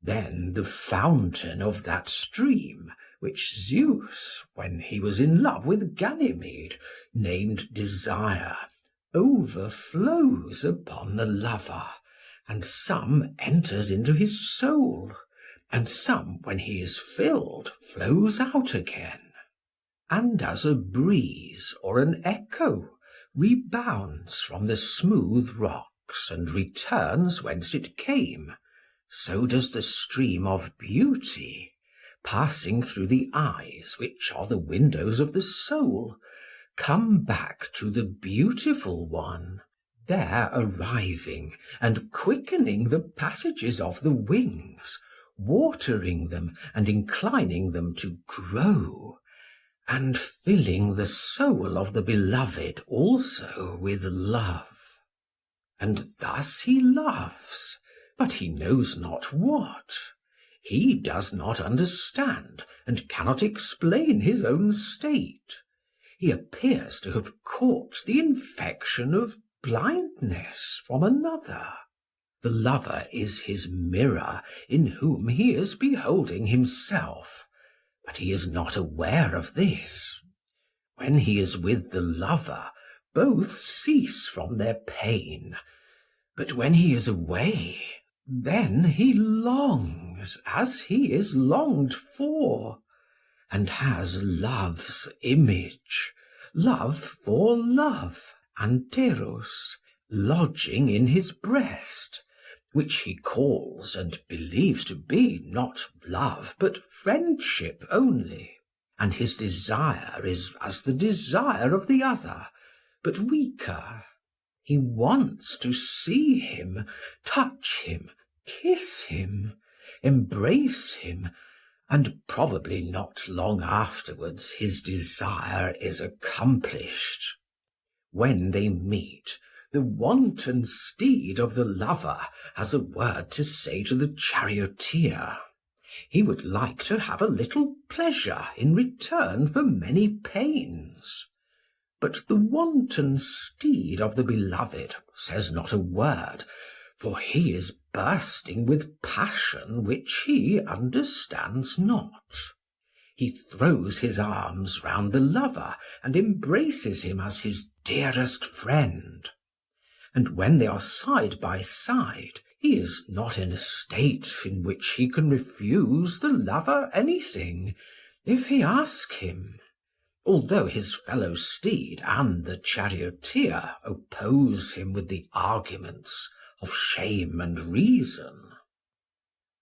then the fountain of that stream, which Zeus, when he was in love with Ganymede, named Desire, overflows upon the lover, and some enters into his soul, and some, when he is filled, flows out again, and as a breeze or an echo rebounds from the smooth rocks and returns whence it came, so does the stream of beauty, passing through the eyes which are the windows of the soul, come back to the beautiful one, there arriving and quickening the passages of the wings, watering them and inclining them to grow, and filling the soul of the beloved also with love. And thus he loves, but he knows not what. He does not understand, and cannot explain his own state. He appears to have caught the infection of blindness from another. The lover is his mirror in whom he is beholding himself, but he is not aware of this. When he is with the lover, both cease from their pain, but when he is away, then he longs as he is longed for, and has love's image, love for love, anteros, lodging in his breast, which he calls and believes to be not love but friendship only, and his desire is as the desire of the other, but weaker. He wants to see him, touch him, kiss him, embrace him, and probably not long afterwards his desire is accomplished. When they meet, the wanton steed of the lover has a word to say to the charioteer. He would like to have a little pleasure in return for many pains. But the wanton steed of the beloved says not a word, for he is bursting with passion which he understands not. He throws his arms round the lover and embraces him as his dearest friend. And when they are side by side, he is not in a state in which he can refuse the lover anything, if he ask him, although his fellow steed and the charioteer oppose him with the arguments of shame and reason.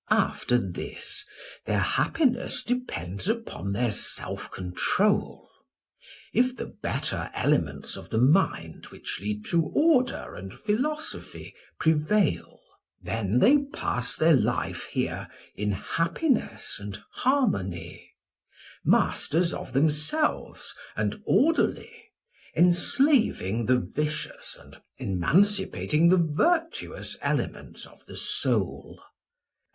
After this, their happiness depends upon their self-control. If the better elements of the mind which lead to order and philosophy prevail, then they pass their life here in happiness and harmony, masters of themselves and orderly, enslaving the vicious and emancipating the virtuous elements of the soul.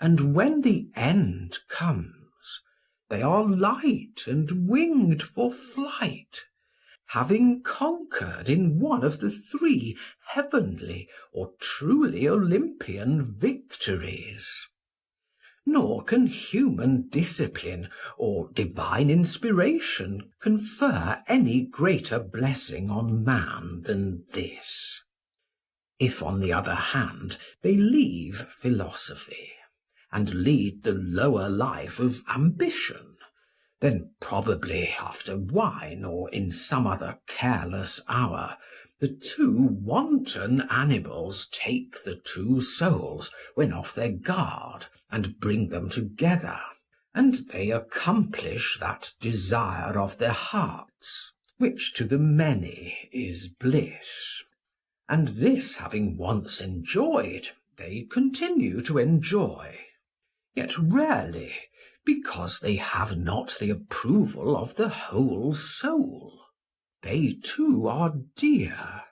And when the end comes, they are light and winged for flight, having conquered in one of the three heavenly or truly Olympian victories. Nor can human discipline or divine inspiration confer any greater blessing on man than this. If, on the other hand, they leave philosophy, and lead the lower life of ambition, then probably after wine or in some other careless hour, the two wanton animals take the two souls when off their guard and bring them together, and they accomplish that desire of their hearts, which to the many is bliss. And this having once enjoyed, they continue to enjoy, yet rarely, because they have not the approval of the whole soul. They too are dear,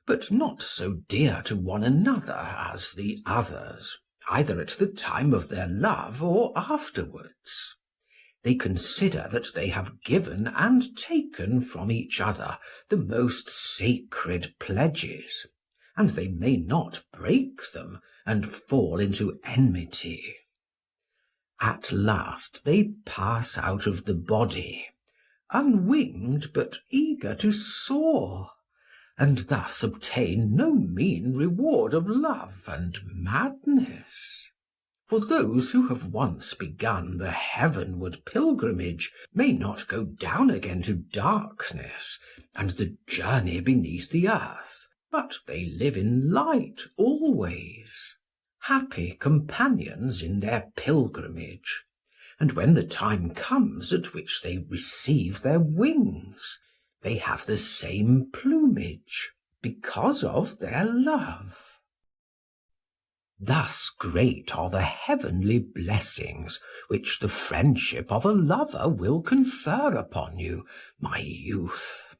but not so dear to one another as the others, either at the time of their love or afterwards. They consider that they have given and taken from each other the most sacred pledges, and they may not break them and fall into enmity. At last they pass out of the body, unwinged but eager to soar, and thus obtain no mean reward of love and madness. For those who have once begun the heavenward pilgrimage may not go down again to darkness and the journey beneath the earth, but they live in light always, happy companions in their pilgrimage. And when the time comes at which they receive their wings, they have the same plumage, because of their love. Thus great are the heavenly blessings which the friendship of a lover will confer upon you, my youth.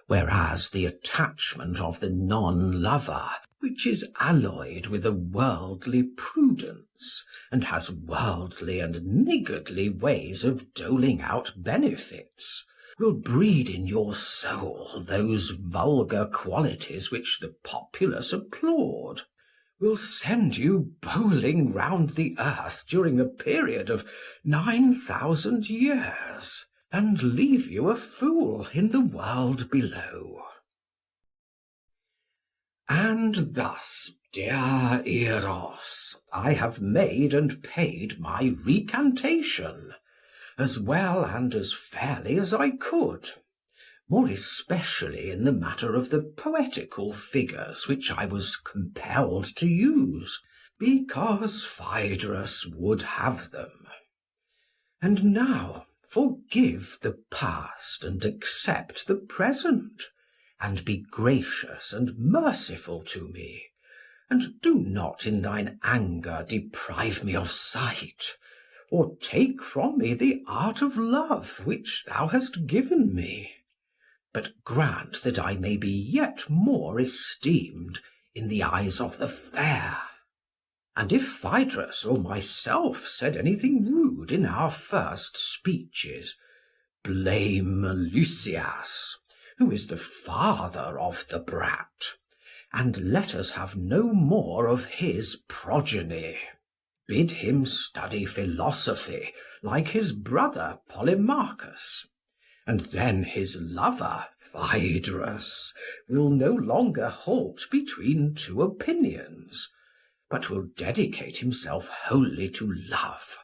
Whereas the attachment of the non-lover, which is alloyed with a worldly prudence, and has worldly and niggardly ways of doling out benefits, will breed in your soul those vulgar qualities which the populace applaud, will send you bowling round the earth during a period of 9,000 years, and leave you a fool in the world below. And thus, Dear Eros, I have made and paid my recantation, as well and as fairly as I could, more especially in the matter of the poetical figures which I was compelled to use, because Phaedrus would have them. And now forgive the past and accept the present, and be gracious and merciful to me, and do not in thine anger deprive me of sight, or take from me the art of love which thou hast given me, but grant that I may be yet more esteemed in the eyes of the fair. And if Phaedrus or myself said anything rude in our first speeches, blame Lysias, who is the father of the brat, and let us have no more of his progeny. Bid him study philosophy like his brother Polemarchus, and then his lover Phaedrus will no longer halt between two opinions, but will dedicate himself wholly to love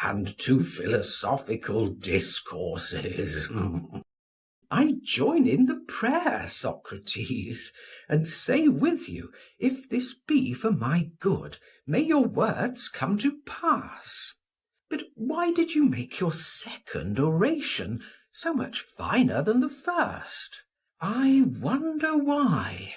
and to philosophical discourses. I join in the prayer, Socrates, and say with you, if this be for my good, may your words come to pass. But why did you make your second oration so much finer than the first? I wonder why.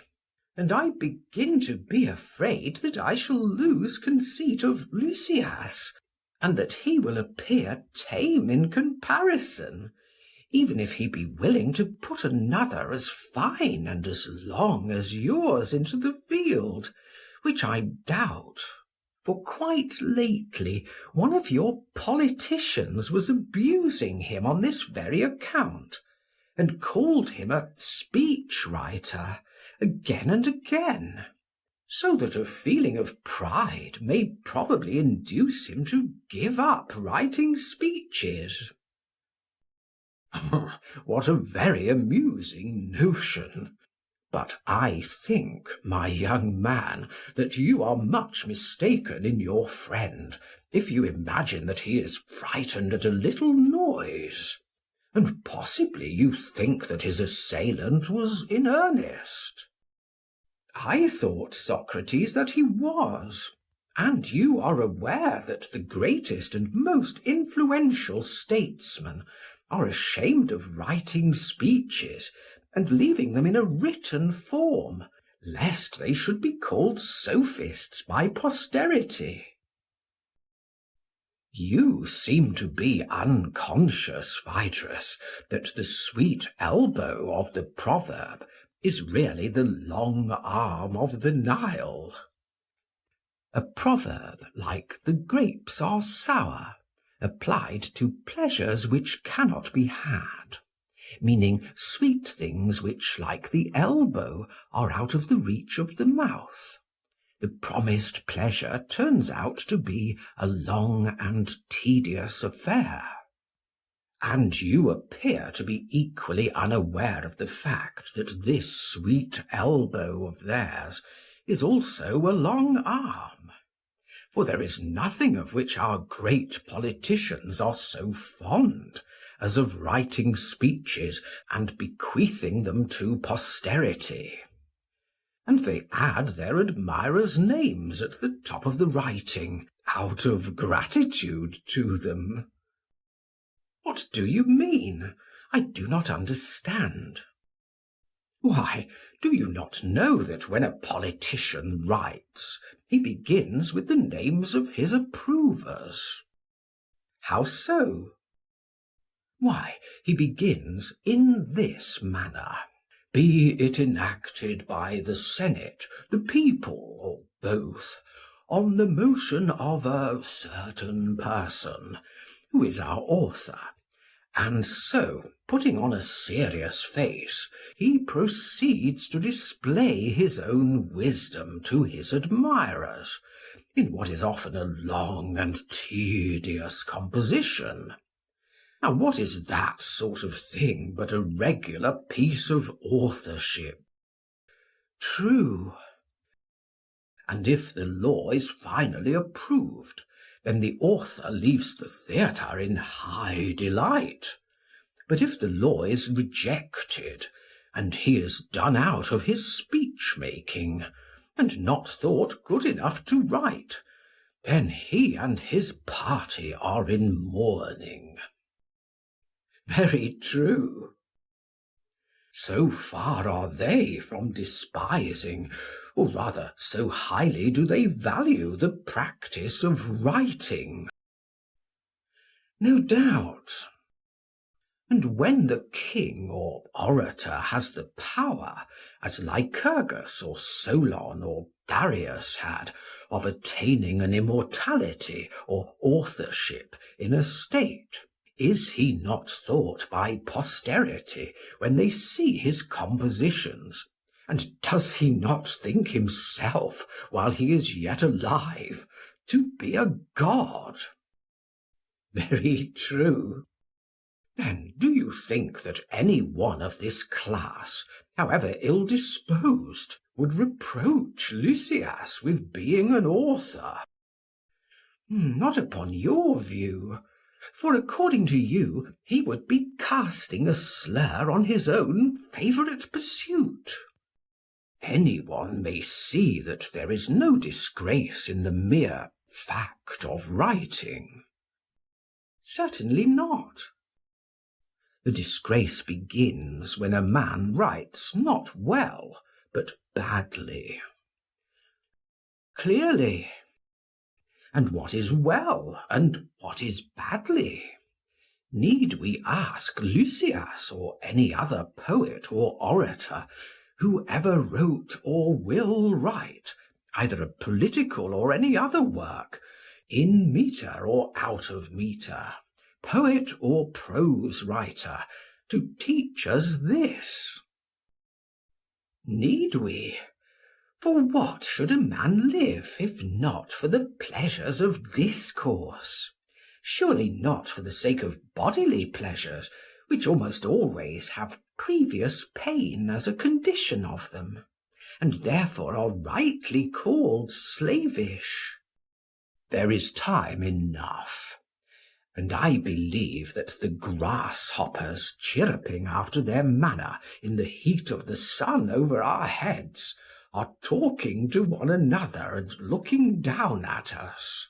And I begin to be afraid that I shall lose conceit of Lysias, and that he will appear tame in comparison, even if he be willing to put another as fine and as long as yours into the field, which I doubt. For quite lately one of your politicians was abusing him on this very account, and called him a speech writer again and again, so that a feeling of pride may probably induce him to give up writing speeches. What a very amusing notion! But I think, my young man, that you are much mistaken in your friend, if you imagine that he is frightened at a little noise, and possibly you think that his assailant was in earnest. I thought, Socrates, that he was, and you are aware that the greatest and most influential statesmen are ashamed of writing speeches and leaving them in a written form, lest they should be called sophists by posterity. You seem to be unconscious, Phaedrus, that the sweet elbow of the proverb is really the long arm of the Nile. A proverb, like the grapes are sour, applied to pleasures which cannot be had, meaning sweet things which, like the elbow, are out of the reach of the mouth. The promised pleasure turns out to be a long and tedious affair. And you appear to be equally unaware of the fact that this sweet elbow of theirs is also a long arm. For there is nothing of which our great politicians are so fond as of writing speeches and bequeathing them to posterity. And they add their admirers' names at the top of the writing, out of gratitude to them. What do you mean? I do not understand. Why, do you not know that when a politician writes, he begins with the names of his approvers? How so? Why, he begins in this manner: be it enacted by the Senate, the people, or both, on the motion of a certain person, who is our author. And so, putting on a serious face, he proceeds to display his own wisdom to his admirers, in what is often a long and tedious composition. Now, what is that sort of thing but a regular piece of authorship? True. And if the law is finally approved, then the author leaves the theatre in high delight. But if the law is rejected, and he is done out of his speech-making, and not thought good enough to write, then he and his party are in mourning. Very true. So far are they from despising, or rather so highly do they value the practice of writing. No doubt. And when the king or orator has the power, as Lycurgus or Solon or Darius had, of attaining an immortality or authorship in a state, is he not thought by posterity when they see his compositions, and does he not think himself, while he is yet alive, to be a god? Very true. Then do you think that any one of this class, however ill-disposed, would reproach Lysias with being an author? Not upon your view, for according to you, he would be casting a slur on his own favourite pursuit. Any one may see that there is no disgrace in the mere fact of writing. Certainly not. The disgrace begins when a man writes not well, but badly. Clearly. And what is well, and what is badly? Need we ask Lysias or any other poet or orator who ever wrote or will write, either a political or any other work, in metre or out of metre, poet or prose writer, to teach us this? Need we? For what should a man live, if not for the pleasures of discourse? Surely not for the sake of bodily pleasures, which almost always have previous pain as a condition of them, and therefore are rightly called slavish. There is time enough. And I believe that the grasshoppers chirruping after their manner in the heat of the sun over our heads are talking to one another and looking down at us.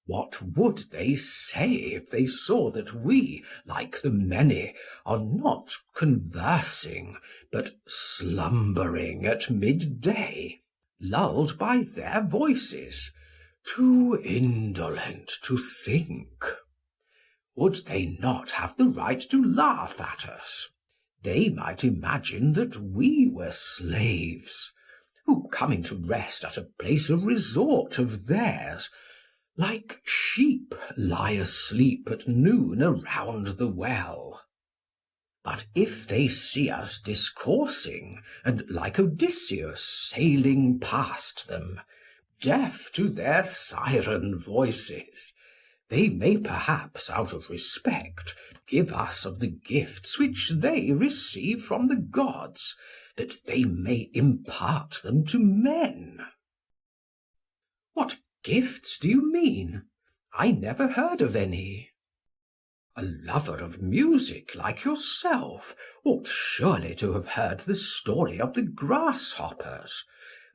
What would they say if they saw that we, like the many, are not conversing, but slumbering at midday, lulled by their voices, too indolent to think? Would they not have the right to laugh at us? They might imagine that we were slaves, who, coming to rest at a place of resort of theirs, like sheep lie asleep at noon around the well. But if they see us discoursing, and like Odysseus sailing past them, deaf to their siren voices, they may perhaps, out of respect, give us of the gifts which they receive from the gods, that they may impart them to men. What gifts do you mean? I never heard of any. A lover of music like yourself ought surely to have heard the story of the grasshoppers,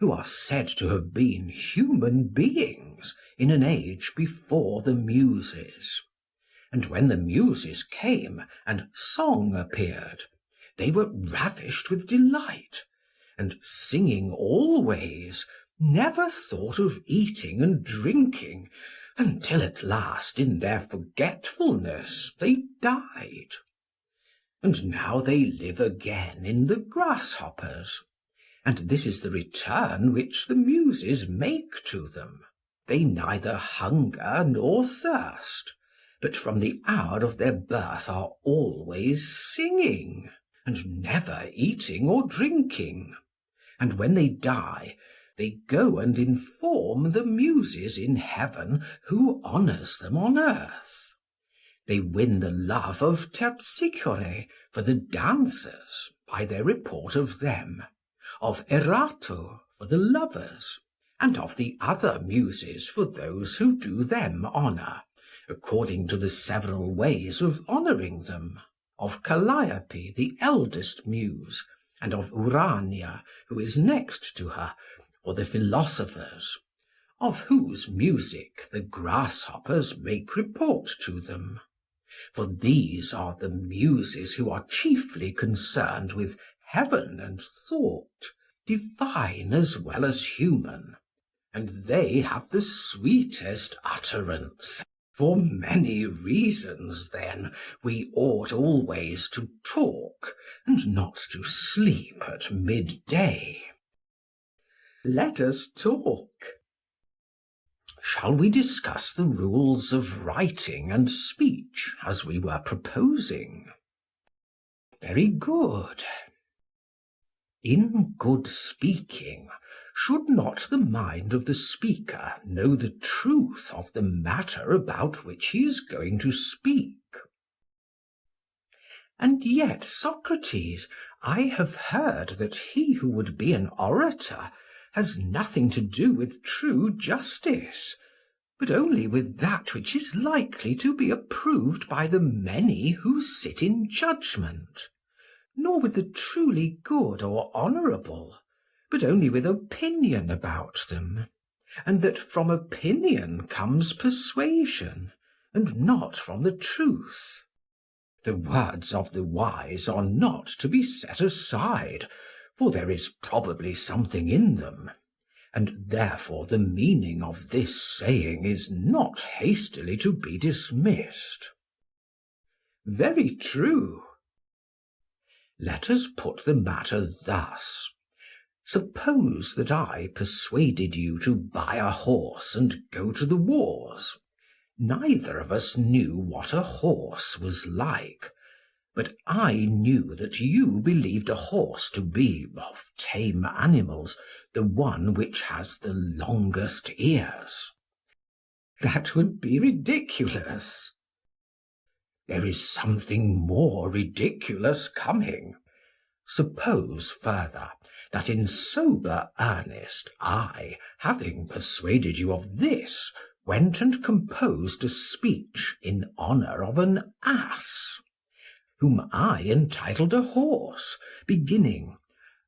who are said to have been human beings in an age before the Muses. And when the Muses came and song appeared, they were ravished with delight, and singing always, never thought of eating and drinking, until at last in their forgetfulness they died. And now they live again in the grasshoppers, and this is the return which the Muses make to them. They neither hunger nor thirst, but from the hour of their birth are always singing, and never eating or drinking. And when they die, they go and inform the Muses in heaven who honours them on earth. They win the love of Terpsichore for the dancers by their report of them, of Erato for the lovers, and of the other muses for those who do them honour, according to the several ways of honouring them, of Calliope the eldest muse, and of Urania, who is next to her, or the philosophers, of whose music the grasshoppers make report to them. For these are the muses who are chiefly concerned with heaven and thought, divine as well as human, and they have the sweetest utterance. For many reasons, then, we ought always to talk, and not to sleep at midday. Let us talk. Shall we discuss the rules of writing and speech, as we were proposing? Very good. In good speaking, should not the mind of the speaker know the truth of the matter about which he is going to speak? And yet, Socrates, I have heard that he who would be an orator has nothing to do with true justice, but only with that which is likely to be approved by the many who sit in judgment, nor with the truly good or honourable, but only with opinion about them, and that from opinion comes persuasion, and not from the truth. The words of the wise are not to be set aside, for there is probably something in them, and therefore the meaning of this saying is not hastily to be dismissed. Very true. Let us put the matter thus. Suppose that I persuaded you to buy a horse and go to the wars. Neither of us knew what a horse was like, but I knew that you believed a horse to be, of tame animals, the one which has the longest ears. That would be ridiculous. There is something more ridiculous coming. Suppose, further, that in sober earnest I, having persuaded you of this, went and composed a speech in honour of an ass, whom I entitled a horse, beginning,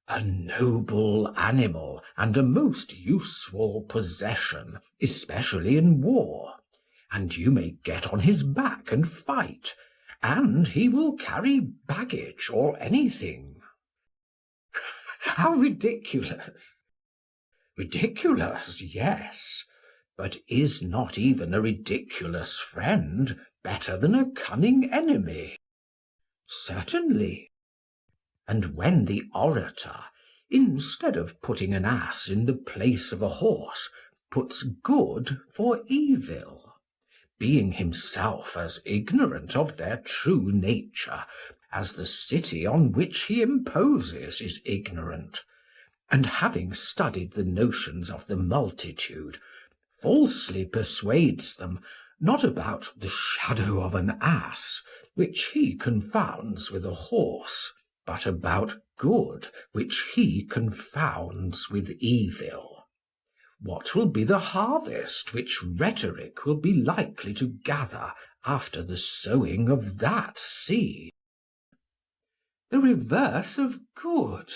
"A noble animal and a most useful possession, especially in war, and you may get on his back and fight, and he will carry baggage or anything." How ridiculous! Ridiculous, yes, but is not even a ridiculous friend better than a cunning enemy? Certainly. And when the orator, instead of putting an ass in the place of a horse, puts good for evil, being himself as ignorant of their true nature as the city on which he imposes is ignorant, and having studied the notions of the multitude, falsely persuades them not about the shadow of an ass, which he confounds with a horse, but about good, which he confounds with evil. What will be the harvest which rhetoric will be likely to gather after the sowing of that seed? The reverse of good.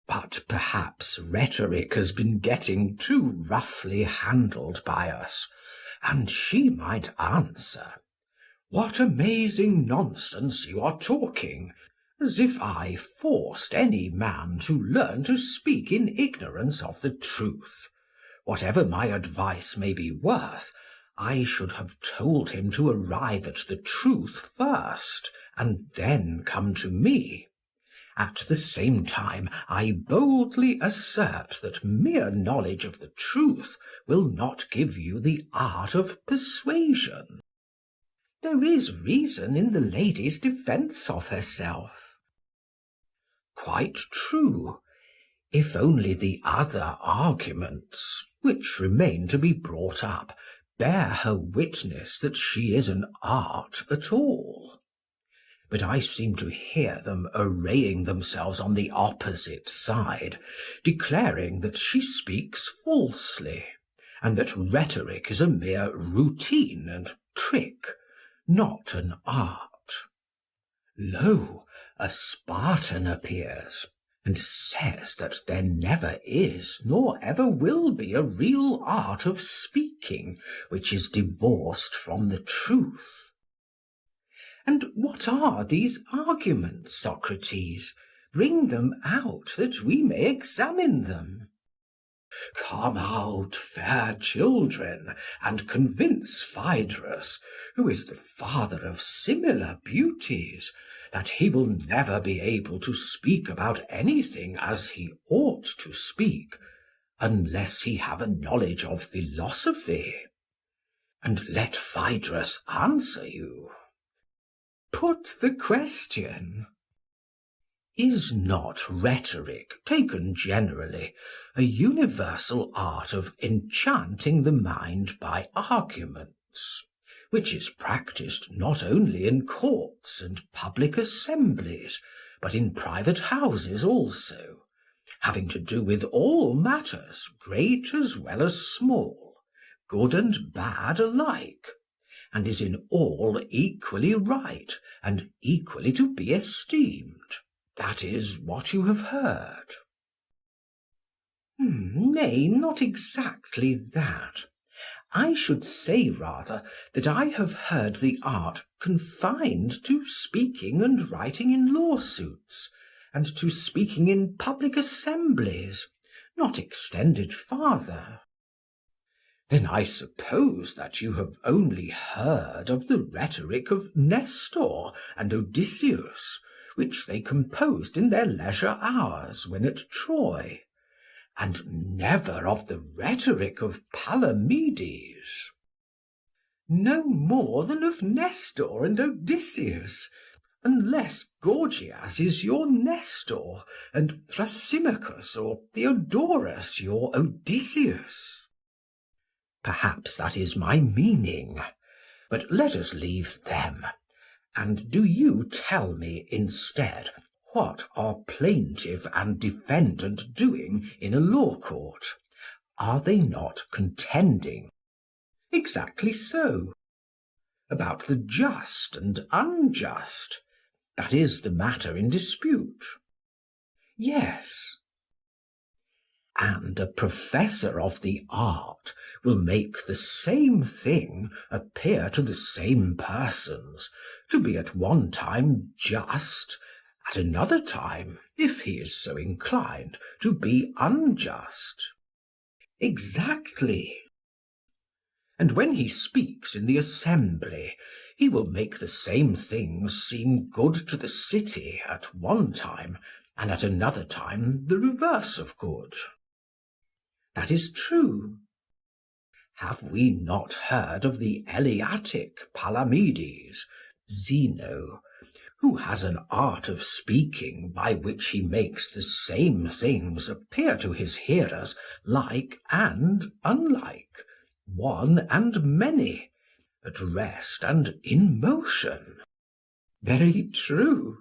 But perhaps rhetoric has been getting too roughly handled by us, and she might answer, "What amazing nonsense you are talking, as if I forced any man to learn to speak in ignorance of the truth. Whatever my advice may be worth, I should have told him to arrive at the truth first, and then come to me. At the same time, I boldly assert that mere knowledge of the truth will not give you the art of persuasion." There is reason in the lady's defence of herself. Quite true, if only the other arguments, which remain to be brought up, bear her witness that she is an art at all. but I seem to hear them arraying themselves on the opposite side, declaring that she speaks falsely, and that rhetoric is a mere routine and trick, not an art. Lo, a Spartan appears, and says that there never is nor ever will be a real art of speaking which is divorced from the truth. And what are these arguments, Socrates? Bring them out that we may examine them. Come out, fair children, and convince Phaedrus, who is the father of similar beauties, that he will never be able to speak about anything as he ought to speak, unless he have a knowledge of philosophy. And let Phaedrus answer you. Put the question. Is not rhetoric, taken generally, a universal art of enchanting the mind by arguments, which is practised not only in courts and public assemblies, but in private houses also, having to do with all matters, great as well as small, good and bad alike, and is in all equally right and equally to be esteemed? That is what you have heard. Nay, not exactly that. I should say rather that I have heard the art confined to speaking and writing in lawsuits, and to speaking in public assemblies, not extended farther. Then I suppose that you have only heard of the rhetoric of Nestor and Odysseus, which they composed in their leisure hours when at Troy, and never of the rhetoric of Palamedes. No more than of Nestor and Odysseus, unless Gorgias is your Nestor, and Thrasymachus or Theodorus your Odysseus. Perhaps that is my meaning, but let us leave them. And do you tell me instead, what are plaintiff and defendant doing in a law court? Are they not contending? Exactly so. About the just and unjust. That is the matter in dispute. Yes. And a professor of the art will make the same thing appear to the same persons to be at one time just, at another time, if he is so inclined, to be unjust. Exactly. And when he speaks in the assembly, he will make the same things seem good to the city at one time, and at another time the reverse of good. That is true. Have we not heard of the Eleatic Palamedes, Zeno, who has an art of speaking by which he makes the same things appear to his hearers like and unlike, one and many, at rest and in motion? Very true.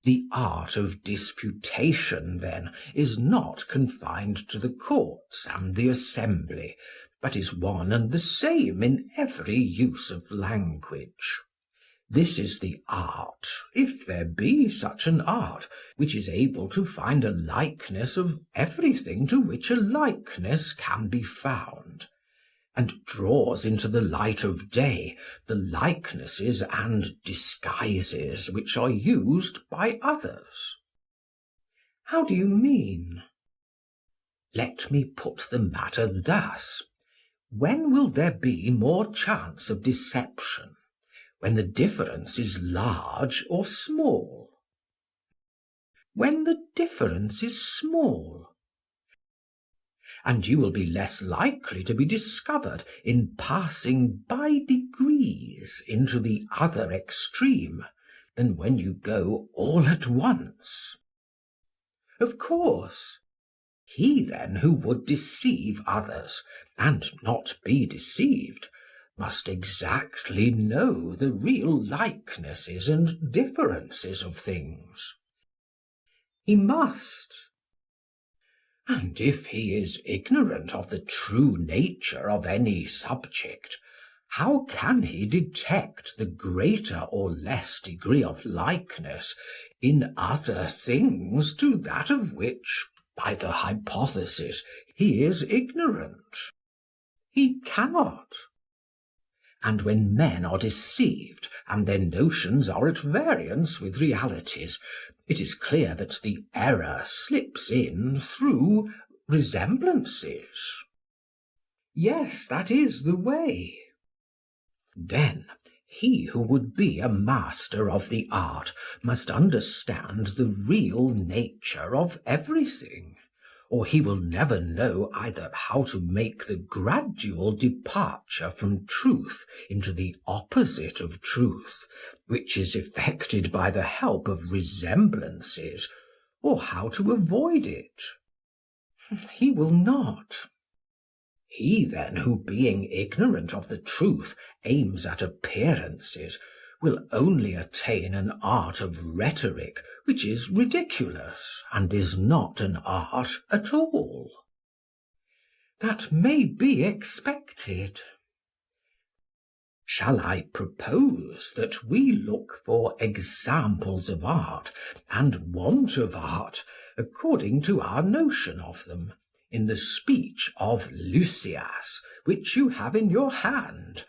The art of disputation, then, is not confined to the courts and the assembly, but is one and the same in every use of language. This is the art, if there be such an art, which is able to find a likeness of everything to which a likeness can be found, and draws into the light of day the likenesses and disguises which are used by others. How do you mean? Let me put the matter thus. When will there be more chance of deception? When the difference is large or small? When the difference is small. And you will be less likely to be discovered in passing by degrees into the other extreme than when you go all at once. Of course. He then who would deceive others, and not be deceived, must exactly know the real likenesses and differences of things. He must. And if he is ignorant of the true nature of any subject, how can he detect the greater or less degree of likeness in other things to that of which, by the hypothesis, he is ignorant? He cannot. And when men are deceived, and their notions are at variance with realities, it is clear that the error slips in through resemblances. Yes, that is the way. Then he who would be a master of the art must understand the real nature of everything, or he will never know either how to make the gradual departure from truth into the opposite of truth, which is effected by the help of resemblances, or how to avoid it. He will not. He then who, being ignorant of the truth, aims at appearances, will only attain an art of rhetoric which is ridiculous, and is not an art at all. That may be expected. Shall I propose that we look for examples of art and want of art according to our notion of them, in the speech of Lysias, which you have in your hand,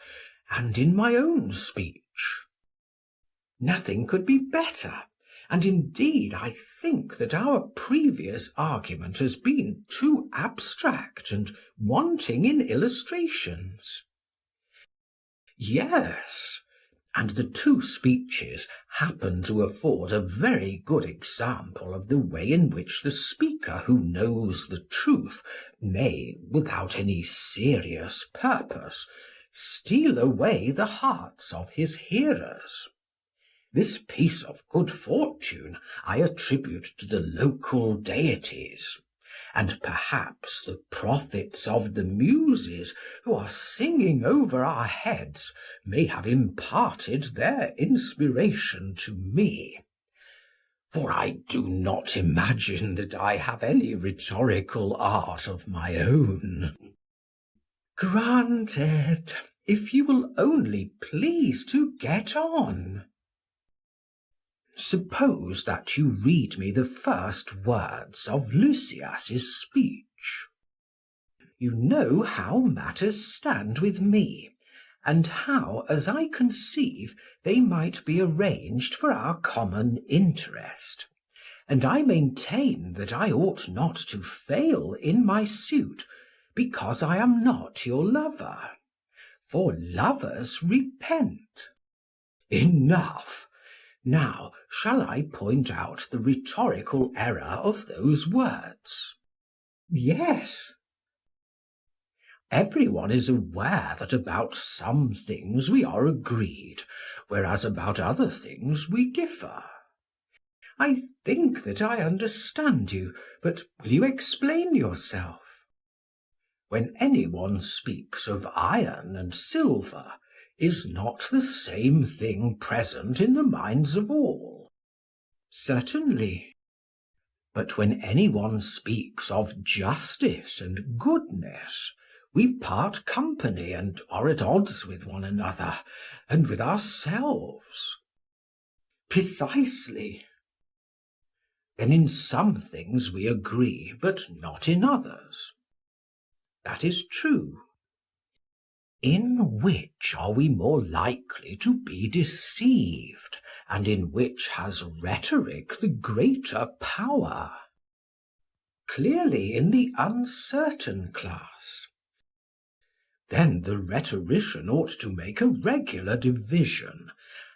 and in my own speech? Nothing could be better, and indeed I think that our previous argument has been too abstract and wanting in illustrations. Yes, and the two speeches happen to afford a very good example of the way in which the speaker who knows the truth may, without any serious purpose, steal away the hearts of his hearers. This piece of good fortune I attribute to the local deities, and perhaps the prophets of the Muses, who are singing over our heads, may have imparted their inspiration to me. For I do not imagine that I have any rhetorical art of my own. Granted, if you will only please to get on. Suppose that you read me the first words of Lysias's speech. You know how matters stand with me, and how, as I conceive, they might be arranged for our common interest. And I maintain that I ought not to fail in my suit, because I am not your lover. For lovers repent. Enough. Now, shall I point out the rhetorical error of those words? Yes. Everyone is aware that about some things we are agreed, whereas about other things we differ. I think that I understand you, but will you explain yourself? When anyone speaks of iron and silver, is not the same thing present in the minds of all? Certainly. But when anyone speaks of justice and goodness, we part company and are at odds with one another and with ourselves. Precisely. Then in some things we agree, but not in others. That is true. In which are we more likely to be deceived, and in which has rhetoric the greater power? Clearly in the uncertain class. Then the rhetorician ought to make a regular division,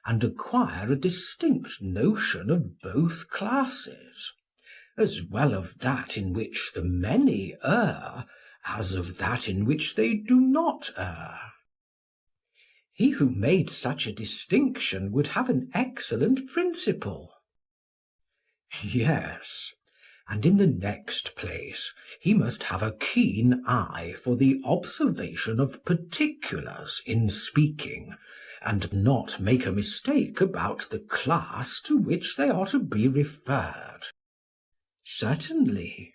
and acquire a distinct notion of both classes, as well of that in which the many err, as of that in which they do not err. He who made such a distinction would have an excellent principle. Yes, And in the next place, he must have a keen eye for the observation of particulars in speaking, and not make a mistake about the class to which they are to be referred. Certainly.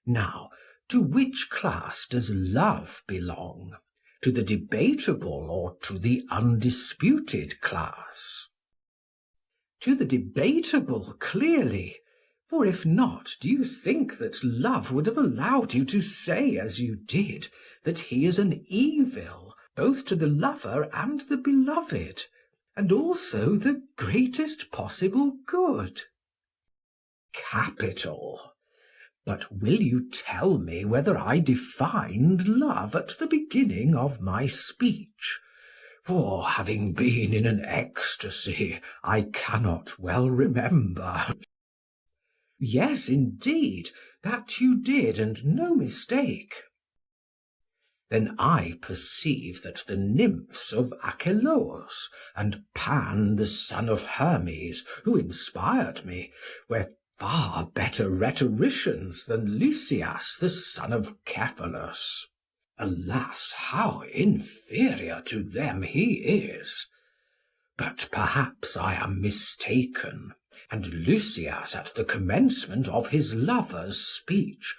Now, to which class does love belong? To the debatable or to the undisputed class? To the debatable, clearly. For if not, do you think that love would have allowed you to say, as you did, that he is an evil, both to the lover and the beloved, and also the greatest possible good? Capital! But will you tell me whether I defined love at the beginning of my speech? For, having been in an ecstasy, I cannot well remember. Yes, indeed, that you did, and no mistake. Then I perceive that the nymphs of Achelous, and Pan the son of Hermes, who inspired me, were far better rhetoricians than Lysias the son of Cephalus. Alas, how inferior to them he is! But perhaps I am mistaken, and Lysias at the commencement of his lover's speech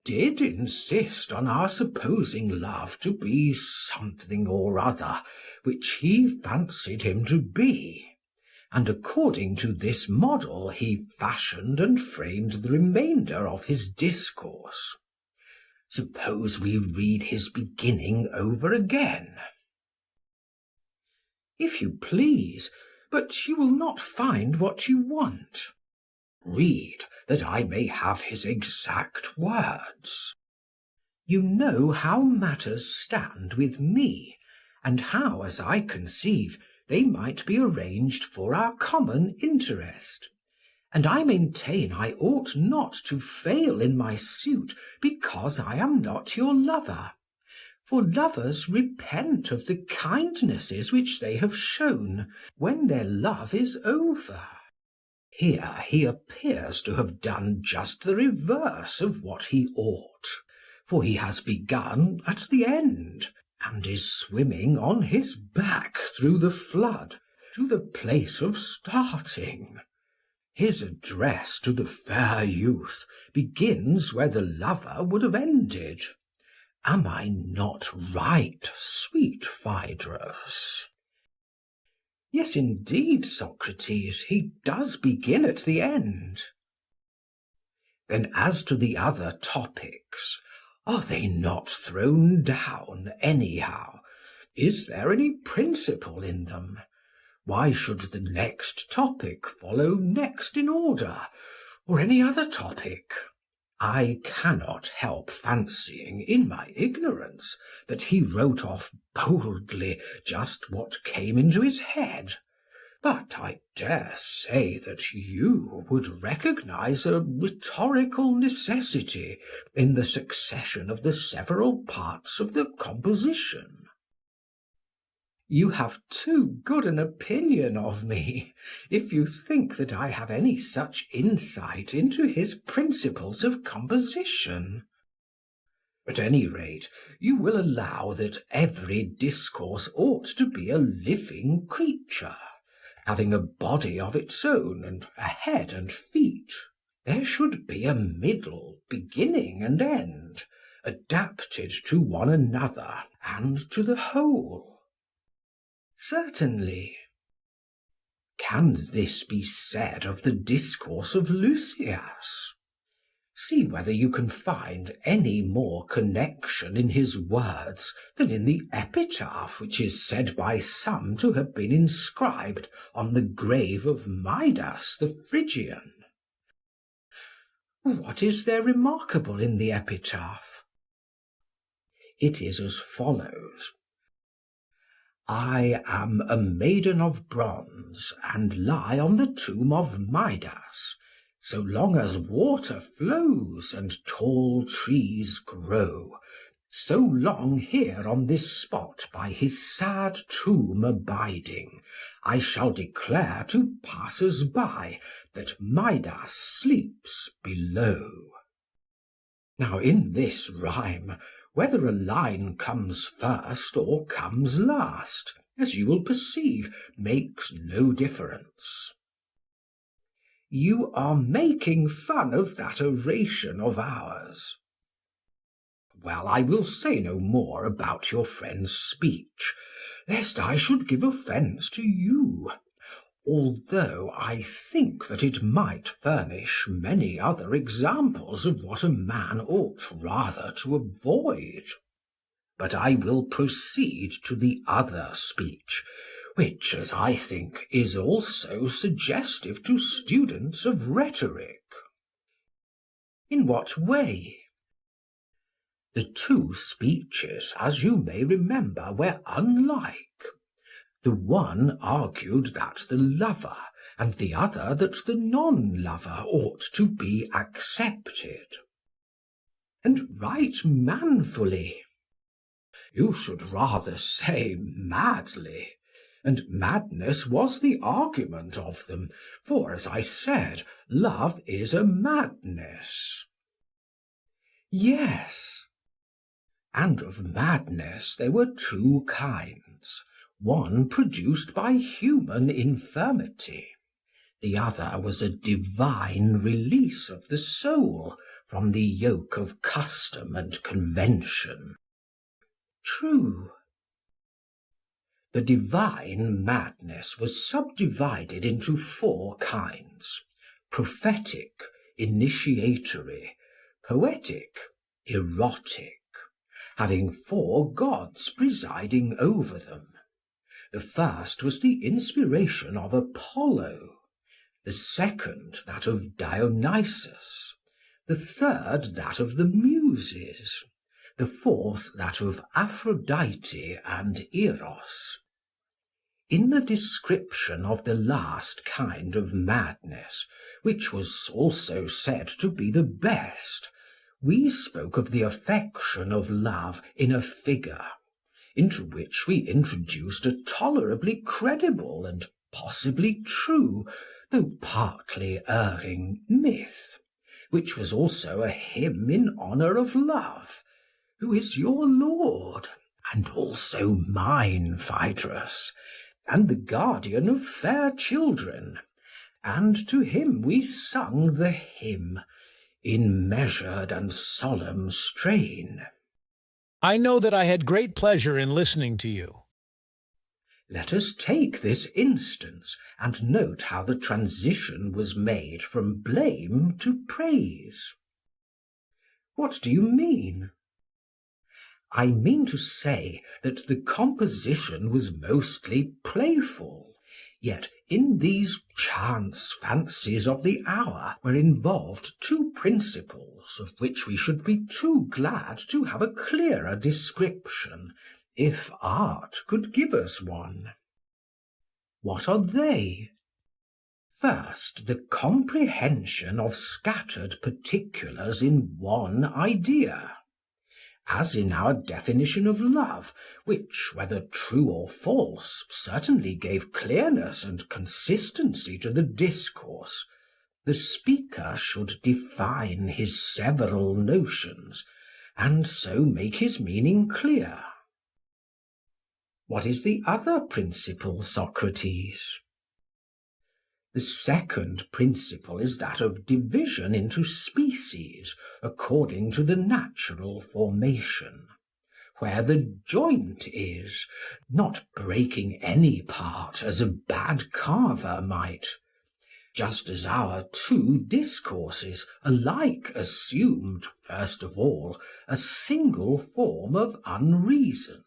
did insist on our supposing love to be something or other which he fancied him to be, and according to this model he fashioned and framed the remainder of his discourse. Suppose we read his beginning over again. If you please, but you will not find what you want. Read, that I may have his exact words. You know how matters stand with me, and how, as I conceive, they might be arranged for our common interest. And I maintain I ought not to fail in my suit because I am not your lover. For lovers repent of the kindnesses which they have shown, when their love is over. Here he appears to have done just the reverse of what he ought, for he has begun at the end, and is swimming on his back through the flood, to the place of starting. His address to the fair youth begins where the lover would have ended. Am I not right, sweet Phaedrus? Yes, indeed, Socrates, he does begin at the end. Then as to the other topics, are they not thrown down anyhow? Is there any principle in them? Why should the next topic follow next in order, or any other topic? I cannot help fancying, in my ignorance, that he wrote off boldly just what came into his head. But I dare say that you would recognise a rhetorical necessity in the succession of the several parts of the composition. You have too good an opinion of me, if you think that I have any such insight into his principles of composition. At any rate, you will allow that every discourse ought to be a living creature, having a body of its own, and a head and feet. There should be a middle, beginning and end, adapted to one another and to the whole. Certainly. Can this be said of the discourse of Lysias? See whether you can find any more connection in his words than in the epitaph which is said by some to have been inscribed on the grave of Midas the Phrygian. What is there remarkable in the epitaph? It is as follows. I am a maiden of bronze, and lie on the tomb of Midas. So long as water flows and tall trees grow, so long here on this spot by his sad tomb abiding, I shall declare to passers by that Midas sleeps below. Now in this rhyme, whether a line comes first or comes last, as you will perceive, makes no difference. You are making fun of that oration of ours. Well, I will say no more about your friend's speech, lest I should give offence to you, although I think that it might furnish many other examples of what a man ought rather to avoid. But I will proceed to the other speech, which, as I think, is also suggestive to students of rhetoric. In what way? The two speeches, as you may remember, were unlike. The one argued that the lover, and the other that the non-lover ought to be accepted. And right manfully. You should rather say madly, and madness was the argument of them, for, as I said, love is a madness. Yes. And of madness there were two kinds, one produced by human infirmity, the other was a divine release of the soul from the yoke of custom and convention. True. The divine madness was subdivided into four kinds: prophetic, initiatory, poetic, erotic, having four gods presiding over them. The first was the inspiration of Apollo, the second that of Dionysus, the third that of the Muses, the fourth that of Aphrodite and Eros. In the description of the last kind of madness, which was also said to be the best, we spoke of the affection of love in a figure, into which we introduced a tolerably credible and possibly true, though partly erring, myth, which was also a hymn in honour of love, who is your lord, and also mine, Phaedrus, and the guardian of fair children, and to him we sung the hymn in measured and solemn strain. I know that I had great pleasure in listening to you. Let us take this instance, and note how the transition was made from blame to praise. What do you mean? I mean to say that the composition was mostly playful, yet in these chance fancies of the hour were involved two principles of which we should be too glad to have a clearer description, if art could give us one. What are they? First, the comprehension of scattered particulars in one idea, as in our definition of love, which, whether true or false, certainly gave clearness and consistency to the discourse. The speaker should define his several notions, and so make his meaning clear. What is the other principle, Socrates? The second principle is that of division into species according to the natural formation, where the joint is, not breaking any part as a bad carver might, just as our two discourses alike assumed, first of all, a single form of unreason.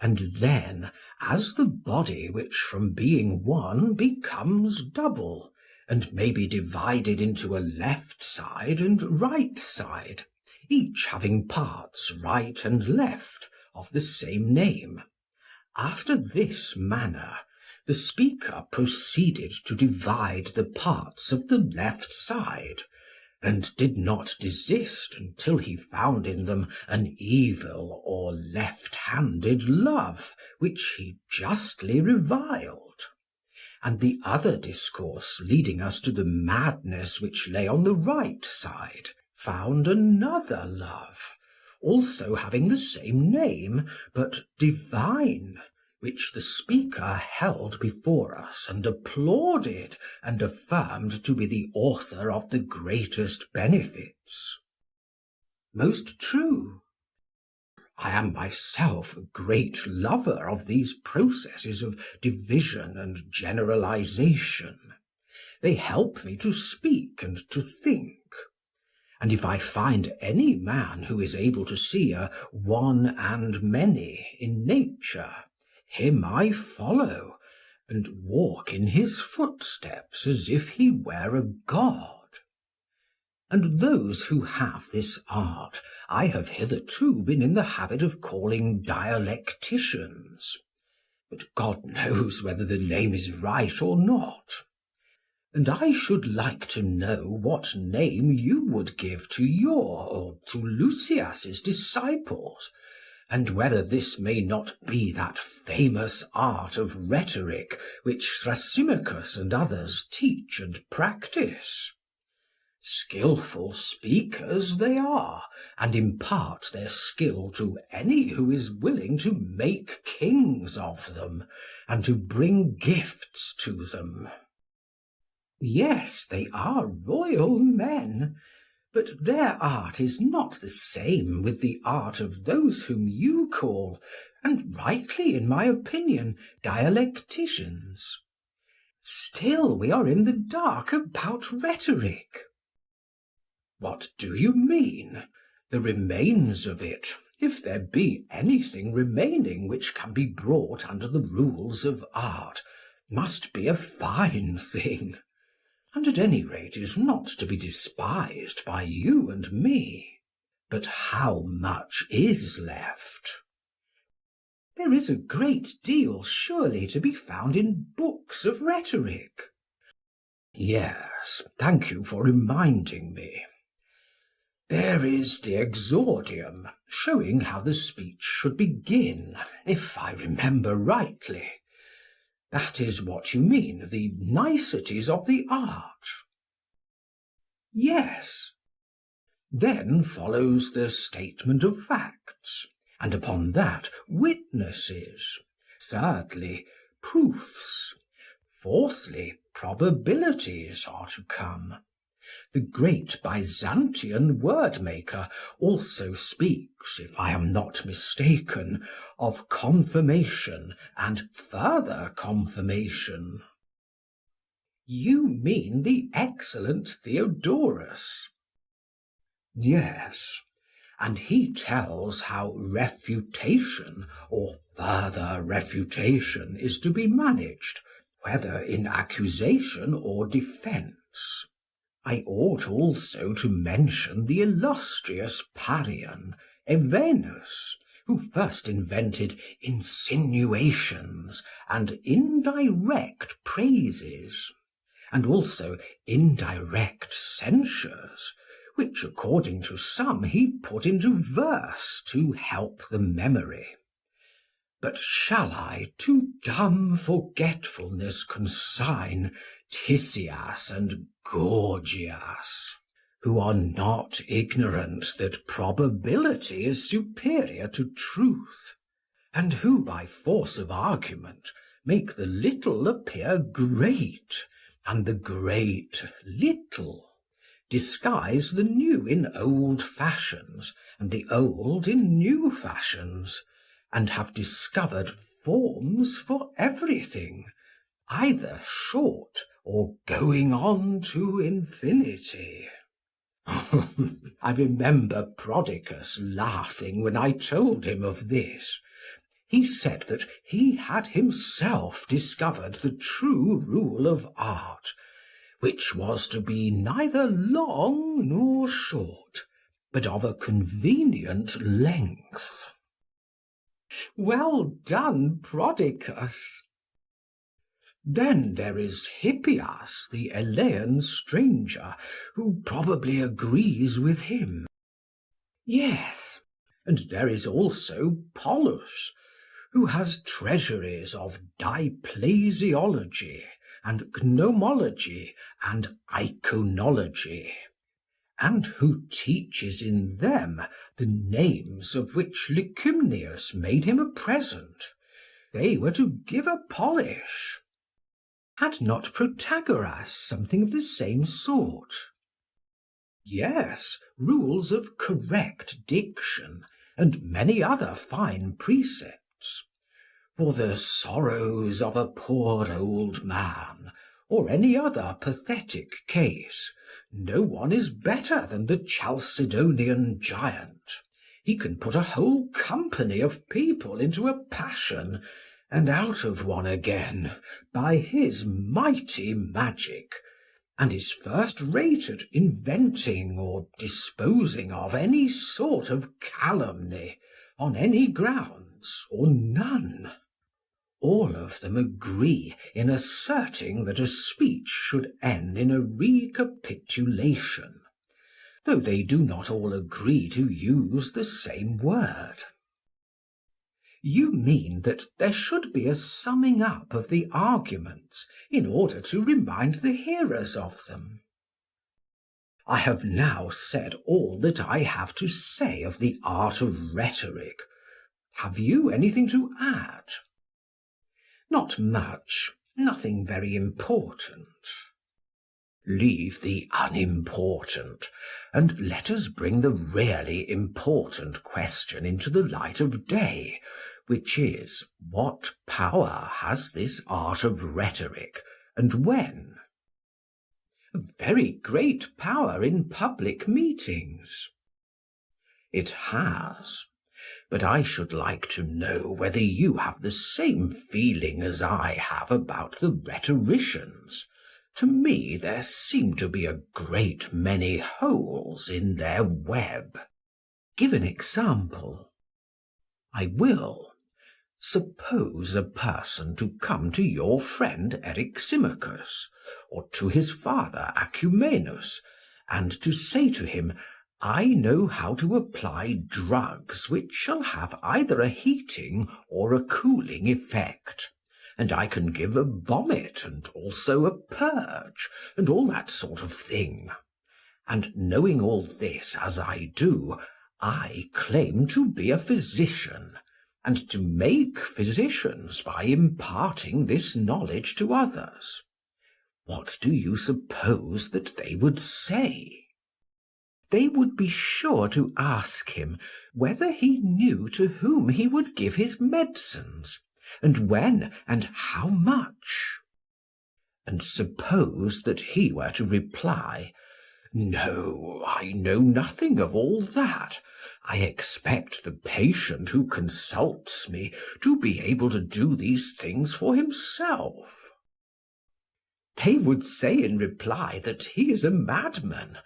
And then, as the body which from being one becomes double, and may be divided into a left side and right side, each having parts right and left of the same name, after this manner the speaker proceeded to divide the parts of the left side, and did not desist until he found in them an evil or left-handed love, which he justly reviled. and the other discourse leading us to the madness which lay on the right side, found another love, also having the same name, but divine, which the speaker held before us and applauded and affirmed to be the author of the greatest benefits. Most true. I am myself a great lover of these processes of division and generalization. They help me to speak and to think. And if I find any man who is able to see a one and many in nature, him I follow, and walk in his footsteps as if he were a god. And those who have this art I have hitherto been in the habit of calling dialecticians, but God knows whether the name is right or not. And I should like to know what name you would give to your or to Lucius's disciples, and whether this may not be that famous art of rhetoric which Thrasymachus and others teach and practice. Skilful speakers they are, and impart their skill to any who is willing to make kings of them, and to bring gifts to them. Yes, they are royal men, but their art is not the same with the art of those whom you call, and rightly in my opinion, dialecticians. Still we are in the dark about rhetoric. What do you mean? The remains of it, if there be anything remaining which can be brought under the rules of art, must be a fine thing, and at any rate is not to be despised by you and me. But how much is left? There is a great deal surely to be found in books of rhetoric. Yes, thank you for reminding me. There is the exordium, showing how the speech should begin, if I remember rightly. That is what you mean, the niceties of the art. Yes. Then follows the statement of facts, and upon that witnesses. Thirdly, proofs. Fourthly, probabilities are to come. The great Byzantian word-maker also speaks, if I am not mistaken, of confirmation and further confirmation. You mean the excellent Theodorus? Yes, and he tells how refutation or further refutation is to be managed, whether in accusation or defence. I ought also to mention the illustrious Parian, Evenus, who first invented insinuations and indirect praises, and also indirect censures, which according to some he put into verse to help the memory. But shall I to dumb forgetfulness consign Tisias and Gorgias, who are not ignorant that probability is superior to truth, and who by force of argument make the little appear great, and the great little, disguise the new in old fashions, and the old in new fashions, and have discovered forms for everything, either short or going on to infinity. I remember Prodicus laughing when I told him of this. He said that he had himself discovered the true rule of art, which was to be neither long nor short, but of a convenient length. Well done, Prodicus. Then there is Hippias, the Elean stranger, who probably agrees with him. Yes, and there is also Polus, who has treasuries of diplasiology and gnomology, and iconology, and who teaches in them the names of which Licymnius made him a present. They were to give a polish. Had not Protagoras something of the same sort? Yes, rules of correct diction, and many other fine precepts. For the sorrows of a poor old man, or any other pathetic case, no one is better than the Chalcedonian giant. He can put a whole company of people into a passion, and out of one again, by his mighty magic, and is first rate at inventing or disposing of any sort of calumny, on any grounds or none. All of them agree in asserting that a speech should end in a recapitulation, though they do not all agree to use the same word. You mean that there should be a summing up of the arguments in order to remind the hearers of them. I have now said all that I have to say of the art of rhetoric. Have you anything to add? Not much, nothing very important. Leave the unimportant, and let us bring the really important question into the light of day, which is, what power has this art of rhetoric, and when? A very great power in public meetings. It has. But I should like to know whether you have the same feeling as I have about the rhetoricians. To me there seem to be a great many holes in their web. Give an example. I will. Suppose a person to come to your friend Eryximachus, or to his father Acumenus, and to say to him, I know how to apply drugs which shall have either a heating or a cooling effect, and I can give a vomit and also a purge, and all that sort of thing. And knowing all this as I do, I claim to be a physician, and to make physicians by imparting this knowledge to others. What do you suppose that they would say? They would be sure to ask him whether he knew to whom he would give his medicines, and when and how much. And suppose that he were to reply, No, I know nothing of all that. I expect the patient who consults me to be able to do these things for himself. They would say in reply that he is a madman,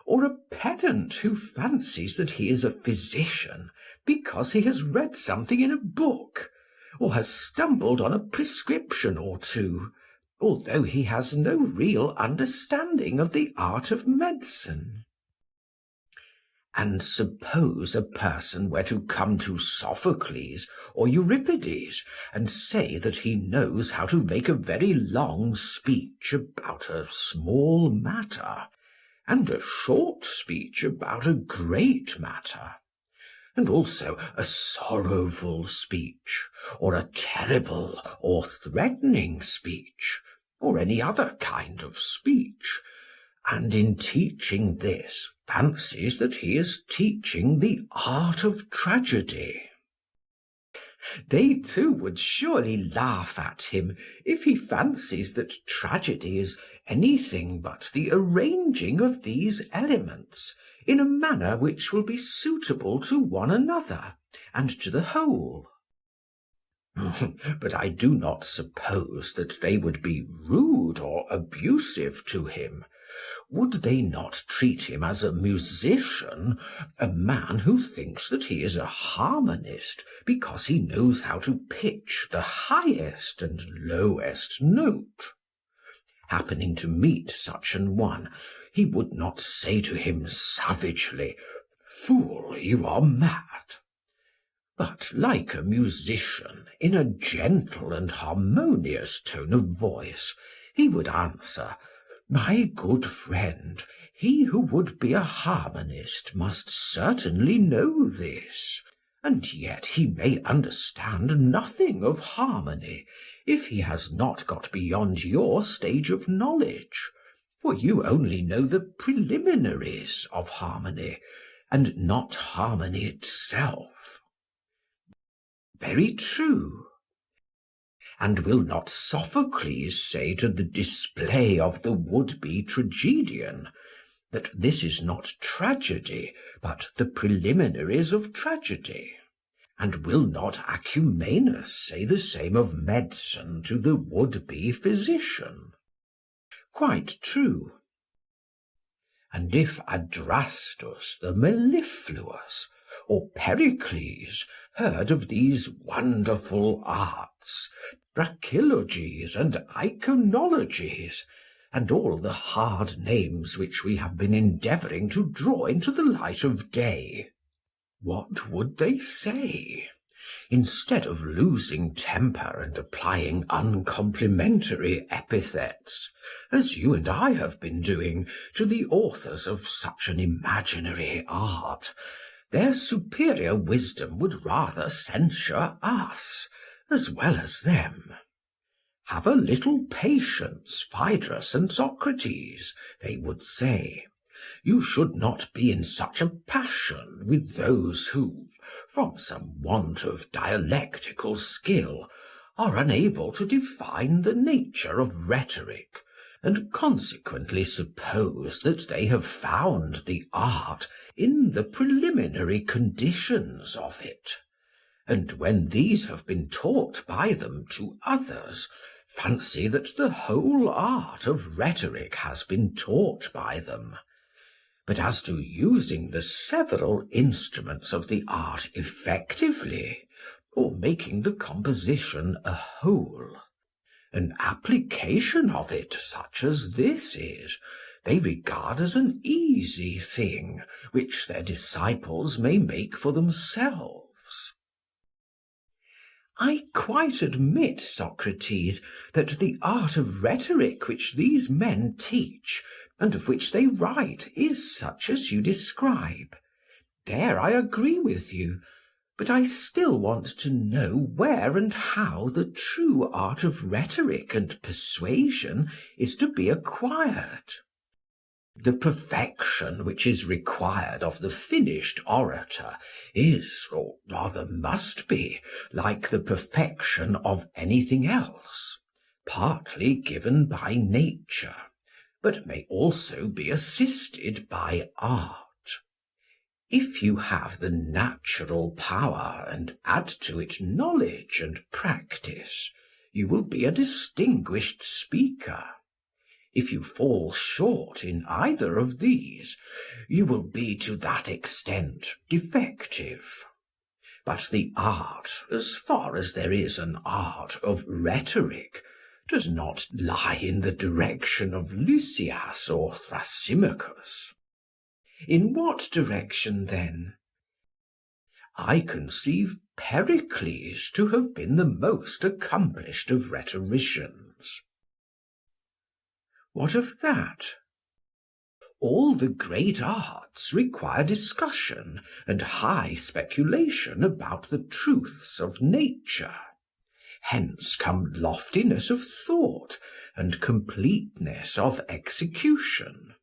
or a pedant who fancies that he is a physician because he has read something in a book, or has stumbled on a prescription or two, although he has no real understanding of the art of medicine. And suppose a person were to come to Sophocles or Euripides and say that he knows how to make a very long speech about a small matter, and a short speech about a great matter, and also a sorrowful speech, or a terrible or threatening speech, or any other kind of speech, and in teaching this fancies that he is teaching the art of tragedy. They too would surely laugh at him if he fancies that tragedy is anything but the arranging of these elements in a manner which will be suitable to one another and to the whole. But I do not suppose that they would be rude or abusive to him. Would they not treat him as a musician, a man who thinks that he is a harmonist because he knows how to pitch the highest and lowest note? Happening to meet such an one, he would not say to him savagely, "Fool, you are mad," but like a musician, in a gentle and harmonious tone of voice, he would answer, "My good friend, he who would be a harmonist must certainly know this, and yet he may understand nothing of harmony if he has not got beyond your stage of knowledge, for you only know the preliminaries of harmony, and not harmony itself." Very true. And will not Sophocles say to the display of the would-be tragedian, that this is not tragedy, but the preliminaries of tragedy? And will not Acumenus say the same of medicine to the would-be physician? Quite true. And if Adrastus the mellifluous, or Pericles, heard of these wonderful arts, brachylogies and iconologies, and all the hard names which we have been endeavouring to draw into the light of day, what would they say? Instead of losing temper and applying uncomplimentary epithets, as you and I have been doing, to the authors of such an imaginary art, their superior wisdom would rather censure us, as well as them. "Have a little patience, Phaedrus and Socrates," they would say. "You should not be in such a passion with those who, from some want of dialectical skill, are unable to define the nature of rhetoric, and consequently suppose that they have found the art in the preliminary conditions of it; and when these have been taught by them to others, fancy that the whole art of rhetoric has been taught by them. But as to using the several instruments of the art effectively, or making the composition a whole, an application of it such as this is, they regard as an easy thing, which their disciples may make for themselves." I quite admit, Socrates, that the art of rhetoric which these men teach, and of which they write, is such as you describe. There I agree with you, but I still want to know where and how the true art of rhetoric and persuasion is to be acquired. The perfection which is required of the finished orator is, or rather must be, like the perfection of anything else, partly given by nature, but may also be assisted by art. If you have the natural power and add to it knowledge and practice, you will be a distinguished speaker. If you fall short in either of these, you will be to that extent defective. But the art, as far as there is an art of rhetoric, does not lie in the direction of Lysias or Thrasymachus. In what direction, then? I conceive Pericles to have been the most accomplished of rhetoricians. What of that? All the great arts require discussion and high speculation about the truths of nature. Hence come loftiness of thought and completeness of execution.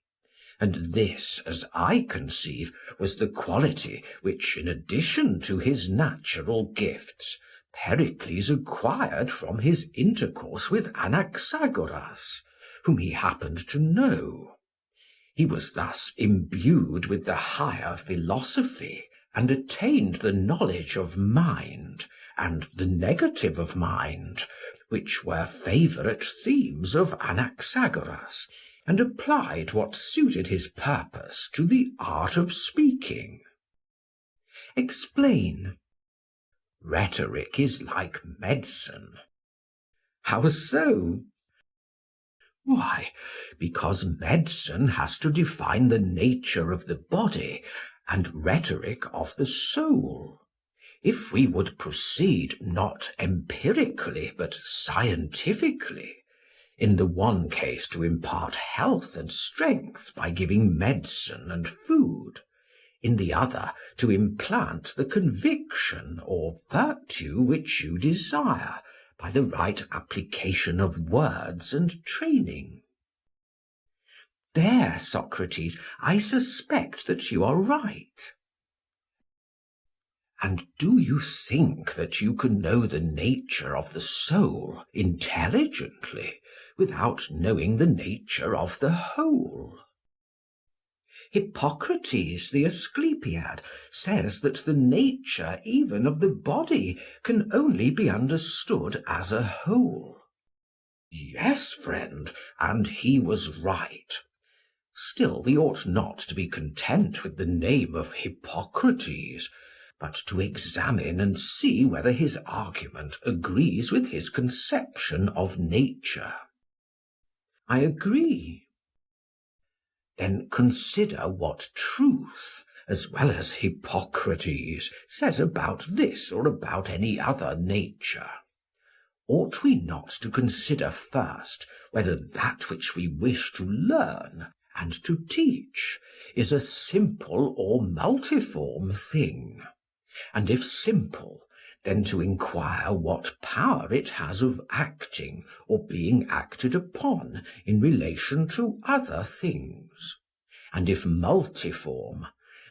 And this, as I conceive, was the quality which, in addition to his natural gifts, Pericles acquired from his intercourse with Anaxagoras, whom he happened to know. He was thus imbued with the higher philosophy, and attained the knowledge of mind, and the negative of mind, which were favourite themes of Anaxagoras, and applied what suited his purpose to the art of speaking. Explain. Rhetoric is like medicine. How so? Why, because medicine has to define the nature of the body, and rhetoric of the soul. If we would proceed not empirically but scientifically, In the one case to impart health and strength by giving medicine and food, in the other to implant the conviction or virtue which you desire by the right application of words and training. There, Socrates, I suspect that you are right. And do you think that you can know the nature of the soul intelligently without knowing the nature of the whole? Hippocrates the Asclepiad says that the nature even of the body can only be understood as a whole. Yes, friend, and he was right. Still, we ought not to be content with the name of Hippocrates, but to examine and see whether his argument agrees with his conception of nature. I agree. Then consider what truth, as well as Hippocrates, says about this or about any other nature. Ought we not to consider first whether that which we wish to learn and to teach is a simple or multiform thing? And if simple, then to inquire what power it has of acting or being acted upon in relation to other things. And if multiform,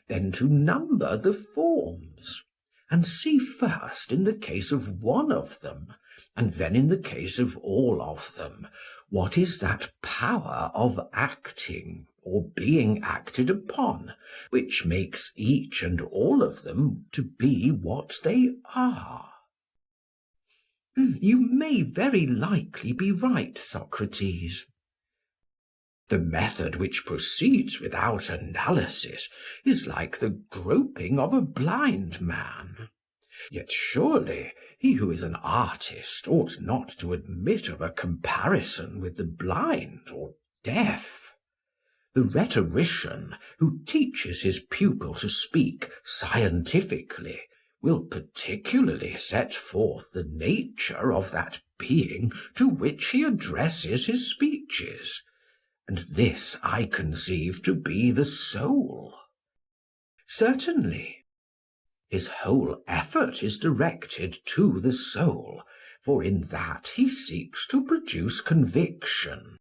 then to number the forms, and see first in the case of one of them, and then in the case of all of them, what is that power of acting or being acted upon, which makes each and all of them to be what they are? You may very likely be right, Socrates. The method which proceeds without analysis is like the groping of a blind man. Yet surely he who is an artist ought not to admit of a comparison with the blind or deaf. The rhetorician who teaches his pupil to speak scientifically will particularly set forth the nature of that being to which he addresses his speeches, and this I conceive to be the soul. Certainly. His whole effort is directed to the soul, for in that he seeks to produce conviction.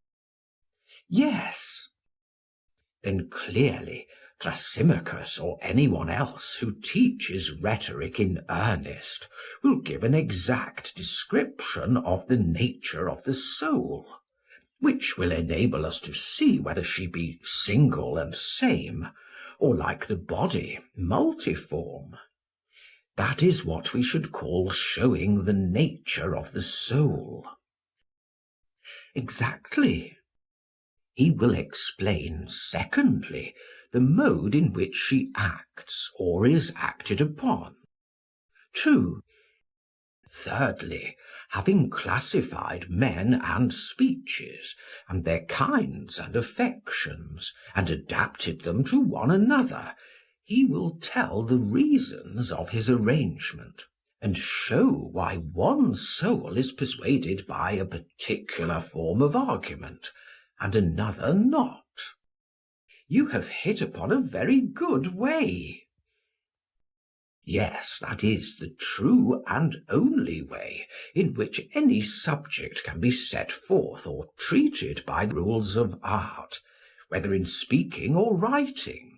Yes. Then clearly Thrasymachus or anyone else who teaches rhetoric in earnest will give an exact description of the nature of the soul, which will enable us to see whether she be single and same, or like the body, multiform. That is what we should call showing the nature of the soul. Exactly. He will explain, secondly, the mode in which she acts or is acted upon. True. Thirdly, having classified men and speeches, and their kinds and affections, and adapted them to one another, he will tell the reasons of his arrangement, and show why one soul is persuaded by a particular form of argument, and another not. You have hit upon a very good way. Yes, that is the true and only way in which any subject can be set forth or treated by the rules of art, whether in speaking or writing.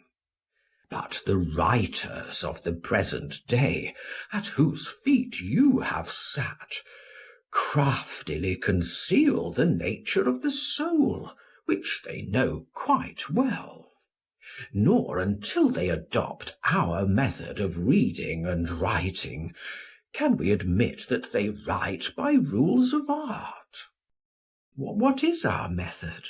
But the writers of the present day, at whose feet you have sat, craftily conceal the nature of the soul, which they know quite well. Nor until they adopt our method of reading and writing can we admit that they write by rules of art. What is our method?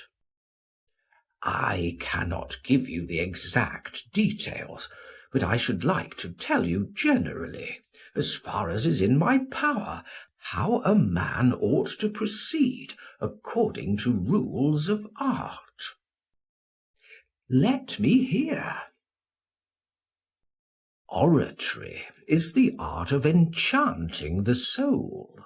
I cannot give you the exact details, but I should like to tell you generally, as far as is in my power, how a man ought to proceed according to rules of art. Let me hear. Oratory is the art of enchanting the soul.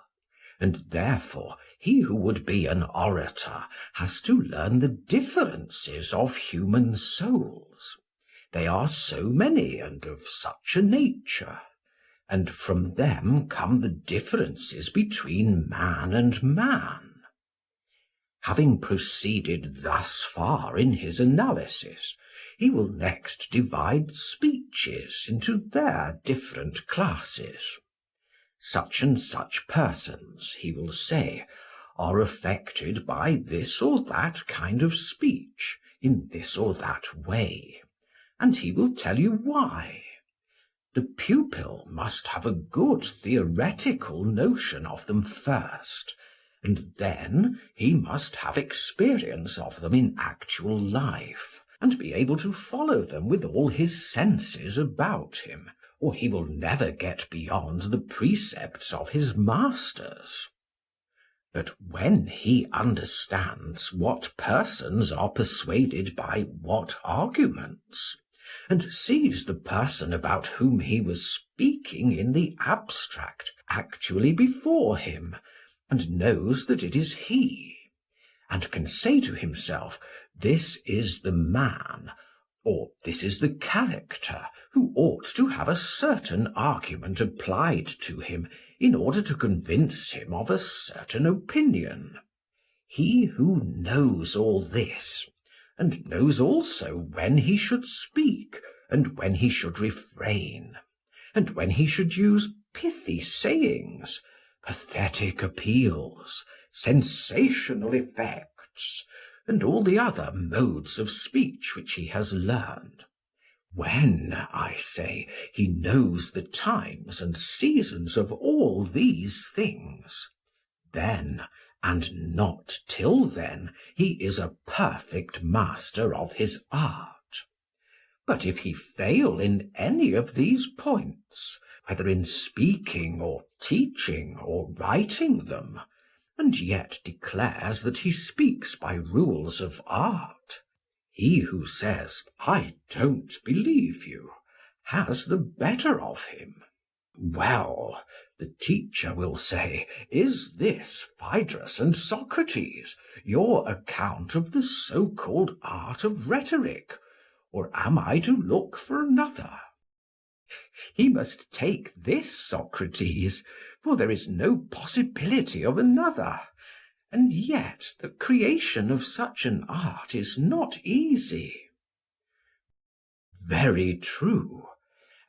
and therefore he who would be an orator has to learn the differences of human souls. They are so many and of such a nature, and from them come the differences between man and man. Having proceeded thus far in his analysis, he will next divide speeches into their different classes. Such and such persons, he will say, are affected by this or that kind of speech, in this or that way, and he will tell you why. The pupil must have a good theoretical notion of them first, and then he must have experience of them in actual life, and be able to follow them with all his senses about him, or he will never get beyond the precepts of his masters. But when he understands what persons are persuaded by what arguments, and sees the person about whom he was speaking in the abstract actually before him, and knows that it is he, and can say to himself, this is the man, or this is the character, who ought to have a certain argument applied to him in order to convince him of a certain opinion. He who knows all this, and knows also when he should speak, and when he should refrain, and when he should use pithy sayings, pathetic appeals, sensational effects, and all the other modes of speech which he has learned. When, I say, he knows the times and seasons of all these things, then, and not till then, he is a perfect master of his art. But if he fail in any of these points, whether in speaking or teaching or writing them, and yet declares that he speaks by rules of art, he who says, I don't believe you, has the better of him. Well, the teacher will say, is this, Phaedrus and Socrates, your account of the so-called art of rhetoric, or am I to look for another? He must take this, Socrates, for there is no possibility of another, and yet the creation of such an art is not easy. Very true.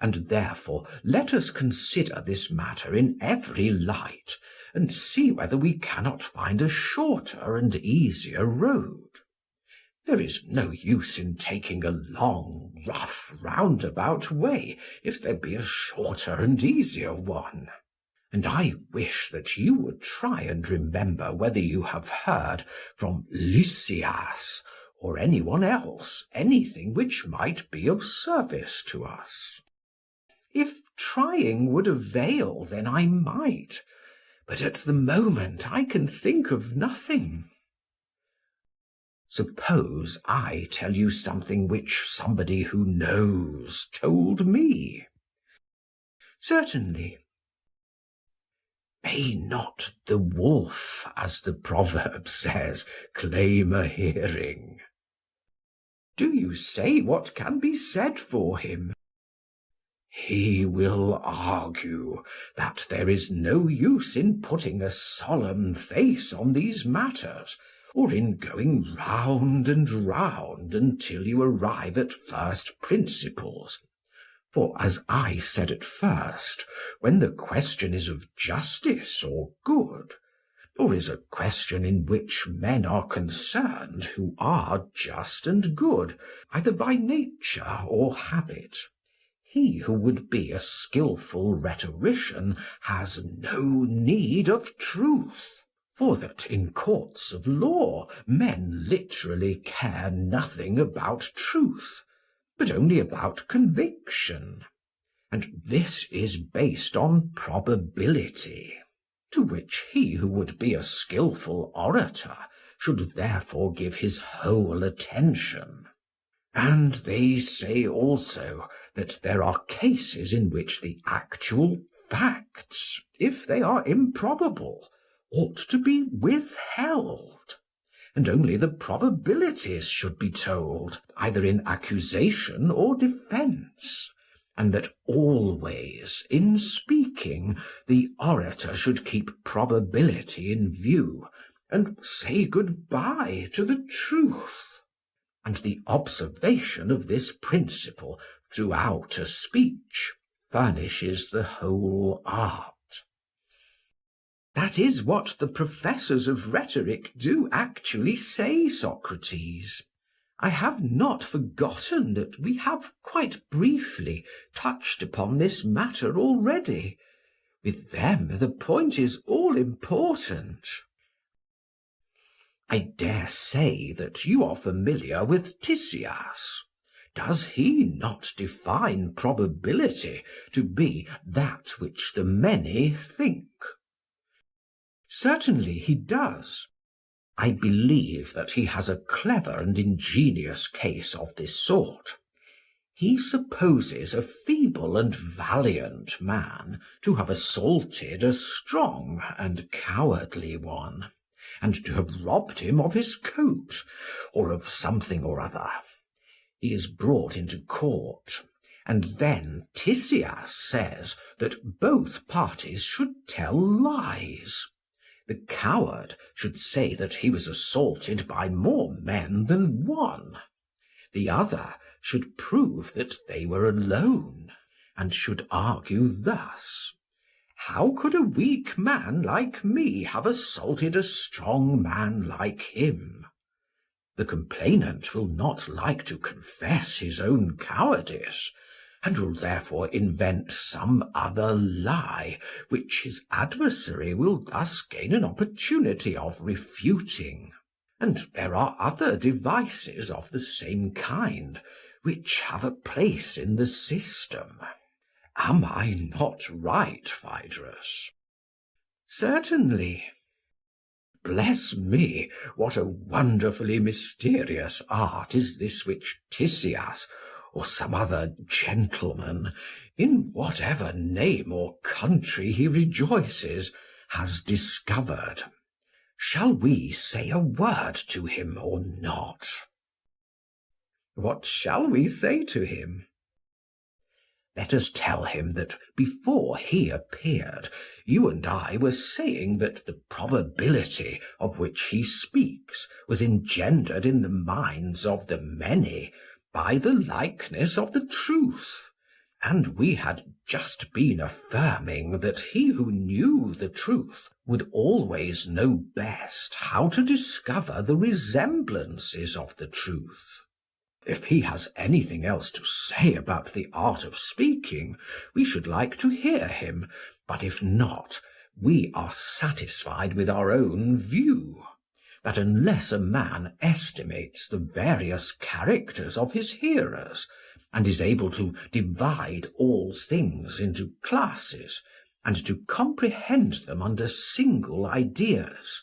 And therefore let us consider this matter in every light, and see whether we cannot find a shorter and easier road. There is no use in taking a long, rough, roundabout way, if there be a shorter and easier one. And I wish that you would try and remember whether you have heard from Lysias or any one else anything which might be of service to us. If trying would avail, then I might, but at the moment I can think of nothing. Suppose I tell you something which somebody who knows told me. Certainly. May not the wolf, as the proverb says, claim a hearing? Do you say what can be said for him? He will argue that there is no use in putting a solemn face on these matters, or in going round and round until you arrive at first principles. For as I said at first, when the question is of justice or good, or is a question in which men are concerned who are just and good, either by nature or habit, he who would be a skilful rhetorician has no need of truth. For that in courts of law men literally care nothing about truth, but only about conviction. And this is based on probability, to which he who would be a skilful orator should therefore give his whole attention. And they say also that there are cases in which the actual facts, if they are improbable, ought to be withheld, and only the probabilities should be told, either in accusation or defence, and that always, in speaking, the orator should keep probability in view, and say good-bye to the truth. And the observation of this principle throughout a speech furnishes the whole art. That is what the professors of rhetoric do actually say, Socrates. I have not forgotten that we have quite briefly touched upon this matter already. With them the point is all important. I dare say that you are familiar with Tisias. Does he not define probability to be that which the many think? Certainly he does. I believe that he has a clever and ingenious case of this sort. He supposes a feeble and valiant man to have assaulted a strong and cowardly one, and to have robbed him of his coat, or of something or other. He is brought into court, and then Tisias says that both parties should tell lies. The coward should say that he was assaulted by more men than one. The other should prove that they were alone, and should argue thus: how could a weak man like me have assaulted a strong man like him? The complainant will not like to confess his own cowardice, and will therefore invent some other lie, which his adversary will thus gain an opportunity of refuting. And there are other devices of the same kind, which have a place in the system. Am I not right, Phaedrus? Certainly. Bless me, what a wonderfully mysterious art is this which Tisias, or some other gentleman, in whatever name or country he rejoices, has discovered. Shall we say a word to him or not? What shall we say to him? Let us tell him that before he appeared, you and I were saying that the probability of which he speaks was engendered in the minds of the many by the likeness of the truth, and we had just been affirming that he who knew the truth would always know best how to discover the resemblances of the truth. If he has anything else to say about the art of speaking, we should like to hear him, but if not, we are satisfied with our own view, that unless a man estimates the various characters of his hearers, and is able to divide all things into classes, and to comprehend them under single ideas,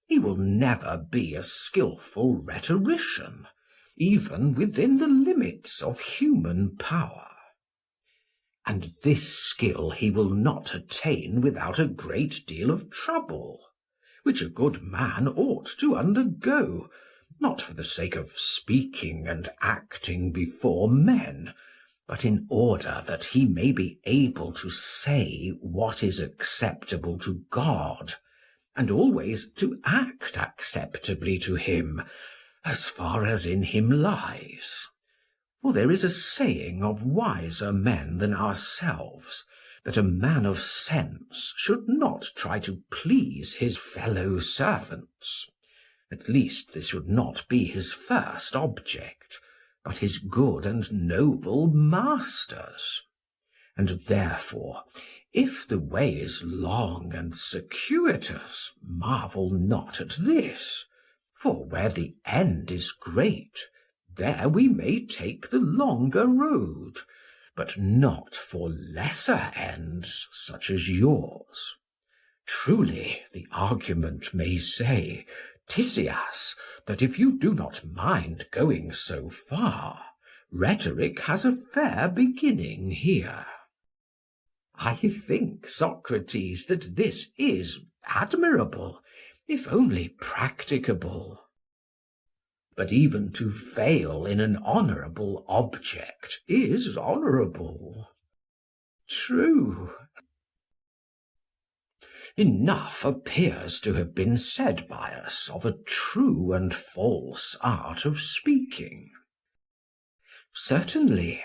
he will never be a skilful rhetorician, even within the limits of human power. And this skill he will not attain without a great deal of trouble, which a good man ought to undergo, not for the sake of speaking and acting before men, but in order that he may be able to say what is acceptable to God, and always to act acceptably to him, as far as in him lies. For there is a saying of wiser men than ourselves, that a man of sense should not try to please his fellow servants. At least this should not be his first object, but his good and noble masters. And therefore, if the way is long and circuitous, marvel not at this. For where the end is great, there we may take the longer road, but not for lesser ends such as yours. Truly, the argument may say, Tisias, that if you do not mind going so far, rhetoric has a fair beginning here. I think, Socrates, that this is admirable, if only practicable. But even to fail in an honourable object is honourable. True. Enough appears to have been said by us of a true and false art of speaking. Certainly.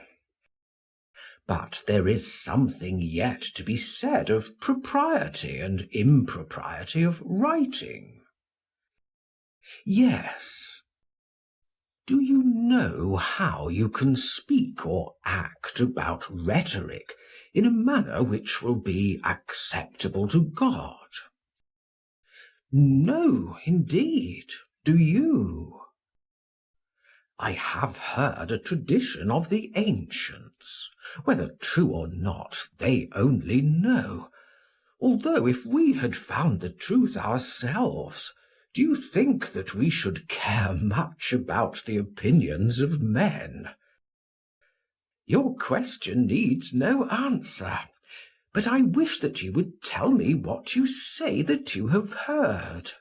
But there is something yet to be said of propriety and impropriety of writing. Yes. Do you know how you can speak or act about rhetoric in a manner which will be acceptable to God? No, indeed. Do you? I have heard a tradition of the ancients. Whether true or not, they only know. Although if we had found the truth ourselves, do you think that we should care much about the opinions of men? Your question needs no answer, but I wish that you would tell me what you say that you have heard.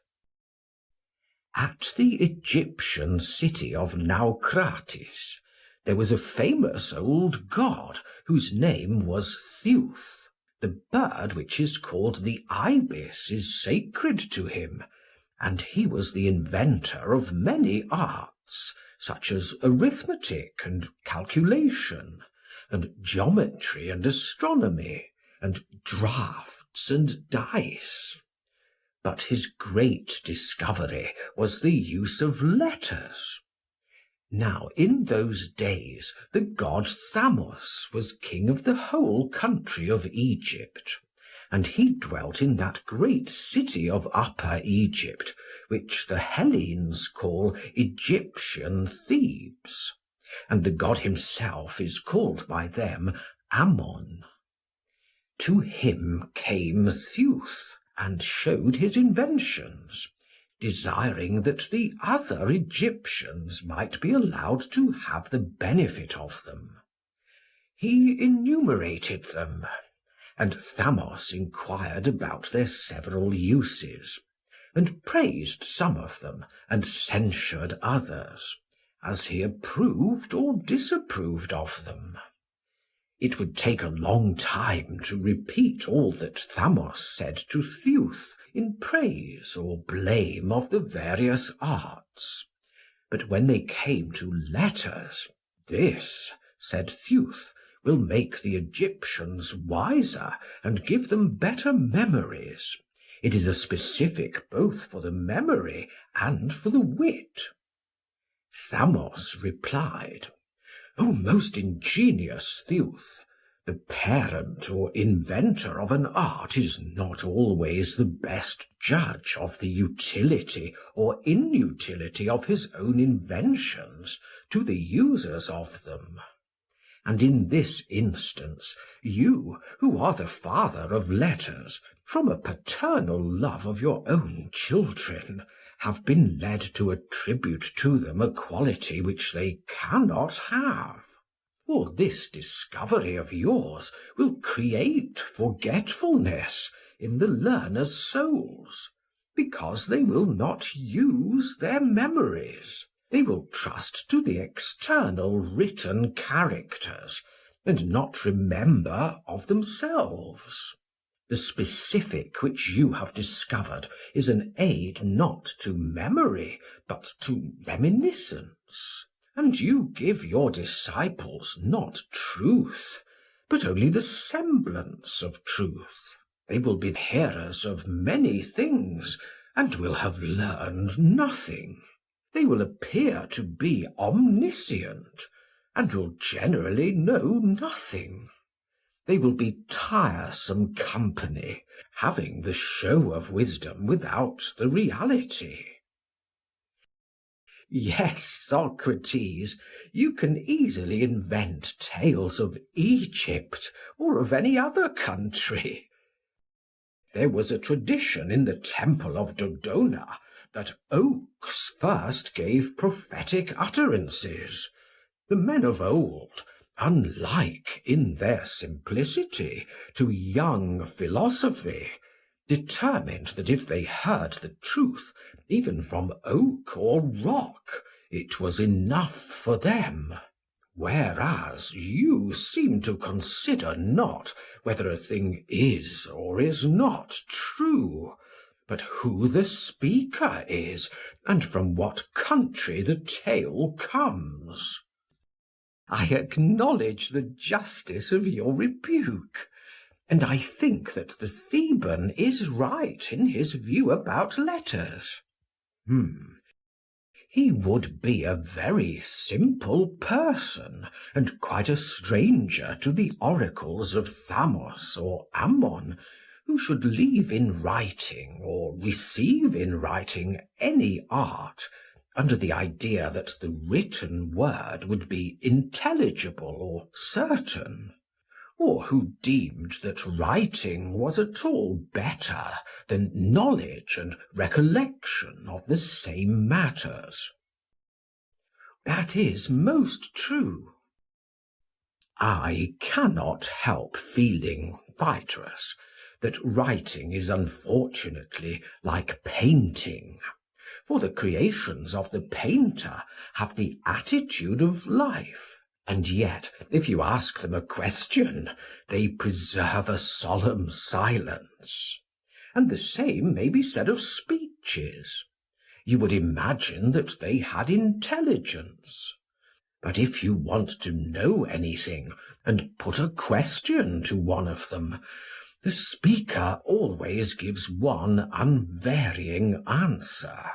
At the Egyptian city of Naucratis, there was a famous old god whose name was Theuth. The bird which is called the ibis is sacred to him, and he was the inventor of many arts, such as arithmetic and calculation, and geometry and astronomy, and draughts and dice. But his great discovery was the use of letters. Now in those days the god Thamos was king of the whole country of Egypt, and he dwelt in that great city of Upper Egypt, which the Hellenes call Egyptian Thebes, and the god himself is called by them Ammon. To him came Theuth, and showed his inventions, desiring that the other Egyptians might be allowed to have the benefit of them. He enumerated them, and Thamos inquired about their several uses, and praised some of them, and censured others, as he approved or disapproved of them. It would take a long time to repeat all that Thamos said to Theuth in praise or blame of the various arts. But when they came to letters, "This," said Theuth, "will make the Egyptians wiser and give them better memories. It is a specific both for the memory and for the wit." Thamos replied, "O most ingenious Theuth, the parent or inventor of an art is not always the best judge of the utility or inutility of his own inventions to the users of them. And in this instance, you, who are the father of letters, from a paternal love of your own children, have been led to attribute to them a quality which they cannot have. For this discovery of yours will create forgetfulness in the learners' souls, because they will not use their memories. They will trust to the external written characters, and not remember of themselves. The specific which you have discovered is an aid not to memory, but to reminiscence. And you give your disciples not truth, but only the semblance of truth. They will be hearers of many things, and will have learned nothing. They will appear to be omniscient, and will generally know nothing. They will be tiresome company, having the show of wisdom without the reality." Yes, Socrates, you can easily invent tales of Egypt or of any other country. There was a tradition in the temple of Dodona that oaks first gave prophetic utterances. The men of old, unlike in their simplicity to young philosophy, determined that if they heard the truth, even from oak or rock, it was enough for them. Whereas you seem to consider not whether a thing is or is not true, but who the speaker is, and from what country the tale comes. I acknowledge the justice of your rebuke, and I think that the Theban is right in his view about letters. He would be a very simple person, and quite a stranger to the oracles of Thamos or Ammon, who should leave in writing or receive in writing any art under the idea that the written word would be intelligible or certain, or who deemed that writing was at all better than knowledge and recollection of the same matters. That is most true. I cannot help feeling, Phaedrus, that writing is unfortunately like painting, for the creations of the painter have the attitude of life, and yet if you ask them a question, they preserve a solemn silence. And the same may be said of speeches. You would imagine that they had intelligence. But if you want to know anything, and put a question to one of them, the speaker always gives one unvarying answer.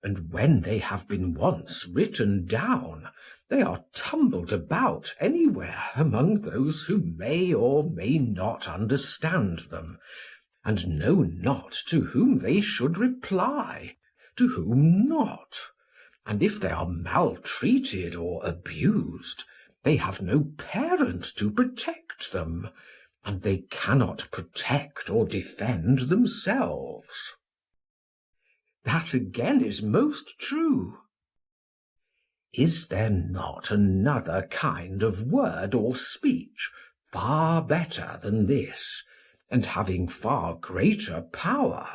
And when they have been once written down, they are tumbled about anywhere among those who may or may not understand them, and know not to whom they should reply, to whom not. And if they are maltreated or abused, they have no parent to protect them, and they cannot protect or defend themselves. That again is most true. Is there not another kind of word or speech far better than this, and having far greater power?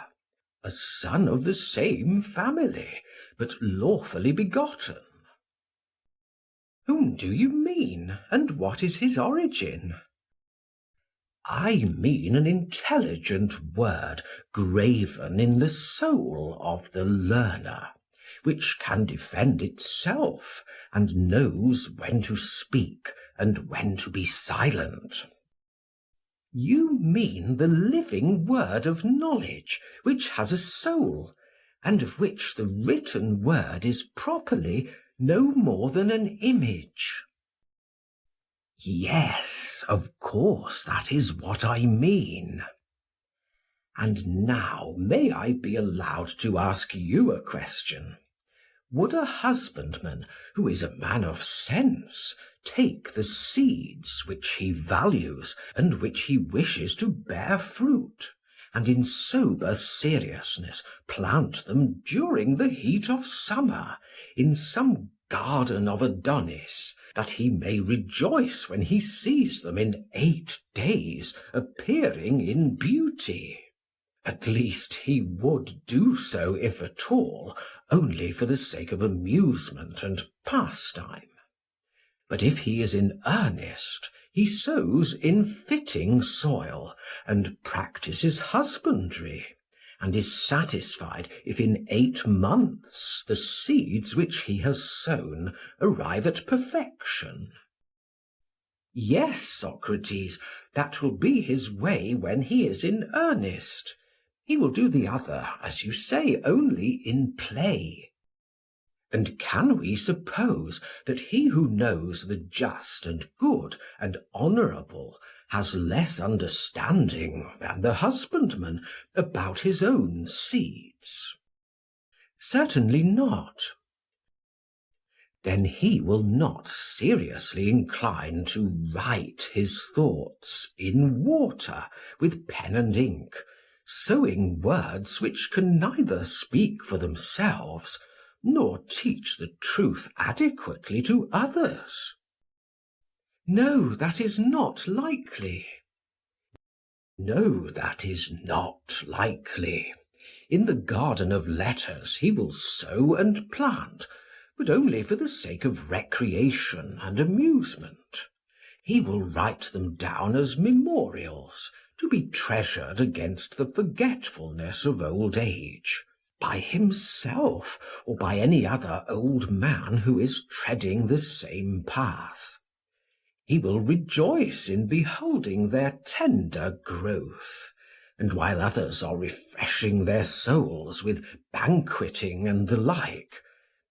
A son of the same family, but lawfully begotten. Whom do you mean, and what is his origin? I mean an intelligent word graven in the soul of the learner, which can defend itself, and knows when to speak and when to be silent. You mean the living word of knowledge, which has a soul, and of which the written word is properly no more than an image. Yes, of course, that is what I mean. And now may I be allowed to ask you a question? Would a husbandman, who is a man of sense, take the seeds which he values and which he wishes to bear fruit, and in sober seriousness plant them during the heat of summer in some garden of Adonis, that he may rejoice when he sees them in 8 days appearing in beauty? At least he would do so, if at all, only for the sake of amusement and pastime. But if he is in earnest, he sows in fitting soil, and practises husbandry, and is satisfied if in 8 months the seeds which he has sown arrive at perfection. Yes, Socrates, that will be his way when he is in earnest. He will do the other, as you say, only in play. And can we suppose that he who knows the just and good and honourable has less understanding than the husbandman about his own seeds? Certainly not. Then he will not seriously incline to write his thoughts in water with pen and ink, sowing words which can neither speak for themselves nor teach the truth adequately to others. No, that is not likely. No, that is not likely. In the garden of letters he will sow and plant, but only for the sake of recreation and amusement. He will write them down as memorials, to be treasured against the forgetfulness of old age, by himself or by any other old man who is treading the same path. He will rejoice in beholding their tender growth, and while others are refreshing their souls with banqueting and the like,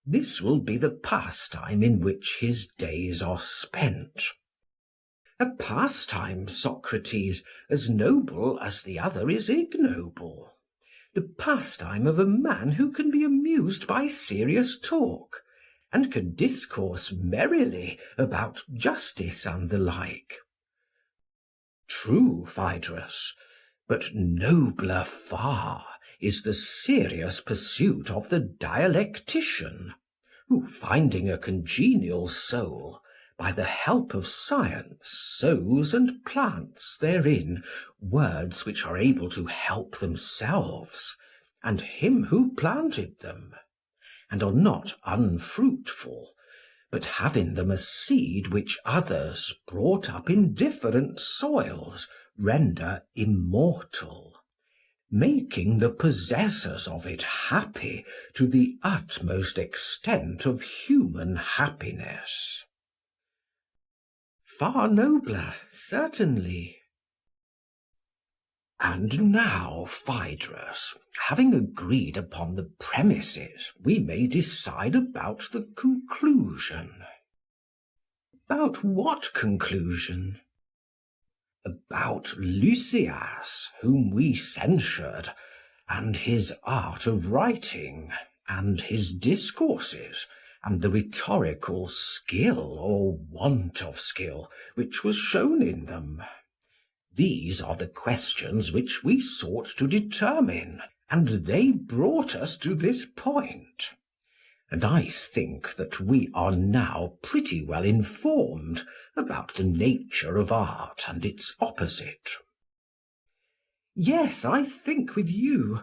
this will be the pastime in which his days are spent. A pastime, Socrates, as noble as the other is ignoble. The pastime of a man who can be amused by serious talk, and can discourse merrily about justice and the like. True, Phaedrus, but nobler far is the serious pursuit of the dialectician, who, finding a congenial soul, by the help of science sows and plants therein words which are able to help themselves, and him who planted them, and are not unfruitful, but have in them a seed which others, brought up in different soils, render immortal, making the possessors of it happy to the utmost extent of human happiness. Far nobler, certainly. And now, Phaedrus, having agreed upon the premises, we may decide about the conclusion. About what conclusion? About Lysias, whom we censured, and his art of writing, and his discourses, and the rhetorical skill or want of skill which was shown in them. These are the questions which we sought to determine, and they brought us to this point. And I think that we are now pretty well informed about the nature of art and its opposite. Yes, I think with you,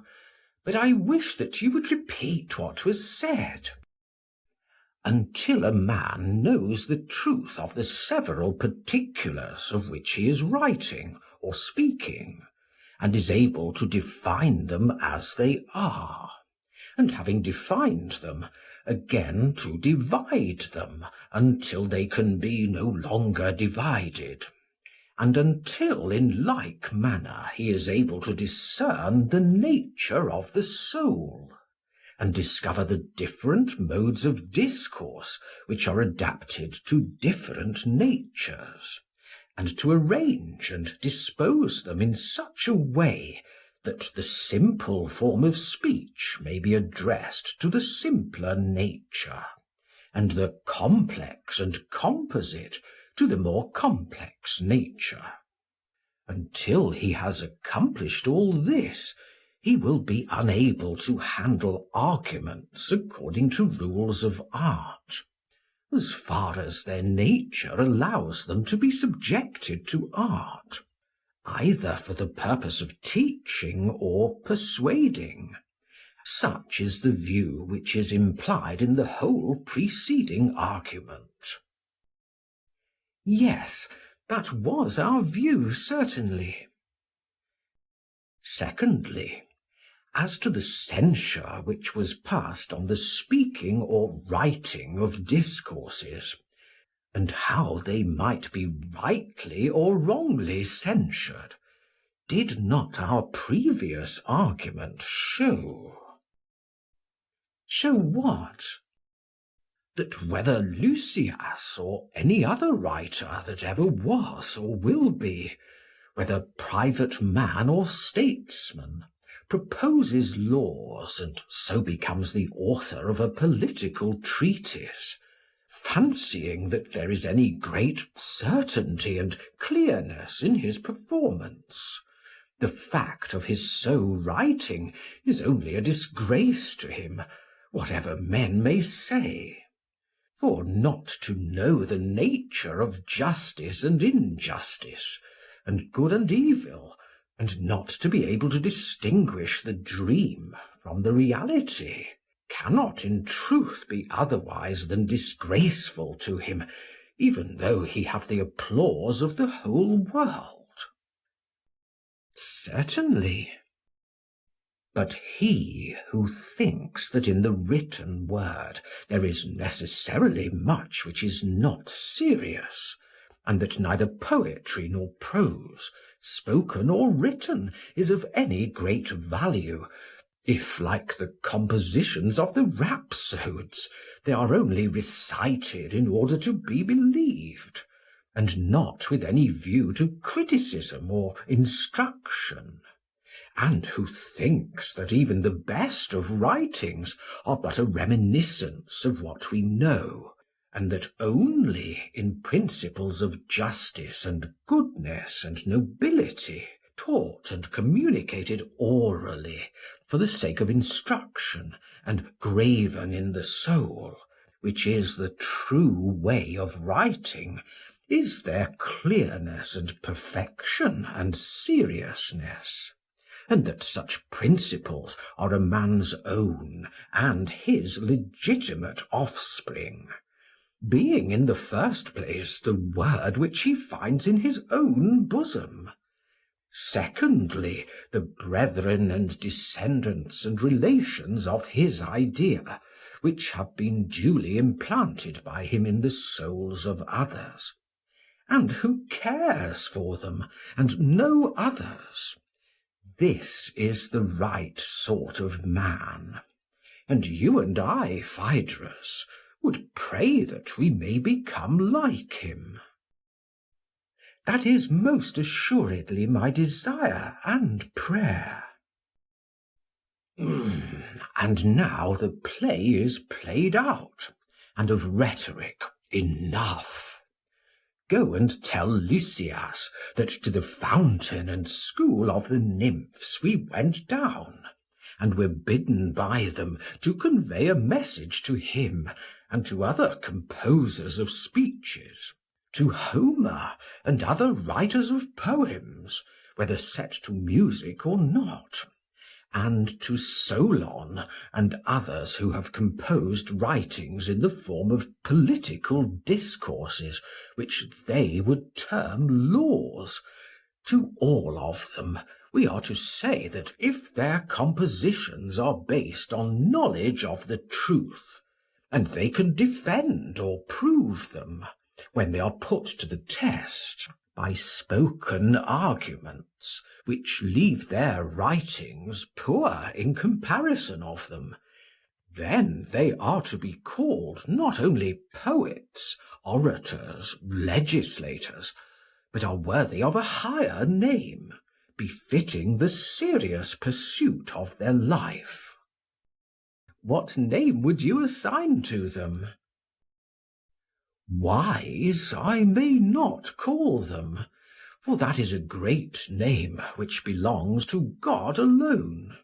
but I wish that you would repeat what was said. Until a man knows the truth of the several particulars of which he is writing or speaking, and is able to define them as they are, and having defined them, again to divide them until they can be no longer divided, and until in like manner he is able to discern the nature of the soul, and discover the different modes of discourse which are adapted to different natures, and to arrange and dispose them in such a way that the simple form of speech may be addressed to the simpler nature, and the complex and composite to the more complex nature. Until he has accomplished all this, he will be unable to handle arguments according to rules of art, as far as their nature allows them to be subjected to art, either for the purpose of teaching or persuading. Such is the view which is implied in the whole preceding argument. Yes, that was our view, certainly. Secondly, as to the censure which was passed on the speaking or writing of discourses, and how they might be rightly or wrongly censured, did not our previous argument show? Show what? That whether Lysias or any other writer that ever was or will be, whether private man or statesman, proposes laws and so becomes the author of a political treatise, fancying that there is any great certainty and clearness in his performance. The fact of his so writing is only a disgrace to him, whatever men may say. For not to know the nature of justice and injustice, and good and evil, and not to be able to distinguish the dream from the reality cannot in truth be otherwise than disgraceful to him, even though he have the applause of the whole world. Certainly. But he who thinks that in the written word there is necessarily much which is not serious, and that neither poetry nor prose, spoken or written, is of any great value, if, like the compositions of the rhapsodes, they are only recited in order to be believed, and not with any view to criticism or instruction, and who thinks that even the best of writings are but a reminiscence of what we know, and that only in principles of justice and goodness and nobility, taught and communicated orally for the sake of instruction, and graven in the soul, which is the true way of writing, is there clearness and perfection and seriousness, and that such principles are a man's own and his legitimate offspring, being in the first place the word which he finds in his own bosom, secondly, the brethren and descendants and relations of his idea, which have been duly implanted by him in the souls of others, and who cares for them and no others. This is the right sort of man, and you and I, Phaedrus, would pray that we may become like him. That is most assuredly my desire and prayer. And now the play is played out, and of rhetoric enough. Go and tell Lysias that to the fountain and school of the nymphs we went down, and were bidden by them to convey a message to him and to other composers of speeches, to Homer and other writers of poems, whether set to music or not, and to Solon and others who have composed writings in the form of political discourses, which they would term laws. To all of them we are to say that if their compositions are based on knowledge of the truth, and they can defend or prove them, when they are put to the test, by spoken arguments, which leave their writings poor in comparison of them, then they are to be called not only poets, orators, legislators, but are worthy of a higher name, befitting the serious pursuit of their life. What name would you assign to them? Wise I may not call them, for that is a great name which belongs to God alone.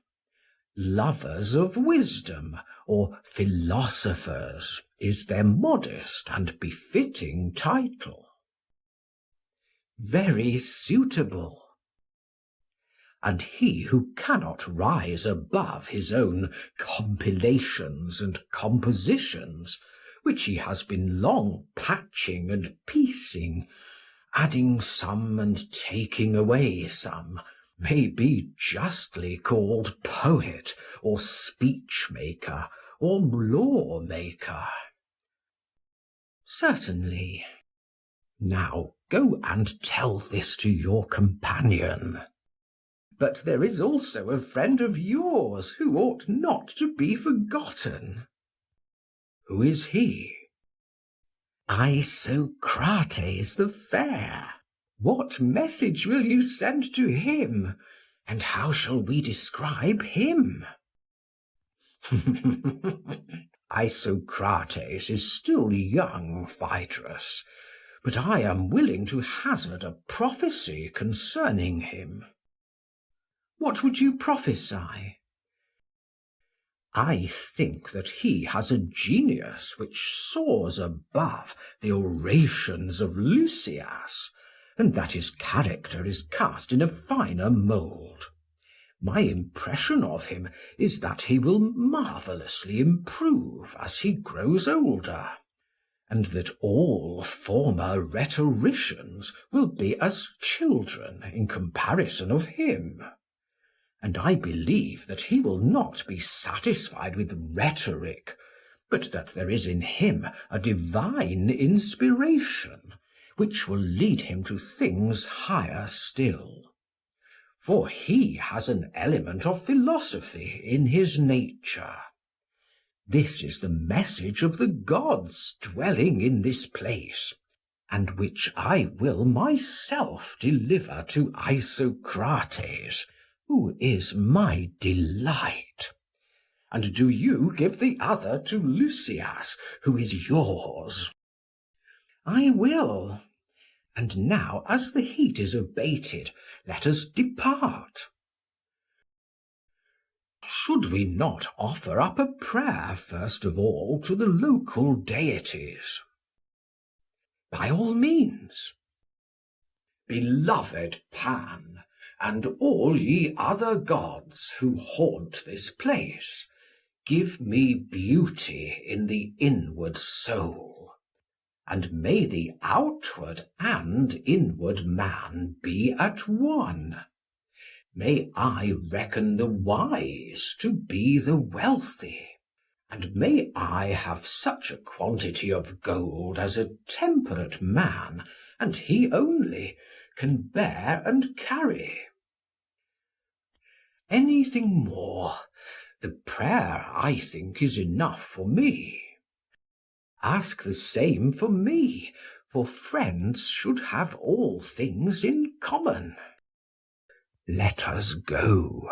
Lovers of wisdom, or philosophers, is their modest and befitting title. Very suitable. And he who cannot rise above his own compilations and compositions, which he has been long patching and piecing, adding some and taking away some, may be justly called poet, or speech-maker, or law-maker. Certainly. Now go and tell this to your companion. But there is also a friend of yours who ought not to be forgotten. Who is he? Socrates the fair. What message will you send to him, and how shall we describe him? Socrates is still young, Phaedrus, but I am willing to hazard a prophecy concerning him. What would you prophesy? I think that he has a genius which soars above the orations of Lysias, and that his character is cast in a finer mould. My impression of him is that he will marvellously improve as he grows older, and that all former rhetoricians will be as children in comparison of him. And I believe that he will not be satisfied with rhetoric, but that there is in him a divine inspiration, which will lead him to things higher still. For he has an element of philosophy in his nature. This is the message of the gods dwelling in this place, and which I will myself deliver to Isocrates, who is my delight. And do you give the other to Lysias, who is yours. I will. And now, as the heat is abated, let us depart. Should we not offer up a prayer first of all to the local deities? By all means. Beloved Pan, and all ye other gods who haunt this place, give me beauty in the inward soul, and may the outward and inward man be at one. May I reckon the wise to be the wealthy, and may I have such a quantity of gold as a temperate man, and he only, can bear and carry. Anything more? The prayer, I think, is enough for me. Ask the same for me, for friends should have all things in common. Let us go.